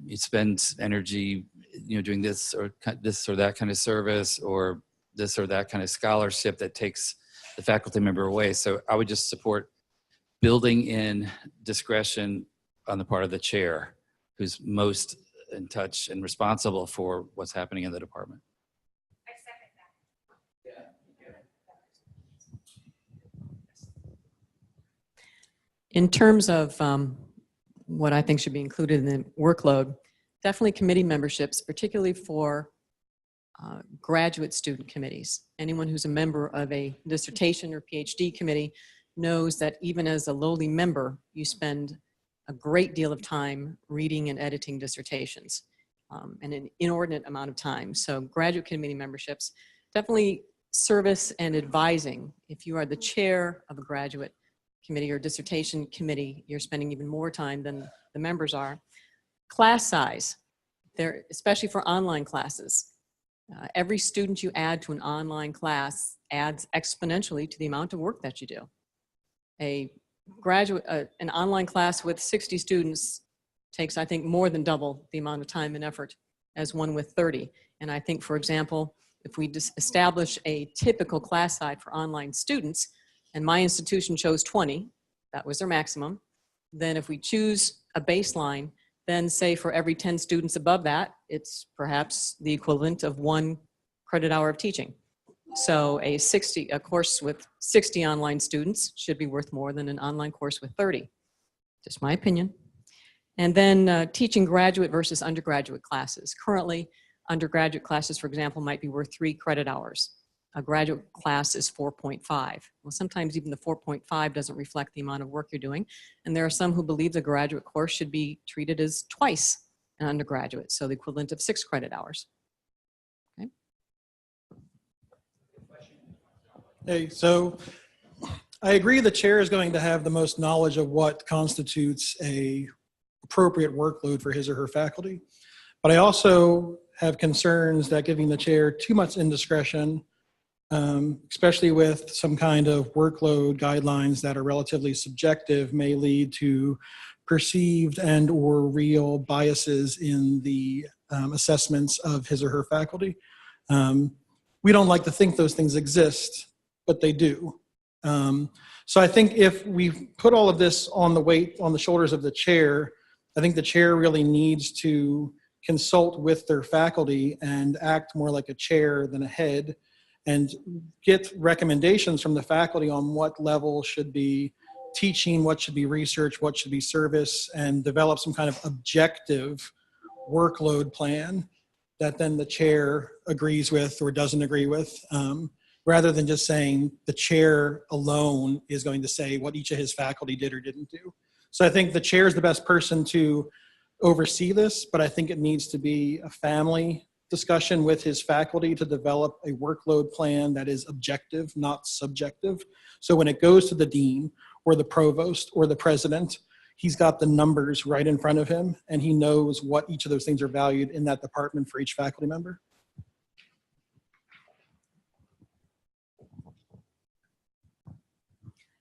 you spend energy, doing this or that kind of service, or this or that kind of scholarship that takes the faculty member away. So I would just support building in discretion on the part of the chair, who's most in touch and responsible for what's happening in the department. In terms of what I think should be included in the workload, definitely committee memberships, particularly for graduate student committees. Anyone who's a member of a dissertation or PhD committee knows that even as a lowly member, you spend a great deal of time reading and editing dissertations, and an inordinate amount of time. So graduate committee memberships, definitely service and advising. If you are the chair of a graduate committee or dissertation committee, you're spending even more time than the members are. Class size, there, especially for online classes. Every student you add to an online class adds exponentially to the amount of work that you do. An online class with 60 students takes, I think, more than double the amount of time and effort as one with 30. And I think, for example, if we establish a typical class size for online students, and my institution chose 20, that was their maximum, then if we choose a baseline, then say for every 10 students above that, it's perhaps the equivalent of 1 credit hour of teaching. So a course with 60 online students should be worth more than an online course with 30. Just my opinion. And then teaching graduate versus undergraduate classes. Currently, undergraduate classes, for example, might be worth 3 credit hours. a graduate class is 4.5. Well, sometimes even the 4.5 doesn't reflect the amount of work you're doing. And there are some who believe the graduate course should be treated as twice an undergraduate, so the equivalent of 6 credit hours. Okay. Hey, so I agree the chair is going to have the most knowledge of what constitutes a appropriate workload for his or her faculty. But I also have concerns that giving the chair too much indiscretion, especially with some kind of workload guidelines that are relatively subjective, may lead to perceived and or real biases in the assessments of his or her faculty. We don't like to think those things exist, but they do. So I think if we put all of this on the shoulders of the chair, I think the chair really needs to consult with their faculty and act more like a chair than a head, and get recommendations from the faculty on what level should be teaching, what should be research, what should be service, and develop some kind of objective workload plan that then the chair agrees with or doesn't agree with, rather than just saying the chair alone is going to say what each of his faculty did or didn't do. So I think the chair is the best person to oversee this, but I think it needs to be a family discussion with his faculty to develop a workload plan that is objective, not subjective. So when it goes to the dean or the provost or the president, he's got the numbers right in front of him and he knows what each of those things are valued in that department for each faculty member.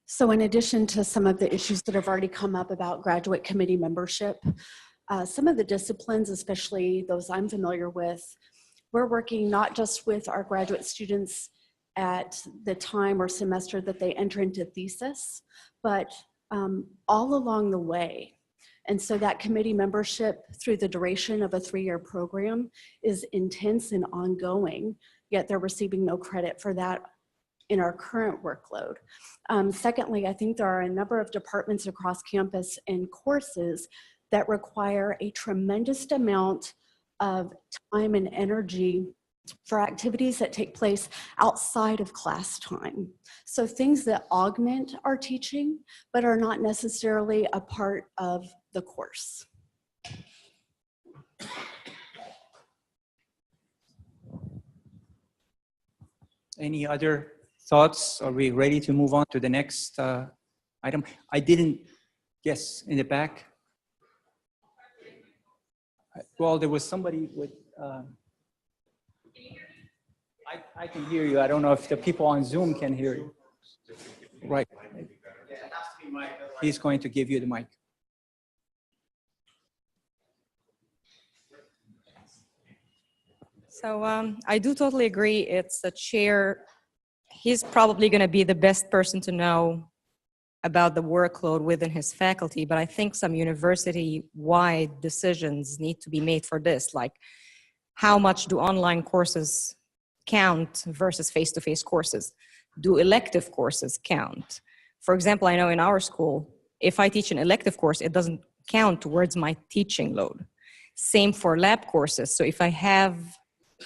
So in addition to some of the issues that have already come up about graduate committee membership, some of the disciplines, especially those I'm familiar with, we're working not just with our graduate students at the time or semester that they enter into thesis, but all along the way. And so that committee membership through the duration of a 3-year program is intense and ongoing, yet they're receiving no credit for that in our current workload. Secondly, I think there are a number of departments across campus and courses that require a tremendous amount of time and energy for activities that take place outside of class time. So things that augment our teaching, but are not necessarily a part of the course. Any other thoughts? Are we ready to move on to the next item? I didn't, yes, in the back. Well, there was somebody with, I can hear you. I don't know if the people on Zoom can hear you. Right. He's going to give you the mic. So I do totally agree. It's the chair. He's probably going to be the best person to know about the workload within his faculty, but I think some university-wide decisions need to be made for this, like how much do online courses count versus face-to-face courses? Do elective courses count? For example, I know in our school, if I teach an elective course, it doesn't count towards my teaching load. Same for lab courses. So if I have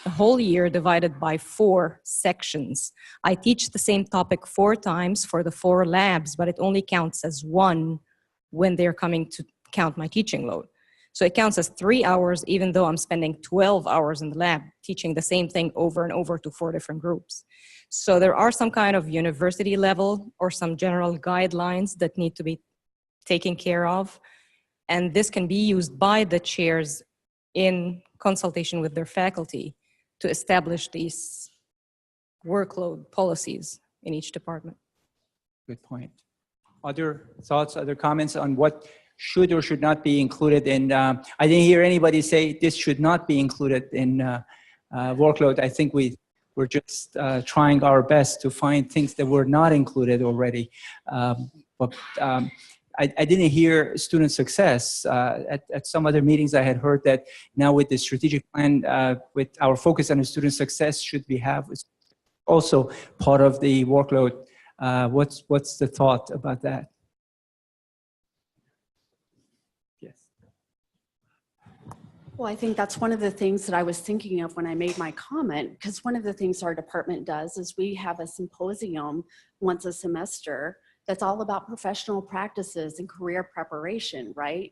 a whole year divided by 4 sections, I teach the same topic 4 times for the 4 labs, but it only counts as 1 when they're coming to count my teaching load. So it counts as 3 hours, even though I'm spending 12 hours in the lab teaching the same thing over and over to 4 different groups. So there are some kind of university level or some general guidelines that need to be taken care of. And this can be used by the chairs in consultation with their faculty to establish these workload policies in each department. Good point. Other thoughts, other comments on what should or should not be included in, I didn't hear anybody say this should not be included in workload. I think we're just trying our best to find things that were not included already. I didn't hear student success. At some other meetings, I had heard that now with the strategic plan, with our focus on student success, should we have also part of the workload? What's the thought about that? Well, I think that's one of the things that I was thinking of when I made my comment, because one of the things our department does is we have a symposium once a semester that's all about professional practices and career preparation, right?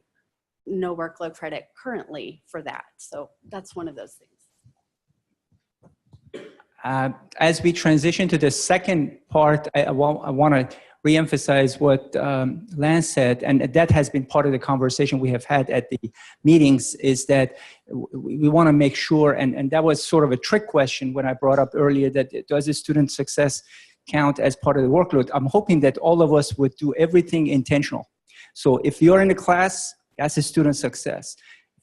No workload credit currently for that. So that's one of those things. As we transition to the second part, I want to reemphasize what Lance said, and that has been part of the conversation we have had at the meetings, is that we want to make sure, and that was sort of a trick question when I brought up earlier, that does the student success count as part of the workload? I'm hoping that all of us would do everything intentional. So if you're in the class, that's a student success.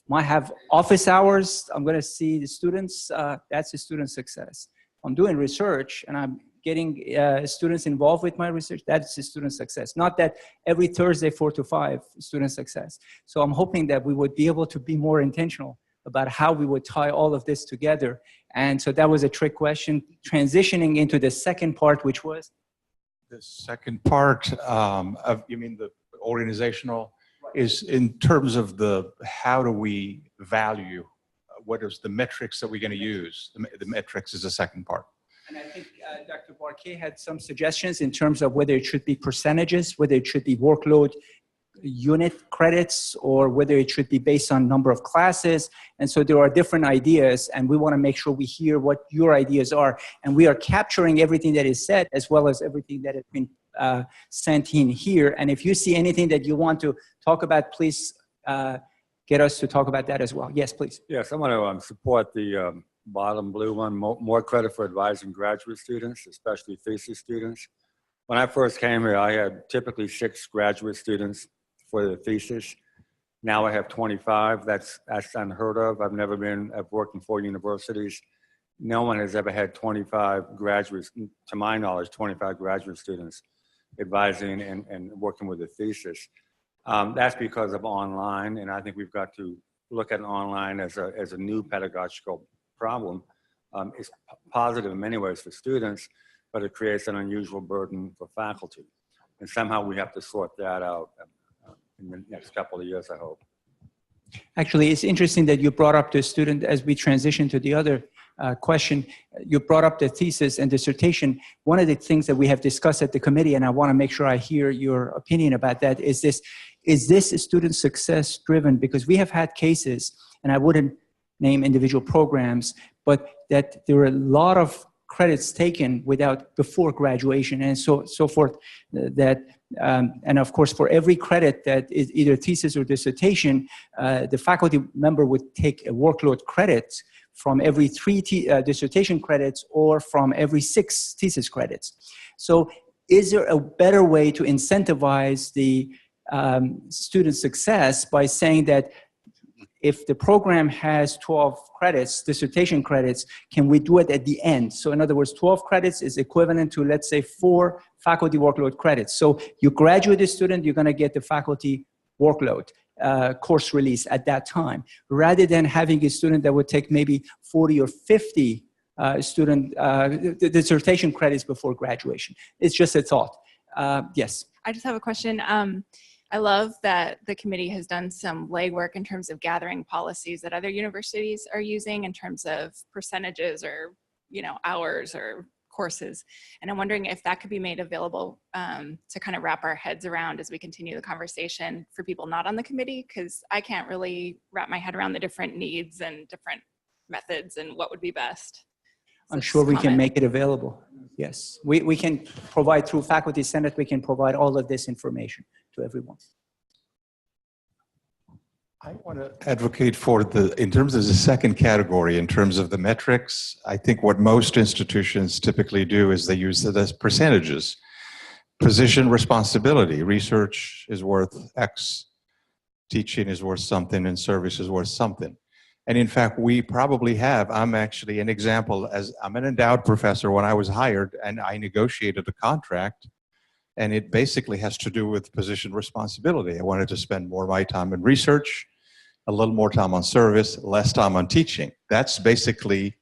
Might have office hours, I'm going to see the students, that's a student success. I'm doing research and I'm getting students involved with my research, that's a student success. Not that every Thursday 4 to 5, student success. So I'm hoping that we would be able to be more intentional about how we would tie all of this together. And so that was a trick question. Transitioning into the second part, which was? The second part of, you mean the organizational, is in terms of the, how do we value, what is the metrics that we're going to use? The metrics is the second part. And I think Dr. Barquet had some suggestions in terms of whether it should be percentages, whether it should be workload unit credits, or whether it should be based on number of classes. And so there are different ideas, and we want to make sure we hear what your ideas are. And we are capturing everything that is said, as well as everything that has been sent in here. And if you see anything that you want to talk about, please get us to talk about that as well. Yes, please. Yes, I want to support the bottom blue one, more credit for advising graduate students, especially thesis students. When I first came here, I had typically 6 graduate students for the thesis. Now I have 25. That's unheard of. I've worked in 4 universities. No one has ever had 25 graduates, to my knowledge, 25 graduate students advising and working with a thesis. That's because of online, and I think we've got to look at online as a new pedagogical problem. It's positive in many ways for students, but it creates an unusual burden for faculty. And somehow we have to sort that out in the next couple of years, I hope. Actually, it's interesting that you brought up the student as we transition to the other question. You brought up the thesis and dissertation. One of the things that we have discussed at the committee, and I want to make sure I hear your opinion about that, is this student success driven? Because we have had cases, and I wouldn't name individual programs, but that there are a lot of credits taken before graduation and so forth, and of course for every credit that is either thesis or dissertation, the faculty member would take a workload credit from every 3 dissertation credits or from every 6 thesis credits. So is there a better way to incentivize the student success by saying that if the program has 12 credits, dissertation credits, can we do it at the end? So in other words, 12 credits is equivalent to, let's say, 4 faculty workload credits. So you graduate a student, you're going to get the faculty workload course release at that time, rather than having a student that would take maybe 40 or 50 dissertation credits before graduation. It's just a thought. Yes. I just have a question. I love that the committee has done some legwork in terms of gathering policies that other universities are using in terms of percentages or, hours or courses. And I'm wondering if that could be made available to kind of wrap our heads around as we continue the conversation for people not on the committee, because I can't really wrap my head around the different needs and different methods and what would be best. I'm sure we can make it available. Yes, we can provide through Faculty Senate, we can provide all of this information to everyone. I want to advocate for in terms of the second category, in terms of the metrics, I think what most institutions typically do is they use it as percentages. Position responsibility, research is worth X, teaching is worth something, and service is worth something. And in fact, we probably have, I'm actually an example, as I'm an endowed professor. When I was hired and I negotiated a contract, and it basically has to do with position responsibility. I wanted to spend more of my time in research, a little more time on service, less time on teaching. That's basically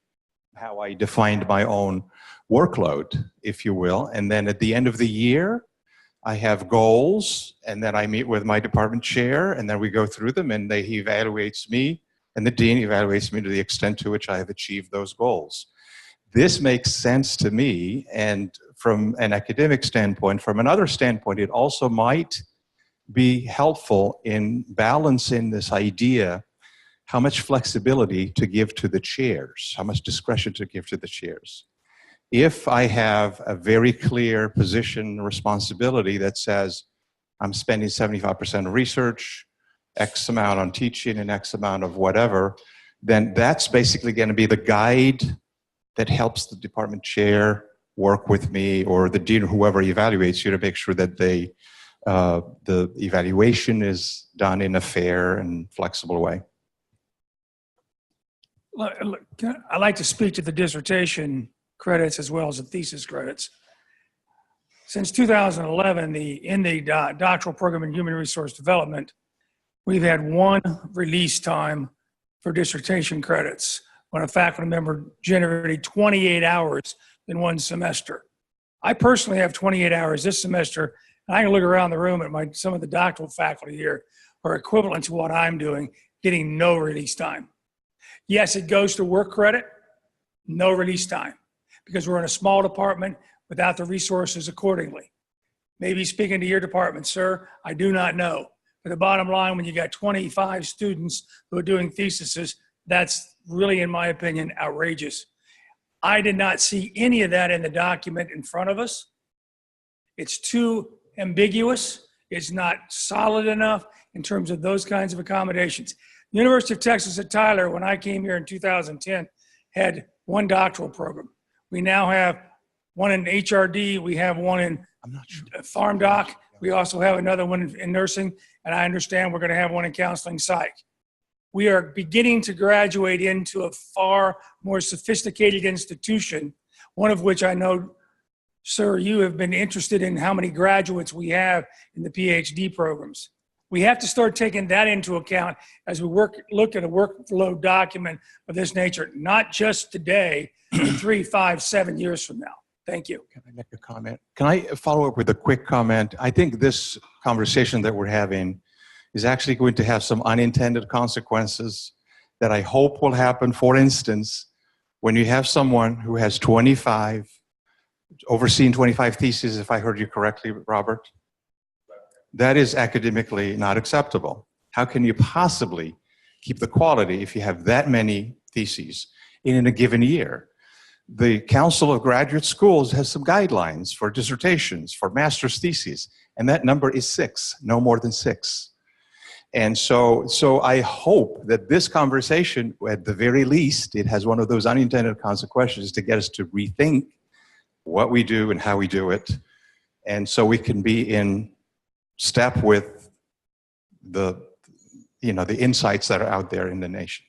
how I defined my own workload, if you will. And then at the end of the year, I have goals, and then I meet with my department chair, and then we go through them, and he evaluates me and the dean evaluates me to the extent to which I have achieved those goals. This makes sense to me, and from an academic standpoint, from another standpoint, it also might be helpful in balancing this idea, how much flexibility to give to the chairs, how much discretion to give to the chairs. If I have a very clear position responsibility that says I'm spending 75% of research, X amount on teaching, and X amount of whatever, then that's basically going to be the guide that helps the department chair work with me, or the dean or whoever evaluates you, to make sure that the evaluation is done in a fair and flexible way. Look, I like to speak to the dissertation credits as well as the thesis credits. Since 2011, in the doctoral program in human resource development, we've had one release time for dissertation credits when a faculty member generated 28 hours in one semester. I personally have 28 hours this semester, and I can look around the room at some of the doctoral faculty here are equivalent to what I'm doing, getting no release time. Yes, it goes to work credit, no release time, because we're in a small department without the resources accordingly. Maybe speaking to your department, sir, I do not know. But the bottom line, when you got 25 students who are doing theses, that's really, in my opinion, outrageous. I did not see any of that in the document in front of us. It's too ambiguous. It's not solid enough in terms of those kinds of accommodations. The University of Texas at Tyler, when I came here in 2010, had one doctoral program. We now have one in HRD. We have one in Pharm Doc. We also have another one in nursing. And I understand we're going to have one in counseling psych. We are beginning to graduate into a far more sophisticated institution, one of which I know, sir, you have been interested in how many graduates we have in the PhD programs. We have to start taking that into account as we look at a workflow document of this nature, not just today, but 3, 5, 7 years from now. Thank you. Can I make a comment? Can I follow up with a quick comment? I think this conversation that we're having is actually going to have some unintended consequences that I hope will happen. For instance, when you have someone who has overseen 25 theses, if I heard you correctly, Robert, that is academically not acceptable. How can you possibly keep the quality if you have that many theses in a given year? The Council of Graduate Schools has some guidelines for dissertations, for master's theses, and that number is 6, no more than 6. And so I hope that this conversation, at the very least, it has one of those unintended consequences to get us to rethink what we do and how we do it. And so we can be in step with the insights that are out there in the nation.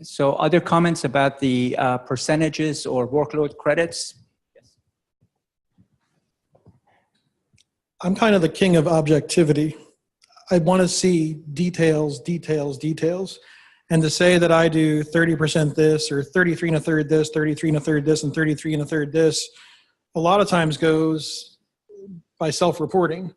So other comments about the percentages or workload credits? I'm kind of the king of objectivity. I want to see details, details, details. And to say that I do 30% this, or 33 1/3 this, 33 1/3 this, and 33 1/3 this, a lot of times goes by self-reporting.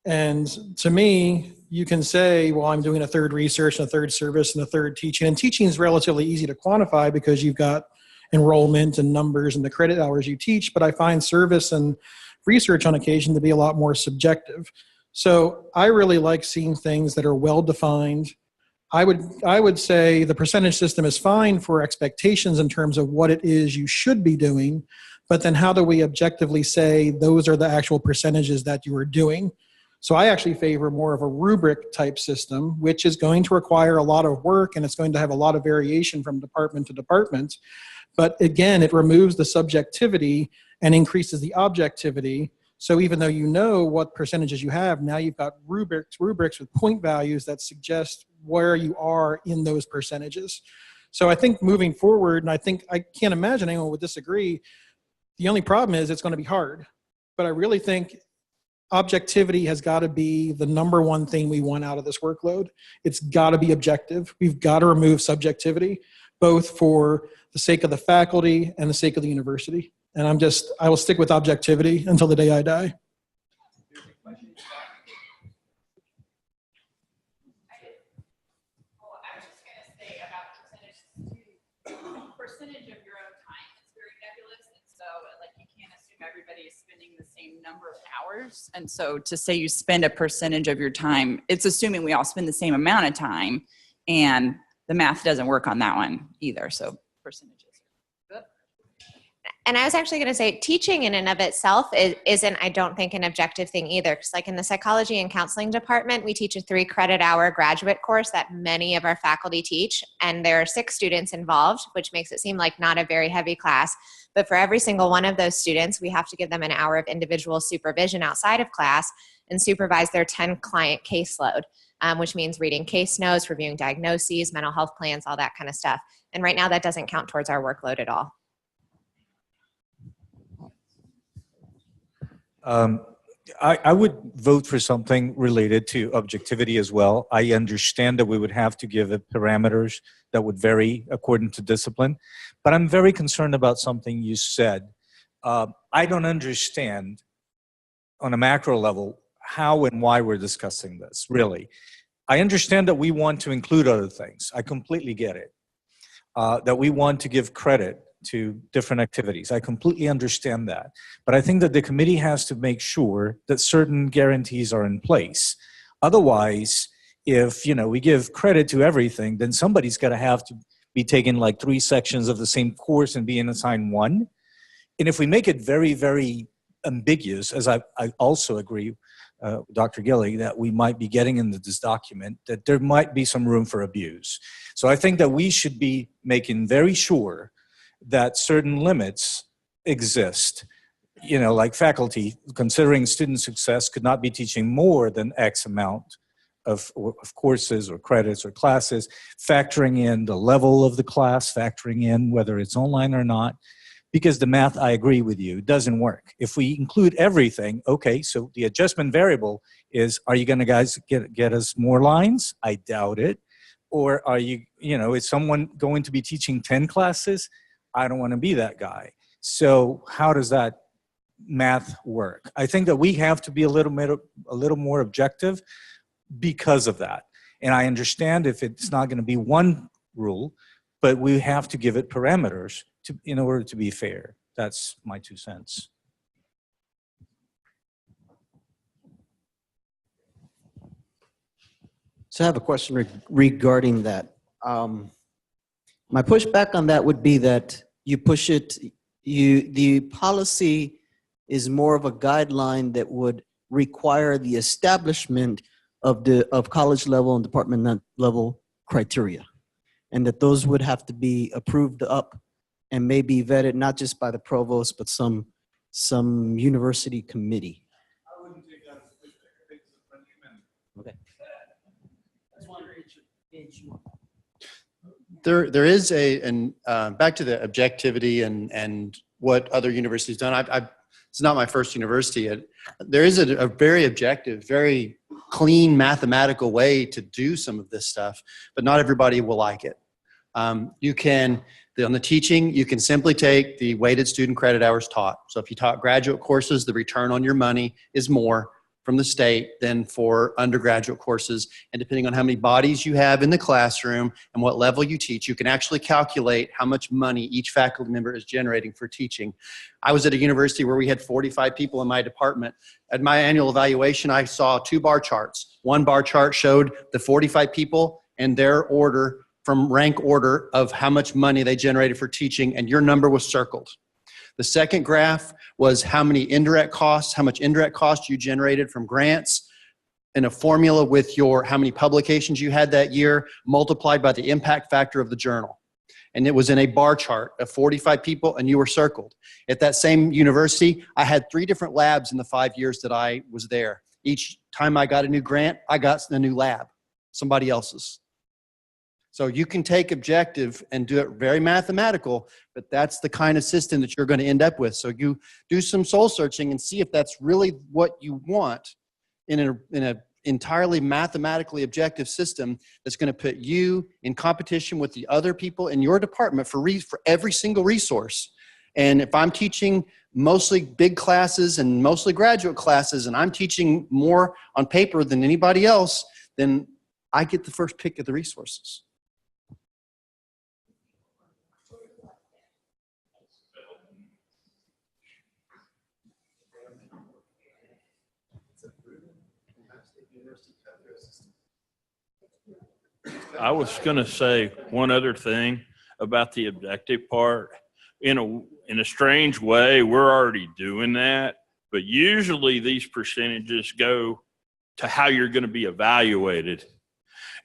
And to me, you can say, well, I'm doing a third research, and a third service, and a third teaching. And teaching is relatively easy to quantify because you've got enrollment and numbers and the credit hours you teach. But I find service and research on occasion to be a lot more subjective. So I really like seeing things that are well-defined. I would say the percentage system is fine for expectations in terms of what it is you should be doing, but then how do we objectively say those are the actual percentages that you are doing? So I actually favor more of a rubric type system, which is going to require a lot of work and it's going to have a lot of variation from department to department. But again, it removes the subjectivity and increases the objectivity. So even though you know what percentages you have, now you've got rubrics with point values that suggest where you are in those percentages. So I think moving forward, and I can't imagine anyone would disagree, the only problem is it's going to be hard. But I really think objectivity has got to be the number one thing we want out of this workload. It's got to be objective. We've got to remove subjectivity, both for the sake of the faculty and the sake of the university. And I will stick with objectivity until the day I die. spending the same number of hours. And so to say you spend a percentage of your time, it's assuming we all spend the same amount of time, and the math doesn't work on that one either. So percentages. And I was actually going to say teaching in and of itself isn't, I don't think, an objective thing either. Because like in the psychology and counseling department, we teach a 3-credit-hour graduate course that many of our faculty teach. And there are 6 students involved, which makes it seem like not a very heavy class. But for every single one of those students, we have to give them an hour of individual supervision outside of class and supervise their 10-client caseload, which means reading case notes, reviewing diagnoses, mental health plans, all that kind of stuff. And right now that doesn't count towards our workload at all. I would vote for something related to objectivity as well. I understand that we would have to give it parameters that would vary according to discipline, but I'm very concerned about something you said. I don't understand on a macro level how and why we're discussing this, really. I understand that we want to include other things. I completely get it. That we want to give credit to different activities. I completely understand that. But I think that the committee has to make sure that certain guarantees are in place. Otherwise, if we give credit to everything, then somebody's got to have to be taking like 3 sections of the same course and being assigned 1. And if we make it very, very ambiguous, as I also agree, Dr. Gilly, that we might be getting into this document, that there might be some room for abuse. So I think that we should be making very sure that certain limits exist. Like faculty, considering student success, could not be teaching more than X amount of courses or credits or classes, factoring in the level of the class, factoring in whether it's online or not, because the math, I agree with you, doesn't work. If we include everything, okay, so the adjustment variable is, are you going to guys get us more lines? I doubt it. Or are you, is someone going to be teaching 10 classes? I don't want to be that guy. So how does that math work? I think that we have to be a little more objective because of that. And I understand if it's not going to be one rule, but we have to give it parameters in order to be fair. That's my 2 cents. So I have a question regarding that. My pushback on that would be that you push it, the policy is more of a guideline that would require the establishment of college level and department level criteria, and that those would have to be approved up and maybe vetted not just by the provost but some university committee. I wouldn't take that as a pushback. I think it's a friendly amendment. Okay. That's one issue. There is back to the objectivity and what other universities done. It's not my first university. There is a very objective, very clean mathematical way to do some of this stuff, but not everybody will like it. On the teaching, you can simply take the weighted student credit hours taught. So if you taught graduate courses, the return on your money is more from the state than for undergraduate courses. And depending on how many bodies you have in the classroom and what level you teach, you can actually calculate how much money each faculty member is generating for teaching. I was at a university where we had 45 people in my department. At my annual evaluation, I saw 2 bar charts. One bar chart showed the 45 people and their order from rank order of how much money they generated for teaching, and your number was circled. The second graph was how much indirect costs you generated from grants, and a formula with how many publications you had that year multiplied by the impact factor of the journal. And it was in a bar chart of 45 people, and you were circled. At that same university, I had 3 different labs in the 5 years that I was there. Each time I got a new grant, I got a new lab, somebody else's. So you can take objective and do it very mathematical, but that's the kind of system that you're going to end up with. So you do some soul searching and see if that's really what you want in an entirely mathematically objective system that's going to put you in competition with the other people in your department for every single resource. And if I'm teaching mostly big classes and mostly graduate classes, and I'm teaching more on paper than anybody else, then I get the first pick of the resources. I was going to say one other thing about the objective part. In a strange way, we're already doing that, but usually these percentages go to how you're going to be evaluated.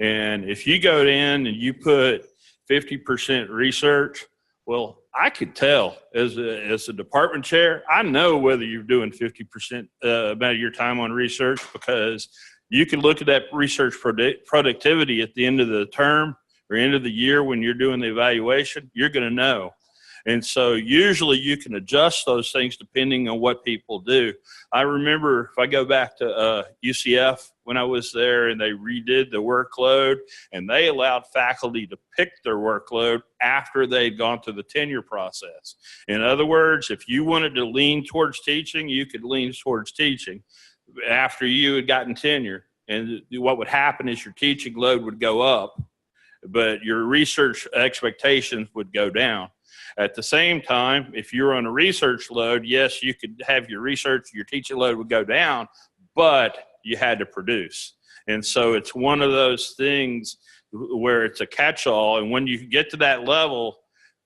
And if you go in and you put 50% research, well, I could tell as a department chair, I know whether you're doing 50% about your time on research, because you can look at that research productivity at the end of the term or end of the year when you're doing the evaluation, you're going to know. And so usually you can adjust those things depending on what people do. I remember, if I go back to UCF when I was there, and they redid the workload, and they allowed faculty to pick their workload after they'd gone through the tenure process. In other words, if you wanted to lean towards teaching, you could lean towards teaching after you had gotten tenure. And what would happen is your teaching load would go up, but your research expectations would go down. At the same time, if you're on a research load, yes, you could have your research, your teaching load would go down, but you had to produce. And so it's one of those things where it's a catch-all. And when you get to that level,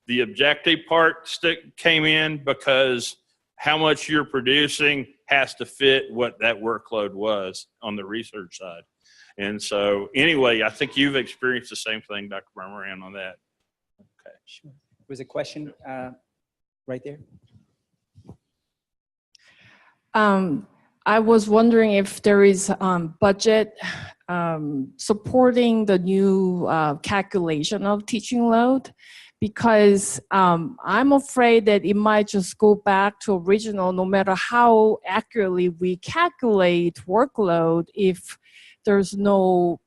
the objective part came in, because how much you're producing has to fit what that workload was on the research side. And so anyway, I think you've experienced the same thing, Dr. Moran, on that. Okay, sure. Was a question right there? I was wondering if there is budget supporting the new calculation of teaching load, because I'm afraid that it might just go back to original no matter how accurately we calculate workload if there's no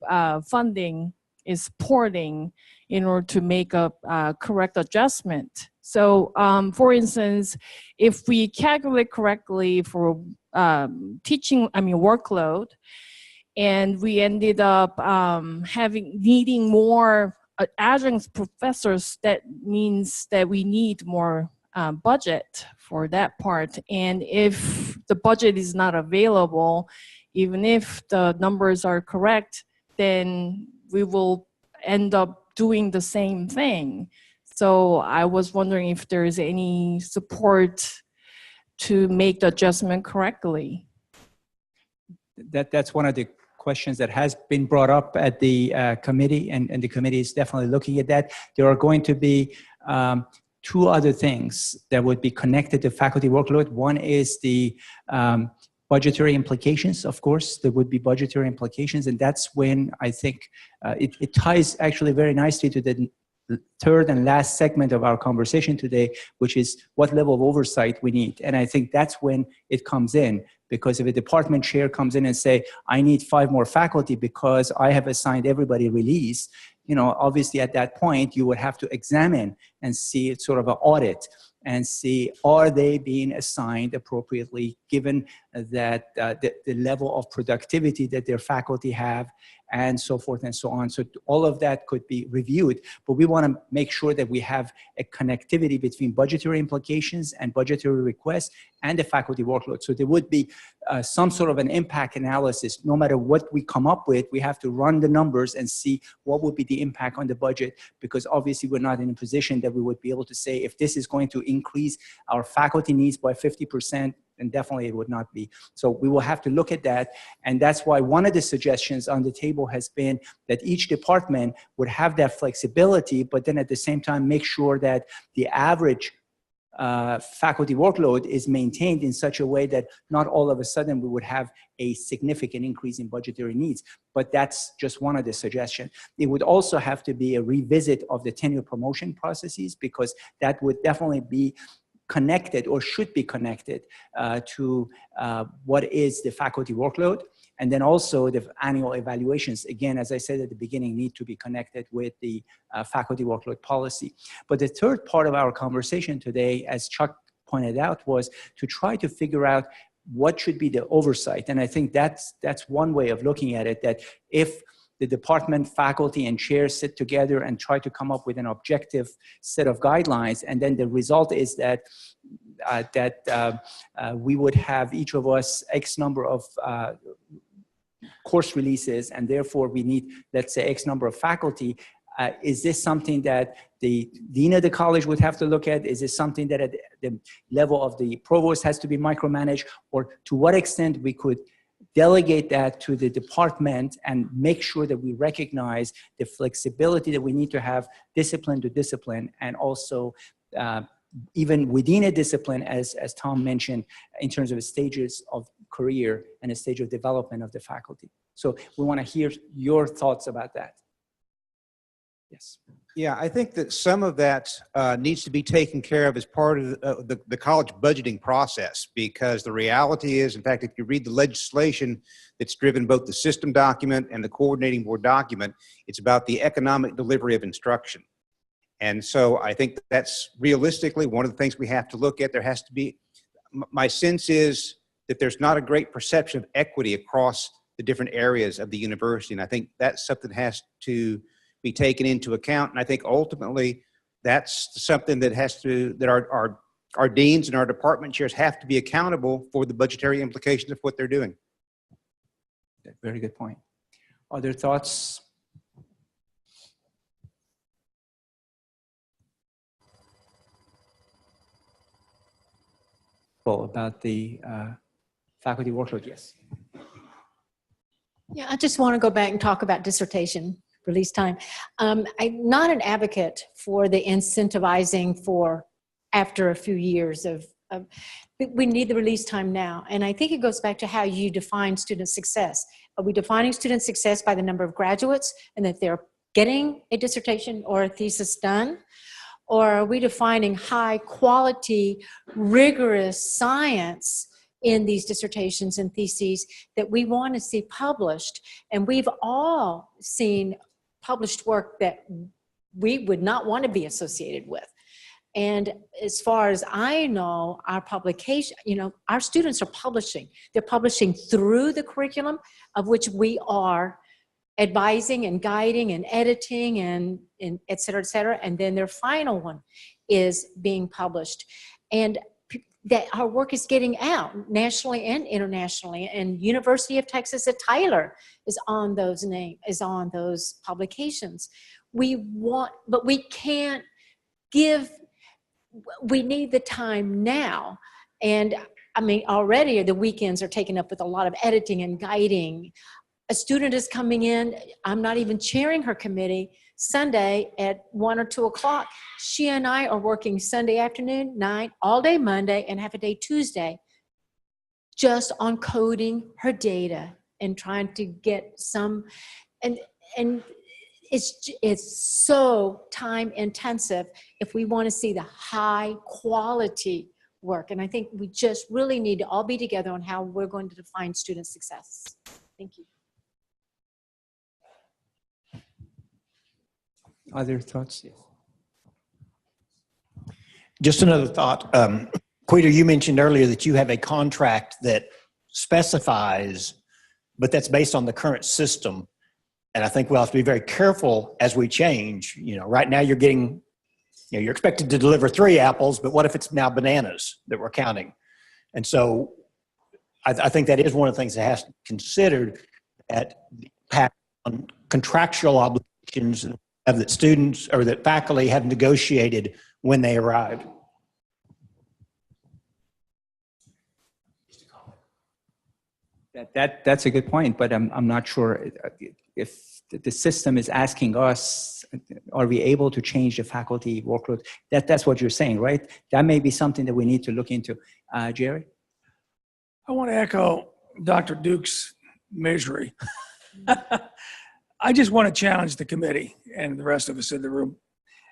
funding is supporting in order to make a correct adjustment. So for instance, if we calculate correctly for workload, and we ended up needing more adjunct professors, that means that we need more budget for that part. And if the budget is not available, even if the numbers are correct, then we will end up doing the same thing. So I was wondering if there is any support to make the adjustment correctly. That's one of the questions that has been brought up at the committee, and the committee is definitely looking at that. There are going to be two other things that would be connected to faculty workload. One is the budgetary implications. Of course, there would be budgetary implications, and that's when I think it ties actually very nicely to the third and last segment of our conversation today, which is what level of oversight we need. And I think that's when it comes in, because if a department chair comes in and say, I need 5 more faculty because I have assigned everybody release, you know, obviously at that point you would have to examine and see it sort of an audit and see, are they being assigned appropriately given that the level of productivity that their faculty have, and so forth and so on. So all of that could be reviewed, but we want to make sure that we have a connectivity between budgetary implications and budgetary requests and the faculty workload. So there would be some sort of an impact analysis. No matter what we come up with, we have to run the numbers and see what would be the impact on the budget, because obviously we're not in a position that we would be able to say if this is going to increase our faculty needs by 50%, and definitely it would not be. So we will have to look at that. And that's why one of the suggestions on the table has been that each department would have that flexibility, but then at the same time make sure that the average faculty workload is maintained in such a way that not all of a sudden we would have a significant increase in budgetary needs. But that's just one of the suggestions. It would also have to be a revisit of the tenure promotion processes, because that would definitely be connected, or should be connected to what is the faculty workload. And then also the annual evaluations, again, as I said at the beginning, need to be connected with the faculty workload policy. But the third part of our conversation today, as Chuck pointed out, was to try to figure out what should be the oversight. And I think that's one way of looking at it, that if the department, faculty, and chairs sit together and try to come up with an objective set of guidelines, and then the result is that we would have each of us X number of course releases, and therefore we need, let's say, X number of faculty. Is this something that the dean of the college would have to look at? Is this something that at the level of the provost has to be micromanaged? Or to what extent we could delegate that to the department and make sure that we recognize the flexibility that we need to have discipline to discipline, and also even within a discipline, as Tom mentioned, in terms of stages of career and a stage of development of the faculty. So we want to hear your thoughts about that. Yes. Yeah, I think that some of that needs to be taken care of as part of the college budgeting process, because the reality is, in fact, if you read the legislation that's driven both the system document and the coordinating board document, it's about the economic delivery of instruction. And so I think that's realistically one of the things we have to look at. There has to be, my sense is that there's not a great perception of equity across the different areas of the university. And I think that's something that has to be taken into account. And I think ultimately that's something that has to, that our deans and our department chairs have to be accountable for the budgetary implications of what they're doing. Very good point. Other thoughts? Well, about the faculty workload, yes. Yeah, I just want to go back and talk about dissertation release time. I'm not an advocate for the incentivizing for after a few years of we need the release time now. And I think it goes back to how you define student success. Are we defining student success by the number of graduates and that they're getting a dissertation or a thesis done? Or are we defining high quality, rigorous science in these dissertations and theses that we want to see published? And we've all seen published work that we would not want to be associated with. And as far as I know, our publication, you know, our students are publishing. They're publishing through the curriculum, of which we are advising and guiding and editing and et cetera, et cetera. And then their final one is being published. And that our work is getting out nationally and internationally. And University of Texas at Tyler is on those on those publications. We want, but we can't give, we need the time now. And I mean, already the weekends are taken up with a lot of editing and guiding. A student is coming in, I'm not even chairing her committee, Sunday at 1 or 2 o'clock. She and I are working Sunday afternoon, 9, all day Monday, and half a day Tuesday, just on coding her data and trying to get some, and it's so time intensive if we want to see the high quality work. And I think we just really need to all be together on how we're going to define student success. Thank you. Other thoughts? Yes. Just another thought. Quita, you mentioned earlier that you have a contract that specifies, but that's based on the current system. And I think we'll have to be very careful as we change. You know, right now you're getting, you know, you're expected to deliver 3 apples, but what if it's now bananas that we're counting? And so I think that is one of the things that has to be considered, at the impact on contractual obligations that students or that faculty have negotiated when they arrived. That's a good point, but I'm not sure if the system is asking us, are we able to change the faculty workload? That's what you're saying, right? That may be something that we need to look into. Jerry? I want to echo Dr. Duke's misery. I just want to challenge the committee and the rest of us in the room,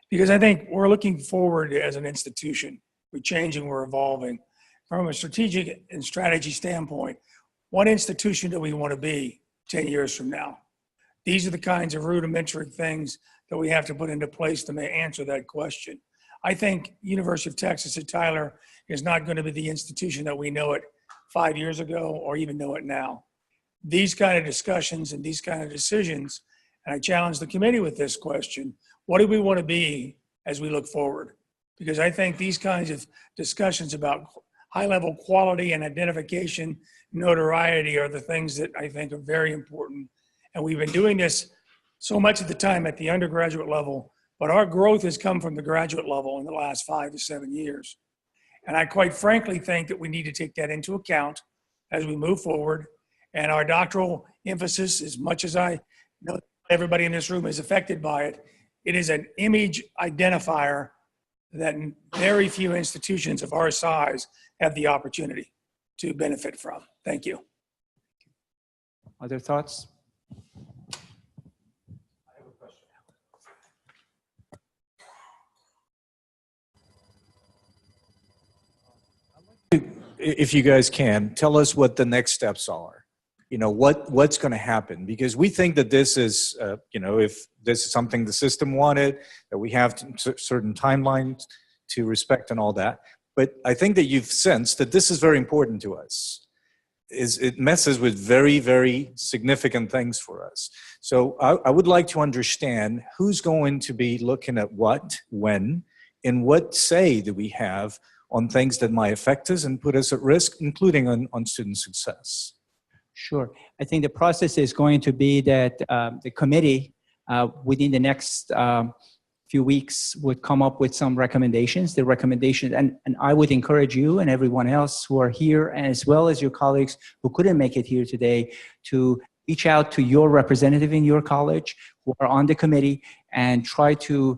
because I think we're looking forward as an institution. We're changing, we're evolving. From a strategic and strategy standpoint, what institution do we want to be 10 years from now? These are the kinds of rudimentary things that we have to put into place to answer that question. I think University of Texas at Tyler is not going to be the institution that we know it 5 years ago or even know it now. These kind of discussions and these kind of decisions, and I challenge the committee with this question: what do we want to be as we look forward? Because I think these kinds of discussions about high-level quality and identification notoriety are the things that I think are very important. And we've been doing this so much of the time at the undergraduate level, but our growth has come from the graduate level in the last 5 to 7 years. And I quite frankly think that we need to take that into account as we move forward. And our doctoral emphasis, as much as I know everybody in this room is affected by it, it is an image identifier that very few institutions of our size have the opportunity to benefit from. Thank you. Other thoughts? If you guys can, tell us what the next steps are. You know, what's going to happen? Because we think that this is, you know, if this is something the system wanted, that we have certain timelines to respect and all that. But I think that you've sensed that this is very important to us. It messes with very, very significant things for us. So I would like to understand who's going to be looking at what, when, and what say do we have on things that might affect us and put us at risk, including on student success. Sure. I think the process is going to be that the committee within the next few weeks would come up with some recommendations. The recommendations, and I would encourage you and everyone else who are here, as well as your colleagues who couldn't make it here today, to reach out to your representative in your college who are on the committee and try to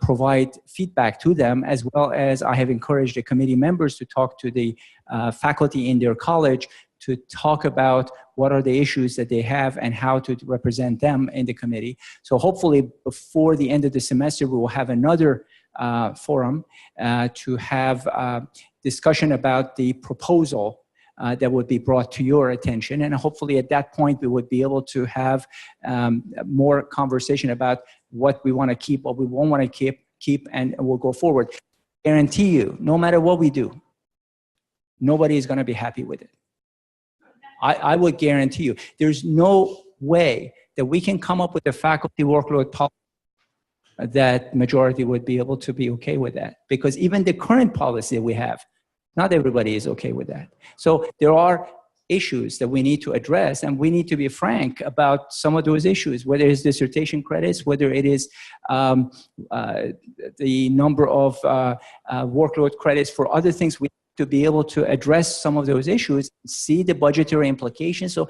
provide feedback to them, as well as I have encouraged the committee members to talk to the faculty in their college to talk about what are the issues that they have and how to represent them in the committee. So hopefully before the end of the semester, we will have another forum to have discussion about the proposal that would be brought to your attention. And hopefully at that point, we would be able to have more conversation about what we want to keep, what we won't want to keep, and we'll go forward. Guarantee you, no matter what we do, nobody is going to be happy with it. I would guarantee you, there's no way that we can come up with a faculty workload policy that majority would be able to be okay with that. Because even the current policy that we have, not everybody is okay with that. So there are issues that we need to address, and we need to be frank about some of those issues, whether it's dissertation credits, whether it is the number of workload credits for other things. We to be able to address some of those issues, see the budgetary implications. So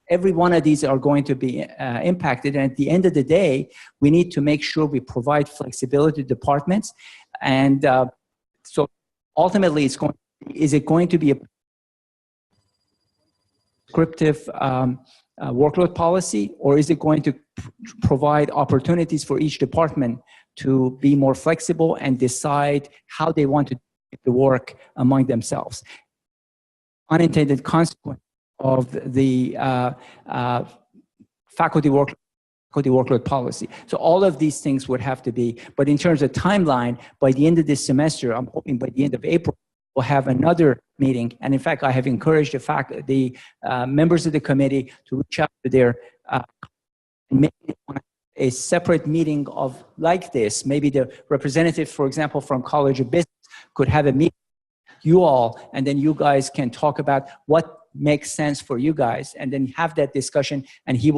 every one of these are going to be impacted. And at the end of the day, we need to make sure we provide flexibility to departments. And so ultimately, is it going to be a prescriptive workload policy, or is it going to provide opportunities for each department to be more flexible and decide how they want to the work among themselves? Unintended consequence of the faculty workload policy. So all of these things would have to be, but in terms of timeline, by the end of this semester, I'm hoping by the end of April, we'll have another meeting. And in fact, I have encouraged the members of the committee to reach out to their maybe a separate meeting of like this. Maybe the representative, for example, from College of Business could have a meeting, you all, and then you guys can talk about what makes sense for you guys, and then have that discussion, and he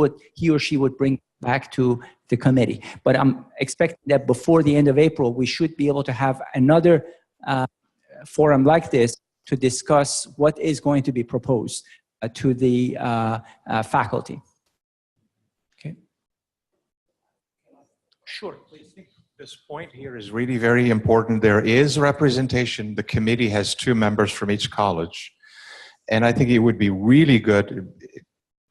or she would bring back to the committee. But I'm expecting that before the end of April, we should be able to have another forum like this to discuss what is going to be proposed to the faculty. Okay. Sure, please. This point here is really very important. There is representation. The committee has 2 members from each college. And I think it would be really good,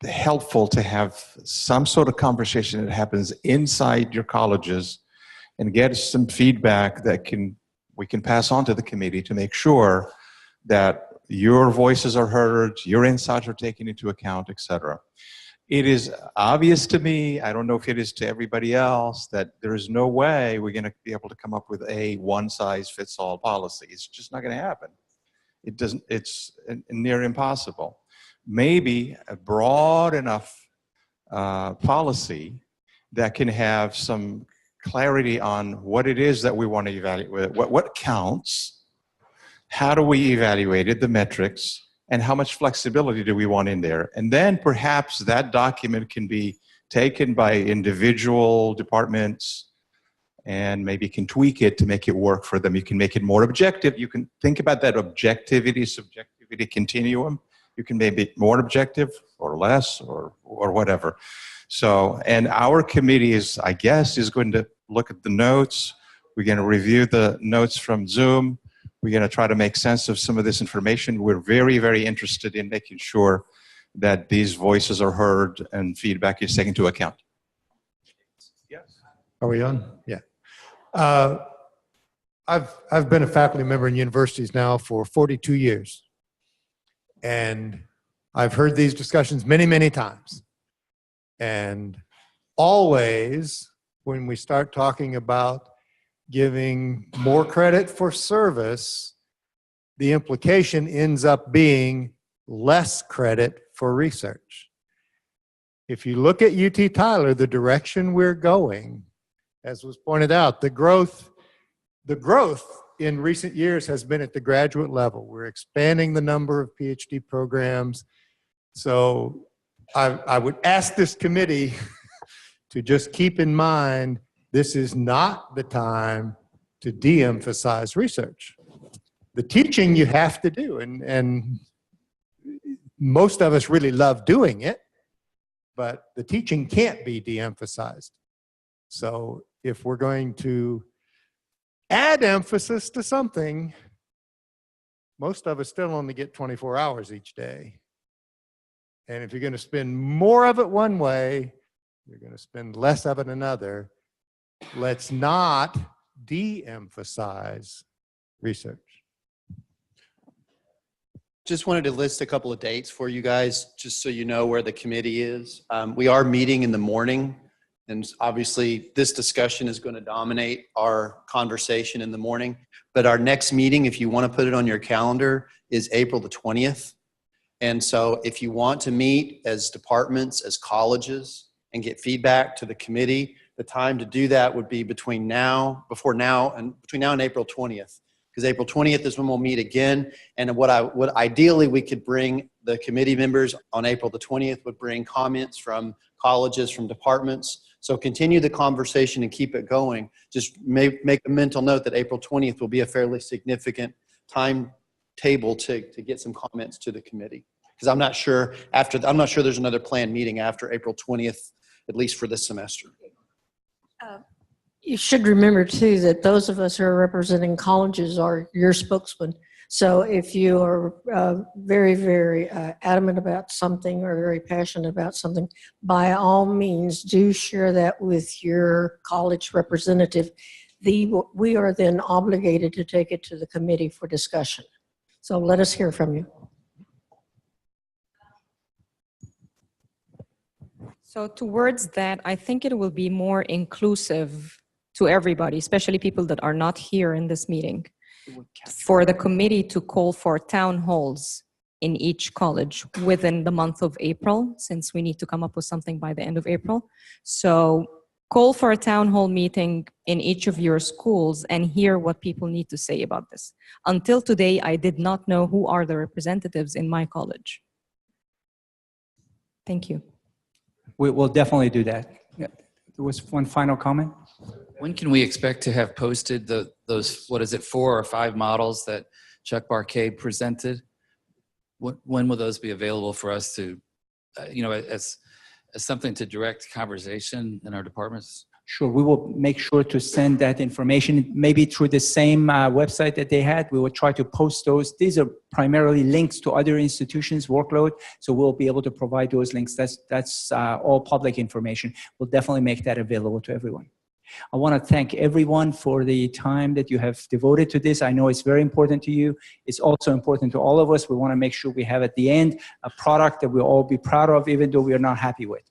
helpful to have some sort of conversation that happens inside your colleges and get some feedback that we can pass on to the committee to make sure that your voices are heard, your insights are taken into account, etc. It is obvious to me, I don't know if it is to everybody else, that there is no way we're going to be able to come up with a one-size-fits-all policy. It's just not going to happen. It's near impossible. Maybe a broad enough policy that can have some clarity on what it is that we want to evaluate, what counts, how do we evaluate it, the metrics, and how much flexibility do we want in there? And then perhaps that document can be taken by individual departments and maybe can tweak it to make it work for them. You can make it more objective. You can think about that objectivity, subjectivity continuum. You can make it more objective or less or whatever. So, and our committee is, I guess, is going to look at the notes. We're going to review the notes from Zoom. We're going to try to make sense of some of this information. We're very, very interested in making sure that these voices are heard and feedback is taken into account. Yes. Are we on? Yeah. I've been a faculty member in universities now for 42 years. And I've heard these discussions many, many times. And always when we start talking about giving more credit for service, the implication ends up being less credit for research. If you look at UT Tyler, the direction we're going, as was pointed out, the growth in recent years has been at the graduate level. We're expanding the number of PhD programs. So I would ask this committee to just keep in mind, this is not the time to de-emphasize research. The teaching you have to do, and most of us really love doing it, but the teaching can't be de-emphasized. So if we're going to add emphasis to something, most of us still only get 24 hours each day. And if you're going to spend more of it one way, you're going to spend less of it another. Let's not de-emphasize research. Just wanted to list a couple of dates for you guys, just so you know where the committee is. We are meeting in the morning, and obviously this discussion is going to dominate our conversation in the morning. But our next meeting, if you want to put it on your calendar, is April the 20th. And so if you want to meet as departments, as colleges, and get feedback to the committee, the time to do that would be between now and April 20th. Because April 20th is when we'll meet again. And what ideally we could bring the committee members on April the 20th would bring comments from colleges, from departments. So continue the conversation and keep it going. Just make a mental note that April 20th will be a fairly significant timetable to get some comments to the committee. Because I'm not sure there's another planned meeting after April 20th, at least for this semester. You should remember too that those of us who are representing colleges are your spokesman. So if you are very, very adamant about something or very passionate about something, by all means do share that with your college representative. We are then obligated to take it to the committee for discussion. So let us hear from you. So towards that, I think it will be more inclusive to everybody, especially people that are not here in this meeting, for the committee to call for town halls in each college within the month of April, since we need to come up with something by the end of April. So call for a town hall meeting in each of your schools and hear what people need to say about this. Until today, I did not know who are the representatives in my college. Thank you. We will definitely do that. Yeah. There was one final comment. When can we expect to have posted those, what is it, 4 or 5 models that Chuck Barquet presented? When will those be available for us to, as something to direct conversation in our departments? Sure, we will make sure to send that information, maybe through the same website that they had. We will try to post those. These are primarily links to other institutions' workload, so we'll be able to provide those links. That's all public information. We'll definitely make that available to everyone. I want to thank everyone for the time that you have devoted to this. I know it's very important to you. It's also important to all of us. We want to make sure we have at the end a product that we'll all be proud of, even though we are not happy with.